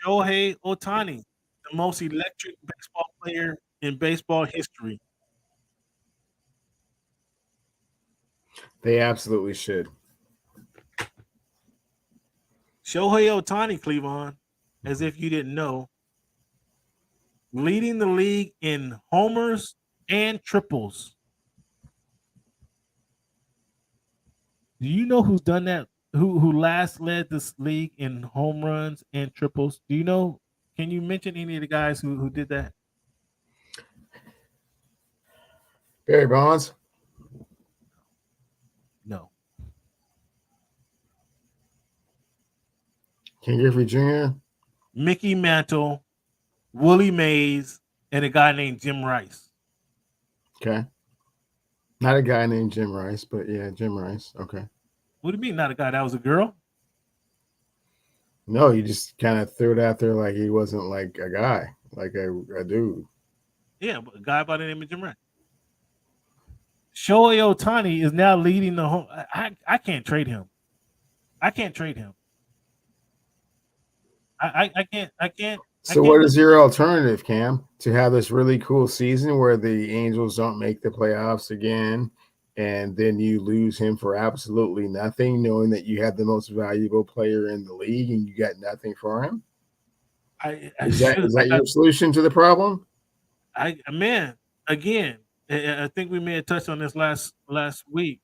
Shohei Ohtani, the most electric baseball player in baseball history? They absolutely should. Shohei Ohtani, Cleavon, as if you didn't know, leading the league in homers and triples. Do you know who's done that? Who last led this league in home runs and triples? Do you know? Can you mention any of the guys who did that? Barry Bonds? No. Ken Griffey Jr.? Mickey Mantle, Willie Mays, and a guy named Jim Rice. Okay. Not a guy named Jim Rice, but yeah, Jim Rice. Okay. What do you mean not a guy? That was a girl? No, you just kind of threw it out there like he wasn't like a guy, like a dude. Yeah, but a guy by the name of Jim Rice. Shohei Ohtani is now leading the home. I can't trade him. I can't trade him. I can't. So what is your alternative, Cam, to have this really cool season where the Angels don't make the playoffs again, and then you lose him for absolutely nothing, knowing that you have the most valuable player in the league and you got nothing for him? Is that your solution to the problem? Again, I think we may have touched on this last week.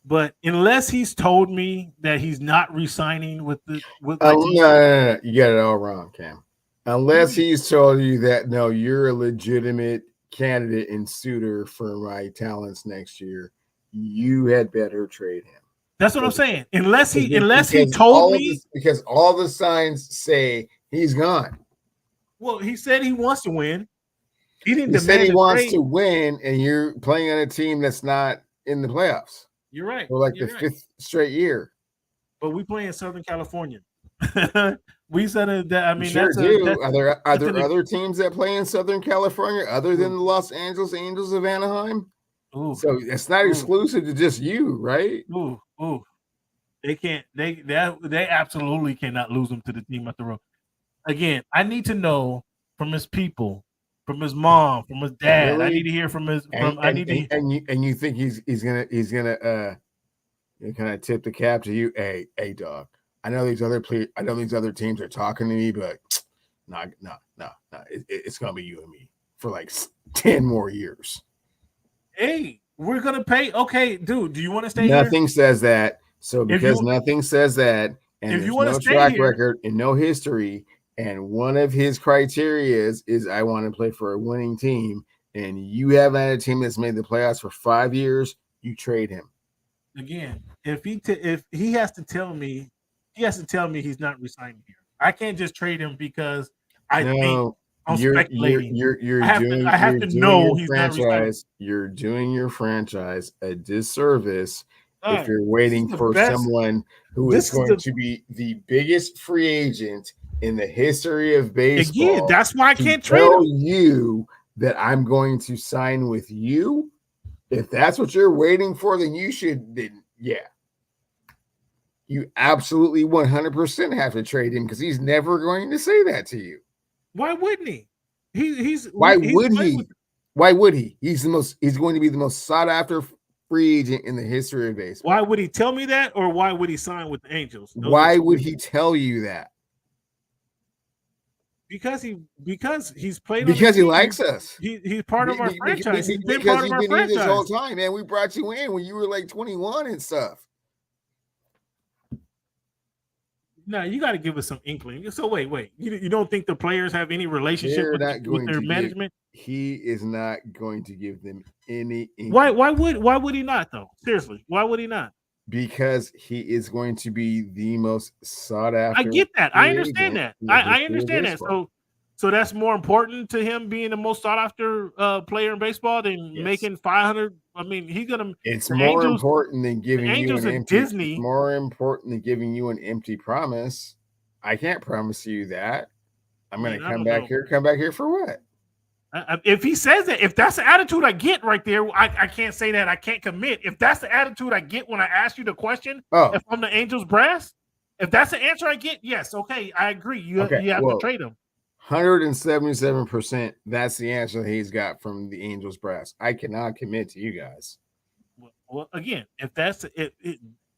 But unless he's told me that he's not re-signing with my team, no, you got it all wrong, Cam. Unless he's told you that no, you're a legitimate candidate and suitor for my talents next year, you had better trade him. That's what I'm saying. Unless he told me, because all the signs say he's gone. Well, he said he wants to win. He didn't He said demand he wants trade. to win, and you're playing on a team that's not in the playoffs. You're right. For like You're the right. fifth straight year. But we play in Southern California. We said that. I mean, sure that's do. That's, are there other teams that play in Southern California other than the Los Angeles Angels of Anaheim? Ooh. So it's not exclusive to just you, right? Ooh. They can't. They absolutely cannot lose him to the team at the road. Again, I need to know from his people, from his mom, from his dad. Really? I need to hear from his. And you think he's gonna kind of tip the cap to you? Hey, dog. I know these other teams are talking to me, but no. It's gonna be you and me for like 10 more years. Hey, we're gonna pay. Okay, dude. Do you want to stay Nothing here? says that. So because nothing says that, and if there's you want no to stay track here, record and no history, and one of his criteria is I want to play for a winning team, and you haven't had a team that's made the playoffs for 5 years, you trade him. Again, if he has to tell me he's not resigning here. I can't just trade him because think I'm speculating. I have to know he's not resigning. You're doing your franchise a disservice if you're This waiting is the for best- someone who is going to be the biggest free agent in the history of baseball. Again, that's why I can't trade tell him. you that I'm going to sign with you. If that's what you're waiting for, then you should. Then yeah, you absolutely 100% have to trade him because he's never going to say that to you. Why wouldn't he? Why would he? He's going to be the most sought after free agent in the history of baseball. Why would he tell me that, or why would he sign with the Angels? Why would he tell you that? Because he's played. Because he likes us. He's part of our franchise. He's been because part of you've our been franchise here this whole time, man. We brought you in when you were like 21 and stuff. No, you got to give us some inkling. So wait. You don't think the players have any relationship with their management? He is not going to give them any inkling. Why would he not though? Seriously, why would he not? Because he is going to be the most sought after. I get that. I understand that. I understand that. So that's more important to him being the most sought after player in baseball than making 500. I mean, he's gonna. It's more important than giving you an empty. Disney. It's more important than giving you an empty promise. I can't promise you that. I'm going to come back here. Come back here for what? If he says that, if that's the attitude I get right there, I can't say that. I can't commit. If that's the attitude I get when I ask you the question, if I'm the Angels brass, if that's the answer I get, yes, okay, I agree. You have to trade him. 177%. That's the answer that he's got from the Angels brass. I cannot commit to you guys. Well, again, if that's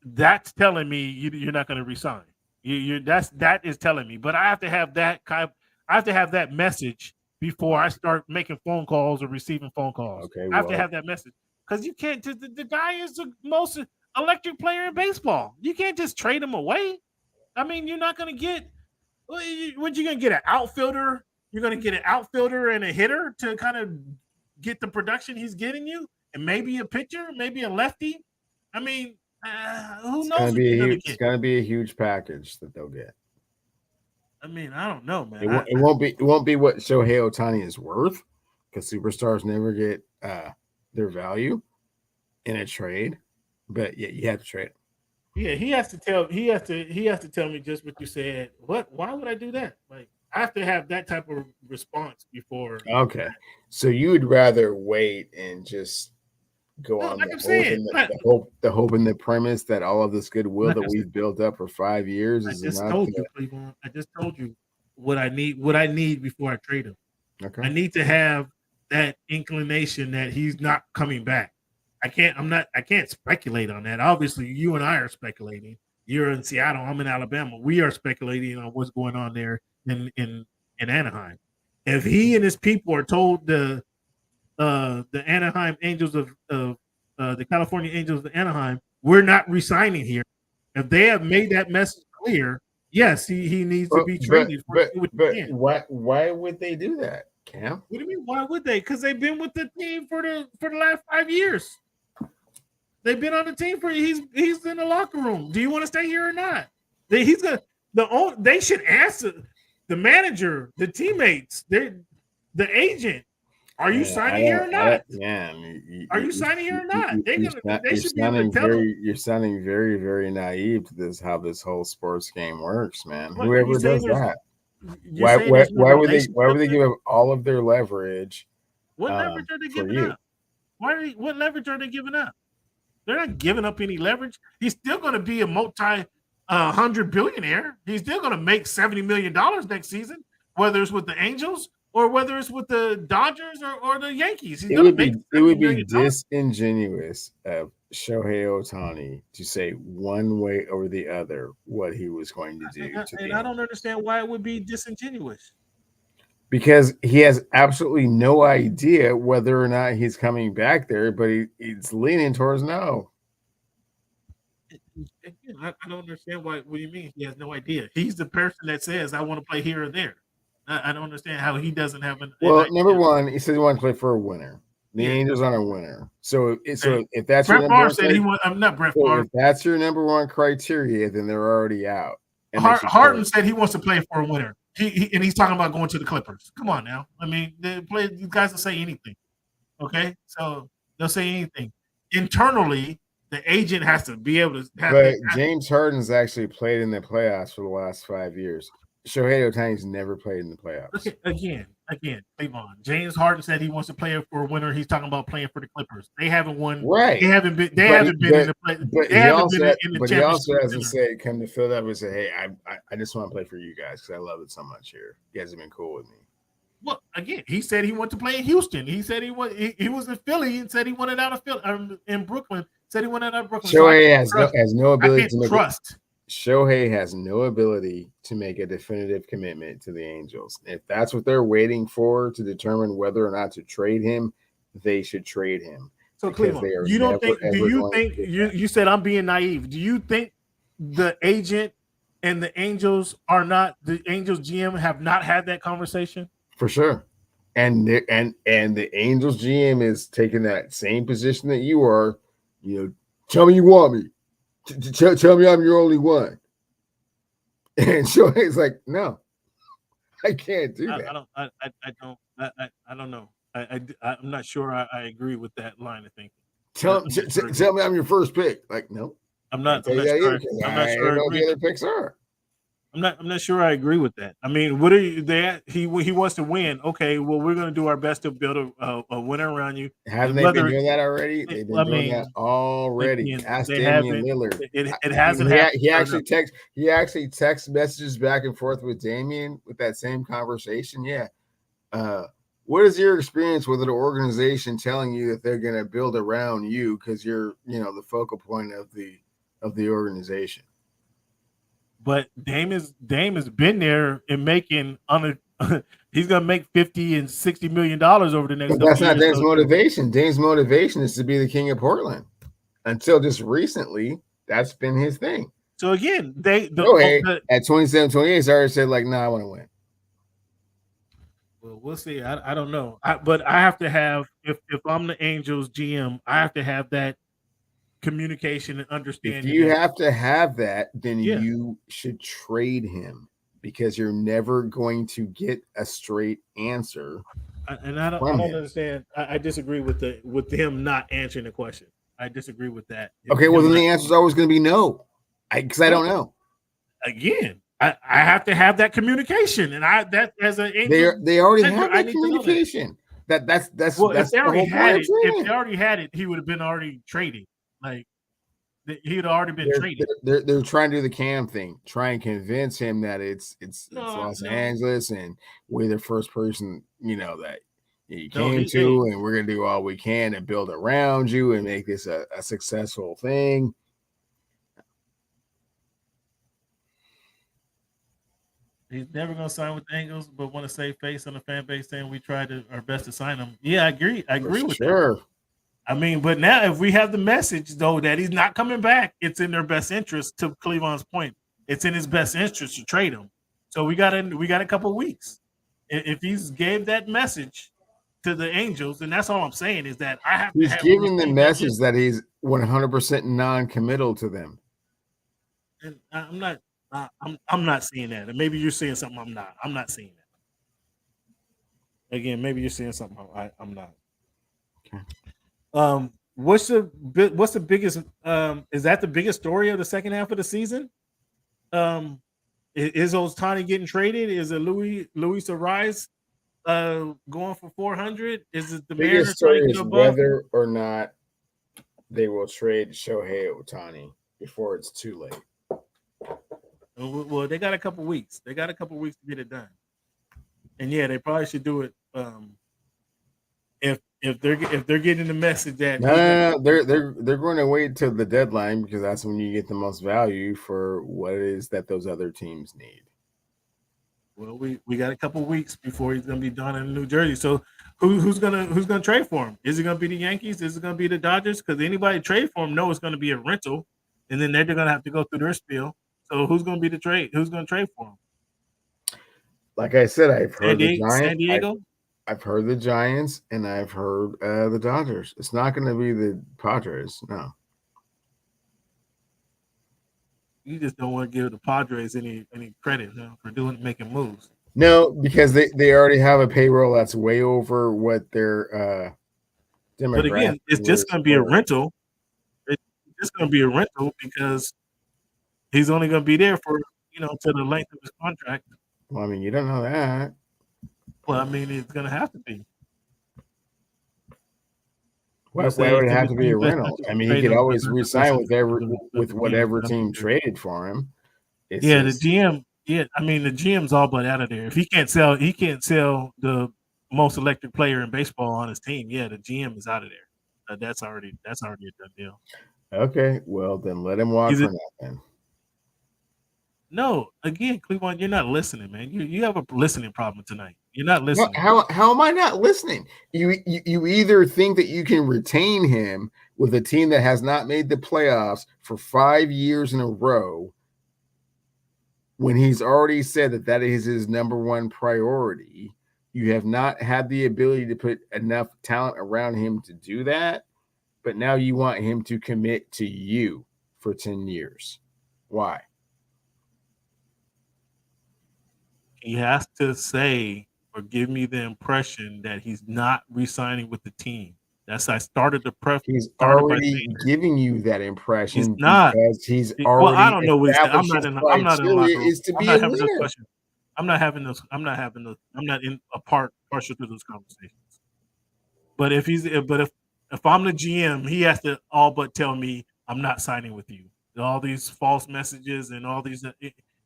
that's telling me you're not going to resign. That is telling me. But I have to have that that message before I start making phone calls or receiving phone calls. Okay, I have to have that message because you can't. The guy is the most electric player in baseball. You can't just trade him away. I mean, you're not going to get. What you going to get? An outfielder? You're going to get an outfielder and a hitter to kind of get the production he's getting you, and maybe a pitcher, maybe a lefty. I mean, who knows? It's going to be a huge package that they'll get. I mean, I don't know, man. It won't be what Shohei Ohtani is worth because superstars never get their value in a trade. But yeah, you have to trade. Yeah, he has to tell me just what you said. Why would I do that? Like, I have to have that type of response before. Okay, so you would rather wait and just go on the hope and the premise that all of this goodwill that we've built up for 5 years is enough. I just told you what I need before I trade him. Okay, I need to have that inclination that he's not coming back. I can't speculate on that. Obviously, you and I are speculating. You're in Seattle, I'm in Alabama. We are speculating on what's going on there in Anaheim. If he and his people are told the Anaheim Angels of the California Angels of Anaheim, we're not resigning here. If they have made that message clear, yes, he needs to be traded. But why would they do that, Cam? What do you mean? Why would they? Because they've been with the team for the last 5 years. They've been on the team for he's in the locker room. Do you want to stay here or not? They should answer the manager, the teammates, the agent. Are you signing here or not? Are you signing here or not? They should be able to tell them. You're sounding very, very naive to this how this whole sports game works, man. What, Whoever does that. Why would they give up all of their leverage? What leverage are they giving up? What leverage are they giving up? They're not giving up any leverage. He's still going to be a multi-hundred billionaire. He's still going to make $70 million next season, whether it's with the Angels or whether it's with the Dodgers or the Yankees. It would be disingenuous of Shohei Ohtani to say one way or the other what he was going to do. And I don't understand why it would be disingenuous. Because he has absolutely no idea whether or not he's coming back there, but he's leaning towards no. I don't understand why. What do you mean he has no idea? He's the person that says, I want to play here or there. I don't understand how he doesn't have an idea. Number one, he said he wanted to play for a winner. The Angels aren't a winner. So if that's Brett your Favre said he was. I'm not Brett Favre. If that's your number one criteria, then they're already out. Harden said he wants to play for a winner. And he's talking about going to the Clippers. Come on now. I mean, these guys will say anything. Okay, so they'll say anything. Internally, the agent has to be able to. But James Harden's actually played in the playoffs for the last 5 years. Shohei Ohtani's never played in the playoffs. Okay, again, Cleveland. James Harden said he wants to play for a winner. He's talking about playing for the Clippers. They haven't won. Right. They haven't been in the play. But he also hasn't said, come to Philadelphia and say, hey, I just want to play for you guys because I love it so much here. You guys have been cool with me. Well, again, he said he wanted to play in Houston. He said he was in Philly and said he wanted out of Philly. In Brooklyn, said he wanted out of Brooklyn. Shohei has no ability to make trust. Shohei has no ability to make a definitive commitment to the Angels. If that's what they're waiting for to determine whether or not to trade him, they should trade him. So Cleveland, you said I'm being naive. Do you think the agent and the Angels are not the Angels GM have not had that conversation? For sure. And the Angels GM is taking that same position that you are. Tell me you want me. Tell me I'm your only one. And Shohei's like, no, I can't do that. I don't know. I'm not sure I agree with that line of thinking. Tell me I'm your first pick. Like, no. I'm not sure. I'm not sure. I know the other picks are. I'm not sure I agree with that. I mean, what are you there? He wants to win. Okay, well, we're going to do our best to build a winner around you. Haven't they been doing that already? They've been doing that already. Ask Damian Lillard. It hasn't happened. He actually texts messages back and forth with Damian with that same conversation. Yeah. What is your experience with an organization telling you that they're going to build around you because you're, the focal point of the organization? But Dame has been there and making he's gonna make $50 and $60 million over the next. But that's not Dame's motivation. Dame's motivation is to be the king of Portland. Until just recently, that's been his thing. So again, at 27, 28, he's already said like, I want to win. Well, we'll see. I don't know. But I have to have if I'm the Angels GM, I have to have that communication and understanding. If you have to have that, then you should trade him because you're never going to get a straight answer. I don't understand. I disagree with him not answering the question. I disagree with that. Okay, well then the answer is always going to be no, because I don't know. Again, I have to have that communication, and that as an Angel, they already have that communication. That's well, that's if they already had it. If If they already had it, he would have been already trading. Like he'd already been traded. They're trying to do the Cam thing, try and convince him that it's Los Angeles and we're the first person that you came to, and we're gonna do all we can to build around you and make this a successful thing. He's never going to sign with the Angels, but want to save face on the fan base saying we tried our best to sign him. Yeah, I agree. I agree with that. I mean, but now if we have the message though that he's not coming back, it's in their best interest. To Cleveland's point, it's in his best interest to trade him. So we got a couple weeks. If he's gave that message to the Angels, and that's all I'm saying is that I have. He's giving the message that he's 100% non-committal to them. And I'm not. I'm not seeing that. And maybe you're seeing something I'm not. I'm not seeing that. Again, maybe you're seeing something I'm not. Okay. What's the biggest? Is that the biggest story of the second half of the season? Is Ohtani getting traded? Is it Luis Ariz going for 400? Is it the Mariners story is whether or not they will trade Shohei Ohtani before it's too late. Well, they got a couple weeks. They got a couple weeks to get it done. And yeah, they probably should do it. If they're getting the message that they're going to wait till the deadline because that's when you get the most value for what it is that those other teams need. Well, we got a couple weeks before he's going to be done in New Jersey. So who's gonna trade for him? Is it going to be the Yankees? Is it going to be the Dodgers? Because anybody trade for him know it's going to be a rental, and then they're going to have to go through their spiel. So who's going to be the trade? Who's going to trade for him? Like I said, I've heard the Giants. San Diego. I've heard the Giants and I've heard the Dodgers. It's not going to be the Padres. No. You just don't want to give the Padres any credit for making moves. No, because they already have a payroll that's way over what their demographic. But again, it's just going to be a rental. It's just going to be a rental because he's only going to be there for to the length of his contract. Well, I mean, you don't know that. Well, I mean, it's going to have to be. Why would it have to be a rental? I mean, he could always resign with whatever team traded for him. The GM. Yeah, I mean, the GM's all but out of there. If he can't sell the most electric player in baseball on his team. Yeah, the GM is out of there. That's already a done deal. Okay, well then let him walk for nothing. No, again, Cleveland, you're not listening, man. You have a listening problem tonight. You're not listening. How am I not listening? You either think that you can retain him with a team that has not made the playoffs for 5 years in a row when he's already said that is his number one priority. You have not had the ability to put enough talent around him to do that, but now you want him to commit to you for 10 years. Why? He has to say or give me the impression that he's not re-signing with the team. That's I started the prep. He's already giving you that impression. He's not because he's already. Well, I don't know what I'm not in. I'm not in a locker room. Is to I'm be not a having winner. those questions. I'm not having those. I'm not in a partial to those conversations. But if I'm the GM, he has to all but tell me I'm not signing with you. All these false messages and all these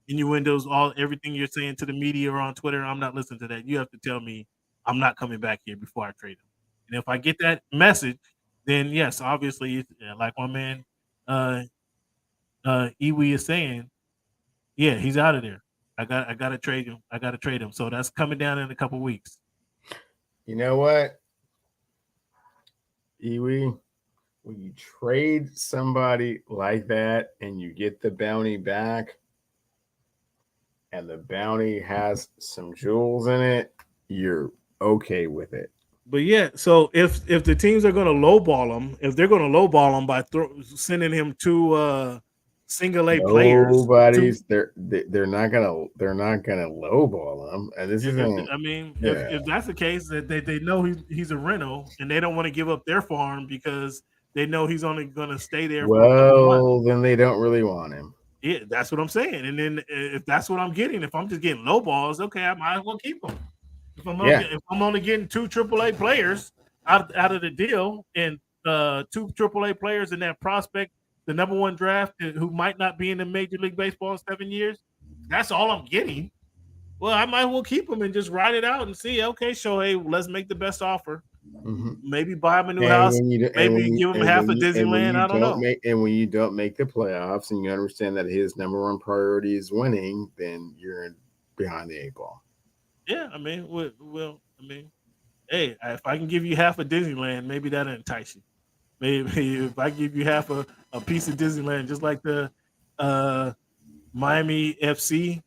innuendos, everything you're saying to the media or on Twitter, I'm not listening to that. You have to tell me I'm not coming back here before I trade him. And if I get that message, then yes, obviously, like my man Iwi is saying, yeah, he's out of there. I got to trade him. I got to trade him. So that's coming down in a couple weeks. You know what, Iwi? When you trade somebody like that and you get the bounty back, and the bounty has some jewels in it, you're okay with it. But yeah, so if the teams are going to lowball him, if they're going to lowball him by sending him to single A players, they're not gonna lowball him. And this isn't. I mean, if that's the case, that they know he's a rental and they don't want to give up their farm because they know he's only going to stay there. Well, then they don't really want him. Yeah, that's what I'm saying. And then if that's what I'm getting, if I'm just getting low balls, okay, I might as well keep them. If I'm only getting 2 AAA players out of the deal and 2 AAA players in that prospect, the number 1 draft who might not be in the Major League Baseball in 7 years, that's all I'm getting. Well, I might as well keep them and just ride it out and see, okay, Shohei, let's make the best offer. Mm-hmm. Maybe buy him a new house. Maybe give him half of Disneyland. I don't know. And when you don't make the playoffs and you understand that his number 1 priority is winning, then you're behind the 8 ball. Yeah, I mean, hey, if I can give you half of Disneyland, maybe that'll entice you. Maybe if I give you half a piece of Disneyland, just like the Miami FC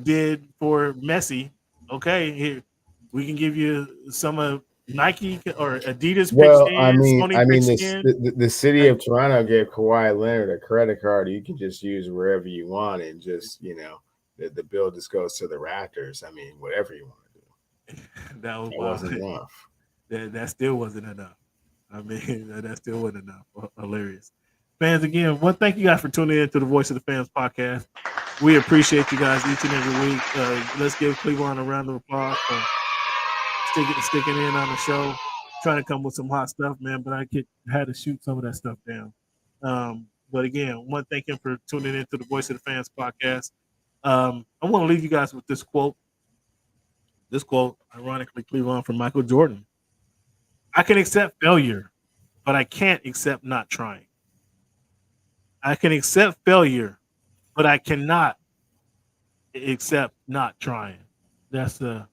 did for Messi. Okay, here we can give you some of Nike or Adidas Well, pitched I in, mean, Sony pitched in. the city of Toronto gave Kawhi Leonard a credit card you can just use wherever you want, and just the bill just goes to the Raptors. I mean, whatever you want to do. That wasn't enough. That still wasn't enough. I mean, that still wasn't enough. Hilarious. Fans, again, thank you guys for tuning in to the Voice of the Fans podcast. We appreciate you guys each and every week. Let's give Cleveland a round of applause for sticking in on the show, trying to come with some hot stuff, man. But I had to shoot some of that stuff down. But again, I want to thank him for tuning in to the Voice of the Fans podcast. I want to leave you guys with this quote. This quote, ironically, Cleveland, from Michael Jordan. I can accept failure, but I can't accept not trying. I can accept failure, but I cannot accept not trying. That's the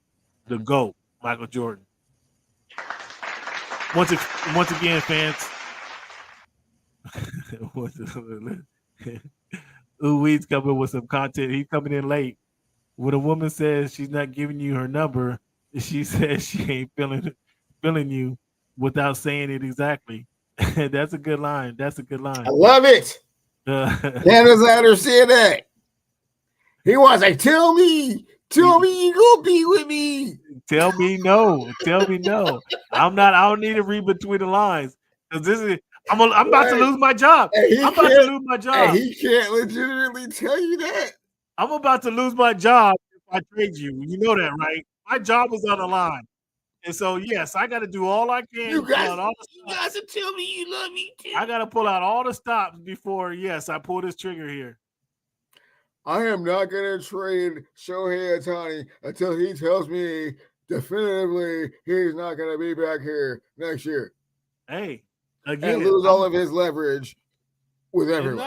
GOAT, Michael Jordan. Once again, fans. Weed's coming with some content. He's coming in late. When a woman says she's not giving you her number, she says she ain't feeling you without saying it exactly. That's a good line. That's a good line. I love it. Dennis understand that. He was like, tell me you gonna be with me. Tell me no. I don't need to read between the lines. Because I'm about to lose my job. I'm about to lose my job. He can't legitimately tell you that. I'm about to lose my job if I trade you. You know that, right? My job is on the line. And so, yes, I got to do all I can. You guys to tell me you love me too. I got to pull out all the stops before, yes, I pull this trigger here. I am not going to trade Shohei Ohtani until he tells me definitively he's not going to be back here next year. Hey, again. And lose all of his leverage with everyone.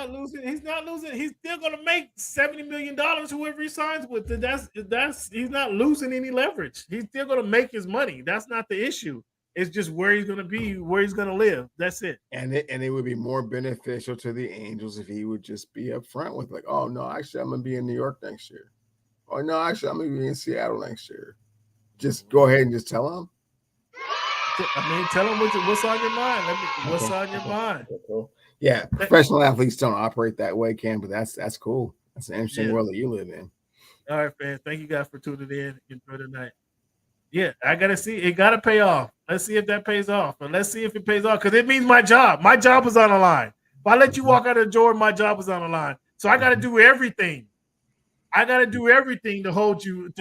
He's not losing. He's still going to make $70 million whoever he signs with. He's not losing any leverage. He's still going to make his money. That's not the issue. It's just where he's going to be, where he's going to live. That's it. And it would be more beneficial to the Angels if he would just be upfront with like, oh no, actually I'm going to be in New York next year. Oh no, actually I'm going to be in Seattle next year. Just go ahead and just tell him. I mean, tell him what's on your mind. What's on your mind? Cool. Yeah, professional athletes don't operate that way, Cam, but that's cool. That's an interesting world that you live in. All right, fans. Thank you guys for tuning in. Enjoy the night. Yeah, I gotta see. It gotta pay off. Let's see if that pays off. But let's see if it pays off because it means my job. My job is on the line. If I let you walk out of the door, my job is on the line. So I gotta do everything. I gotta do everything to hold you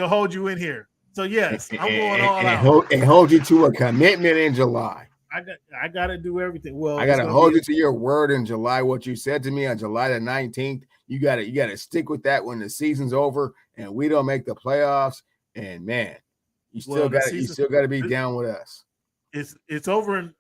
in here. So yes, I'm going all out. And hold you to a commitment in July. I gotta do everything. Well, I gotta hold you to your word in July. What you said to me on July the 19th, you gotta stick with that when the season's over and we don't make the playoffs. And man, you still got to be down with us. It's over in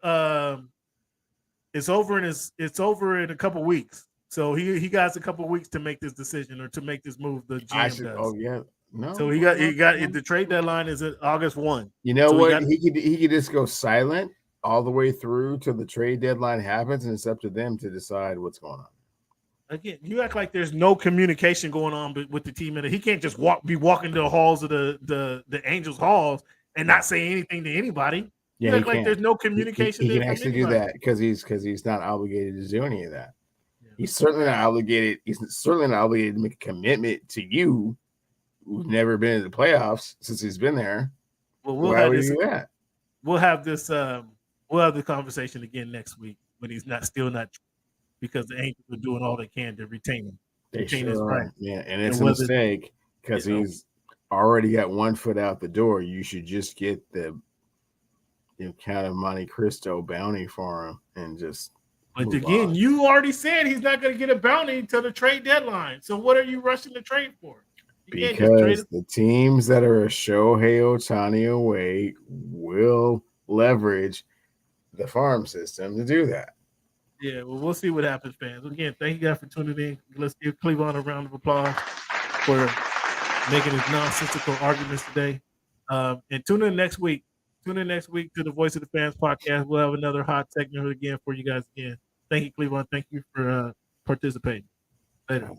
a couple weeks. So he got a couple weeks to make this decision or to make this move. The GM does. Oh yeah. No. So he got the trade deadline is at August 1. You know what? He could just go silent all the way through till the trade deadline happens, and it's up to them to decide what's going on. Again, you act like there's no communication going on with the team, and he can't just be walking to the halls of the Angels halls and not say anything to anybody. Yeah, you act like there's no communication. He can actually do that because he's not obligated to do any of that. Yeah. He's certainly not obligated. He's certainly not obligated to make a commitment to you, who's never been in the playoffs since he's been there. Well, we'll have the conversation again next week when he's still not, because the Angels are doing all they can to retain him. Yeah, and it's a mistake because he's already got 1 foot out the door. You should just get the Count of Monte Cristo bounty for him and just. But again, you already said he's not going to get a bounty until the trade deadline. So what are you rushing to trade for? Because the teams that are a Shohei Ohtani away will leverage the farm system to do that. Yeah, well, we'll see what happens, fans. Again, thank you guys for tuning in. Let's give Cleveland a round of applause for making his nonsensical arguments today. And tune in next week. Tune in next week to the Voice of the Fans podcast. We'll have another hot segment again for you guys again. Thank you, Cleveland. Thank you for participating. Later.